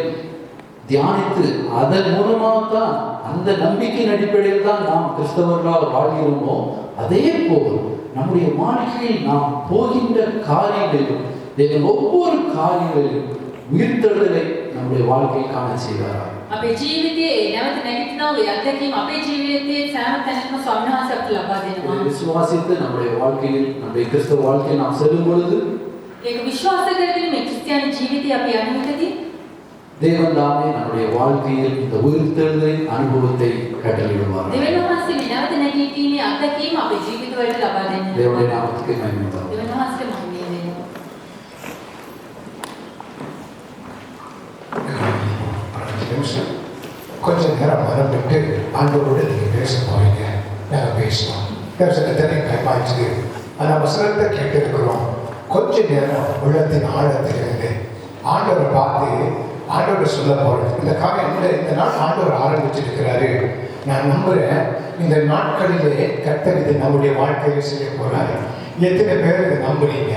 தியானித்து அதன் மூலமாகத்தான் அந்த நம்பிக்கையின் அடிப்படையில் தான் நாம் கிறிஸ்தவர்களாக வாழ்கிறோமோ அதே போல் நம்முடைய வாழ்க்கையில் நாம் போகின்ற காரியங்களிலும் தேவன் ஒவ்வொரு காரியங்களிலும் உயிர்த்தெழுதலை நம்முடைய வாழ்க்கையை காண செய்வாராம். අපේ ජීවිතයේ නැවත නැගිටිනා වූ අත්දැකීම් අපේ ජීවිතයේ සෑම තැනකම ස්වාමීන් වහන්සේ අපට ලබා දෙනවා. இதை விசுவாசித்து நம்முடைய வாழ்க்கையில் நம்முடைய கிறிஸ்தவ வாழ்க்கையை நாம் செல்லும் பொழுது ඒක විශ්වාස කරගෙන මේ ක්‍රිස්තියානි ජීවිතය අපි යන විටදී தேவன் தாமே நம்முடைய வாழ்க்கையில் இந்த உயிர்த்தெழுதலின் அனுபவத்தை கட்டளையிடுவார். දෙවියන් වහන්සේ මේ නැවත නැගීමේ අත්දැකීම අපේ ජීවිතවලට ලබා දෙන්න. தேவனுடைய நாமத்துக்கு மகிமை உண்டாவதாக. දෙවියන් වහන්සේට මහිමය වෙනවා. கொஞ்சம் நேரம் மனம் விட்டு ஆண்டவரோடு நீங்க பேச போறீங்க. நாங்க பேசணும். எத்தனை பயமாச்சு. அந்த வசனத்தை கேட்டு இருக்கிறோம். கொஞ்ச நேரம் உள்ளத்தின் ஆழத்திலிருந்து ஆண்டவரை பார்த்து ஆண்டவர் சொல்ல போறது. இந்த காரியம் இந்த நாள் ஆண்டவர் ஆரம்பிச்சிருக்கிறாரு. நான் நம்புறேன் இந்த நாட்களிலே கர்த்தர் இதை நம்முடைய வாழ்க்கையை செய்ய போறாரு. எத்தனை பேர் இதை நம்புறீங்க?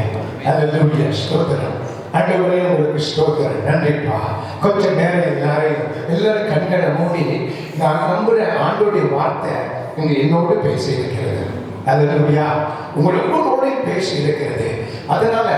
அல்லேலூயா, ஸ்தோத்திரம். ஆண்டவரே உங்களுக்கு ஸ்தோத்திரம், நன்றிப்பா. கொஞ்சம் நேரம் எல்லாரும் கண்களை மூடி நான் நம்புறேன் ஆண்டோடைய வார்த்தை இங்க என்னோடு பேசி இருக்கிறது. அல்லேலூயா, உங்களோடு பேசி இருக்கிறது. அதனால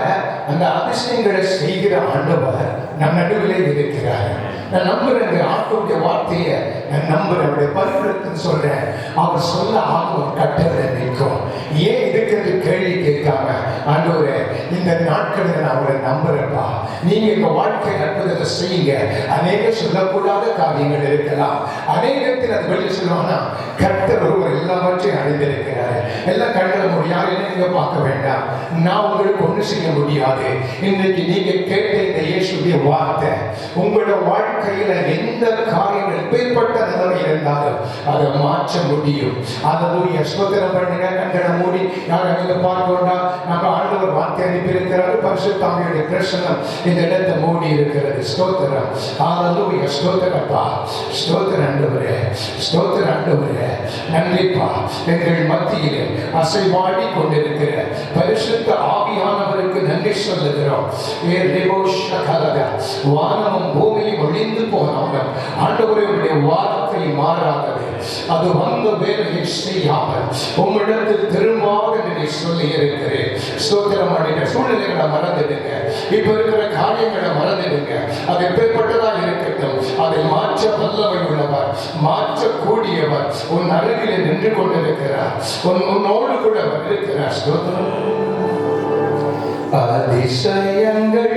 அந்த அதிசயங்களை செய்கிற ஆண்டவர் நம் நடுவிலே இருக்கிறார். நான் நம்புறேன் ஆண்டோடைய வார்த்தையை நான் நம்புறேன். அவருடைய பரிசுத்தம் சொல்றேன். அவர் சொல்ல ஆகும் கட்டளை நிற்கும். ஏன் இருக்கிறது கேள்வி கேட்காம ஆண்டவரே இந்த நாட்களில் நான் அவரை நம்புறேன்ப்பா. நீங்க எங்க வாழ்க்கை அற்புதத்தை செய்யுங்க. அநேக சொல்லக்கூடாத காரியங்கள் இருக்கலாம். அநேகத்தில் அது வெளியே சொல்லுவாங்கன்னா கர்த்தர் ஒருவர் எல்லாவற்றையும் அறிந்திருக்கிறார். எல்லாம் கண்களை யாரையும் நீங்க பார்க்க வேண்டாம். நான் உங்களுக்கு ஒண்ணு செய்ய முடியாது. இன்னைக்கு நீங்க கேட்ட இந்த இயேசுடைய வார்த்தை உங்களோட வாழ்க்கையில எந்த காரியங்கள் எப்பேற்பட்ட நிலைமை இருந்தாலும் அதை மாற்ற முடியும். அல்லேலூயா, ஸ்தோத்திரம் பண்ணுங்க. கண்களை மூடி யாரும் நீங்க பார்க்க வேண்டாம். நம்ம ஆண்டவர் வார்த்தை அனுப்பியிருக்கிறாரு. பரிசுத்த ஆவியுடைய பிரசன்னம் இந்த இடத்தை மூடி இருக்கிறது. ஸ்தோத்திரம். அல்லேலூயா, ஸ்தோத்திரப்பா. ஸ்தோத்திரம் ஆண்டவரே, ஸ்தோத்திரம் ஆண்டவரே. நன்றிப்பா. எங்கள் மத்தியிலே அசைவாடி கொண்டிருக்கிற பரிசுத்த ஆவியானவருக்கு நன்றி சொல்லுகிறோம். வானமும் பூமியும் ஒழிந்து போனாலும் ஆண்டவரே உடைய வார்த்தை மாறாதது. அது வந்த வேலையை செய்யாமல் உம்மிடத்தில் திரும்பாத நிலை சொல்லி இருக்கிறேன். ஸ்தோத்திரம் அடைந்த சூழ்நிலைகளை மறந்துடுங்க. இப்ப இருக்கிற காரியங்களை மறந்துடுங்க. அது எப்பேற்பட்டதா இருக்கட்டும், அதை மாற்ற வல்லமை உள்ளவர், மாற்றக்கூடியவர் உன் அருகிலே நின்று கொண்டிருக்கிறார். உன்னோடு கூட இருக்கிறார். ஸ்தோத்திரம். அதிசயங்கள்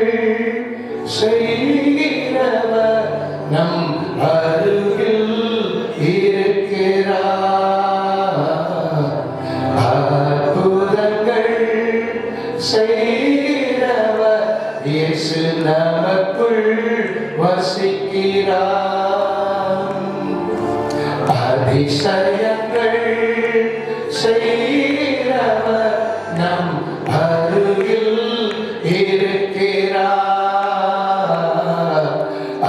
செய்கிறவர் நம் அருகில் இருக்கிறார். அற்புதங்கள் செய்கிறவர் இயேசு நமக்குள் வசிக்கிறார். அதிசயங்கள் செய்கிறவர் நம் அருகில் இருக்கிறார்.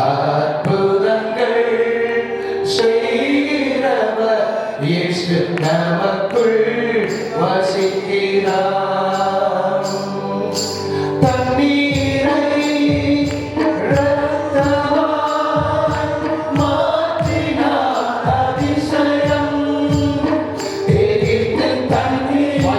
அற்புதங்கள் செய்கிறவர் இயேசு நமக்குள் வசிக்கிறார். தண்ணீரை இரத்தமாய் மாற்றினார் அதிசயம். எகிப்தின் தண்ணீரை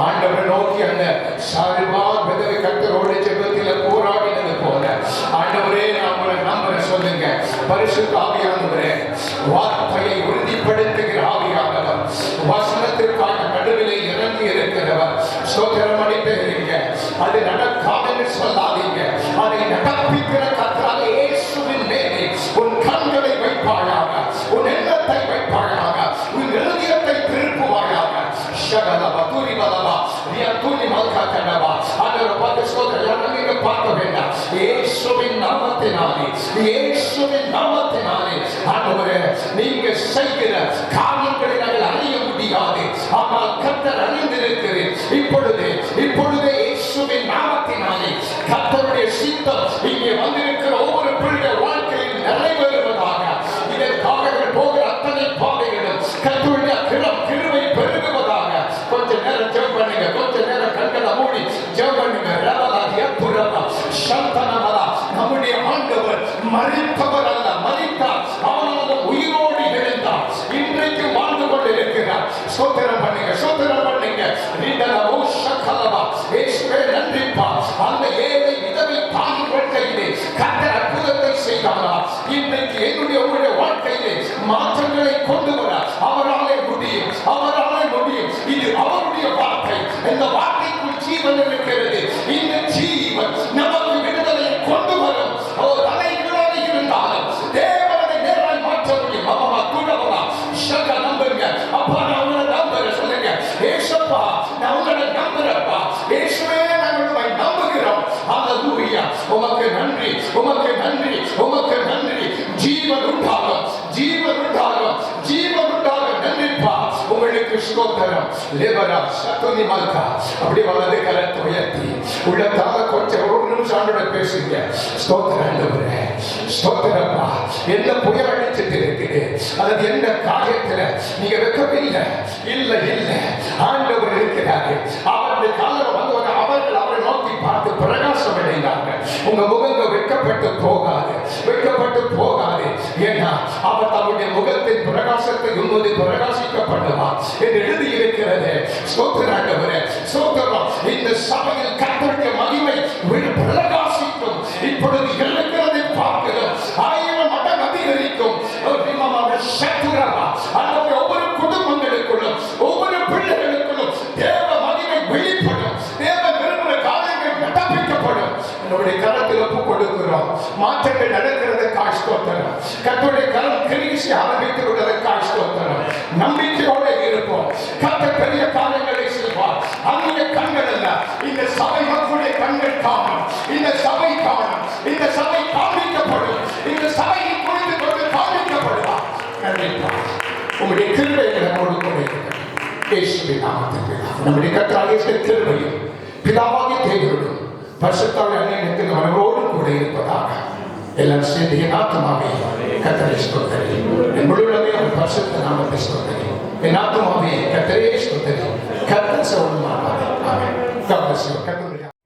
ஆண்டவரை நோக்கி அந்த சாரிபாத் விதவை கர்த்தரோடு ஜெபத்தில் போராடினது போல ஆண்டவரே நம்மளை நம்பரை சொல்லுங்க. பரிசுத்த ஆவியானவரே, வார்த்தையை உறுதிப்படுத்துகிற ஆவியானவர், வசனத்திற்கான நடுவிலே இறங்கி இருக்கிறவர். ஸ்தோத்திரம் அளிப்பீங்க. அது நடக்காதுன்னு சொல்லாதீங்க. அதை நடப்பிக்கிற கர்த்தராக இயேசுவின் மேலே உன் கண்களை வைப்பாயாக, உன் எண்ணத்தை வைப்பாயாக, உன் இருதயத்தை திருப்புவாயாக. ஷகலபா துரிபலபா ரியதுனி மல்கதனபா ஆண்டவரை பார்த்து ஸ்தோத்திரம் நீங்க பார்க்க வேண்டாம். இயேசுவின் நாமத்தினாலே, இயேசுவின் நாமத்தினாலே ஆண்டவரே நீங்க செய்கிற காரியங்களை நாங்கள் அறிய முடியாது. ஆனால் கர்த்தர் அறிந்திருக்கிறேன். இப்பொழுதே இயேசுவின் நாமத்தினாலே கர்த்தருடைய சித்தம் இங்கே வந்திருக்கிற ஒவ்வொரு பிள்ளைகள் வாழ்க்கையில் நிறைவேறுவதாக. இதற்காக போகிற அத்தனை பாதைகளும் கர்த்தருடைய கிருபை பெருகுவதாக. கொஞ்ச நேரம் ஜெபம் பண்ணுங்க. கொஞ்ச நேரம் கண்களை மூடி ஜெபம் பண்ணுங்க. ரவலாதிய புரவா சந்தனவலா. நம்முடைய ஆண்டவர் மரித்தவர் அல்ல, மரித்தார். அவனது உயிரோடு எழுந்தார். இன்றைக்கு வாழ்ந்து கொண்டிருக்கிறார். ஸ்தோத்திரம் பண்ணுங்க, ஸ்தோத்திரம் பண்ணுங்க. நீடலவோ சகலவா இயேசுவே நன்றிப்பா. அந்த ஏழை விதவை தாய் வாழ்க்கையிலே கர்த்தர் அற்புதத்தை செய்தாரா. இன்றைக்கு என்னுடைய உங்களுடைய வாழ்க்கையிலே மாற்றங்களை கொண்டு வர அவராலே முடியும், அவராலே முடியும். இது அவருடைய வார்த்தை. இந்த வார்த்தைக்குள் ஜீவன் இருக்கிறது. இந்த ஜீவன் நமக்கு விடுதலையை கொண்டு வரும். தலைகளாக இருந்தாலும் தேவனை நேராய் மாற்ற முடியும். அவமா துணவலா சக நம்புங்க. உங்களுக்கு ஸ்தோத்திரம். லேபரா சத்துனி மல்கா அப்படி வலது கரத்தை உயர்த்தி உள்ளத்தால கொஞ்சம் ஒரு நிமிஷம் ஆண்டோட பேசுங்க. ஸ்தோத்திரம் ஆண்டவரே, ஸ்தோத்திரப்பா. என்ன புயல் அடிச்சிட்டு இருக்குது அல்லது என்ன காரியத்துல நீங்க வெட்கமில்லை? இல்ல இல்ல, ஆண்டவர் இருக்கிறாரு. அவருடைய காலம் வந்தவங்க அவர்கள் அவரை நோக்கி பார்த்து பிரகாசம் அடைந்தாங்க. உங்க முகங்கள் வெட்கப்பட்டு போகாது, வெட்கப்பட்டு போகாது. ஏன்னா அவர் தன்னுடைய முகத்தின் பிரகாசத்தை உண்மையை பிரகாசிக்கப்படுவார் என்று எழுதி இருக்கிறது. ஸ்தோத்திரம் ஆண்டவரே, ஸ்தோத்திரம். இந்த சபையில் கர்த்தருடைய மகிமை பிரகாசிக்கும். இப்பொழுது எழுகிறதை பார்க்கிறோம், 1000 மடங்கு அதிகரிக்கும். ஒவ்வொரு குடும்பங்களுக்குள்ளும் ஒவ்வொரு பிள்ளைகளுக்குள்ளும் தேவ மகிமை வெளிப்படும். தேவ விரும்புகிற காரியங்கள் நடப்பிக்கப்படும். என்னுடைய கரத்தில் ஒப்பு கொடுக்கிறோம். மாற்றங்கள் நடக்கிறதுக்காக ஸ்தோத்திரம். கர்த்தருடைய கரம் கிரியை ஆரம்பித்து விடுவதற்காக ஸ்தோத்திரம். நம்பிக்கையோடு இருப்போம். கர்த்தர் பெரிய காரியங்களை செய்வார். அந்நிய கண்கள் அல்ல, இந்த சபை மக்களுடைய கண்கள் காணும். இந்த சபை காணும். இந்த சபை காண்பிக்கப்படும். இந்த சபையை குறித்து கொண்டு காண்பிக்கப்படுவார். உங்களுடைய கிருபைகளை நம்மோடு கூட இருக்கிறது. இயேசுவின் நாமத்தில் நம்முடைய கர்த்தராகிய இயேசுவின் கிருபையும் பிதாவாகிய தேவனும் பரிசுத்தாவின் அன்னையத்தில் அவரோடு கூட இருப்பதாக எல்லாம் சேர்ந்து என் ஆத்மாவே கர்த்தரை ஸ்தோத்திரி. என் முழுவதுமே அவர் பரிசுத்த நாமத்தை ஸ்தோத்திரி. என் ஆத்மாவே கர்த்தரை ஸ்தோத்திரி. கர்த்தர் சௌரியமானார். ஆமென். God bless you.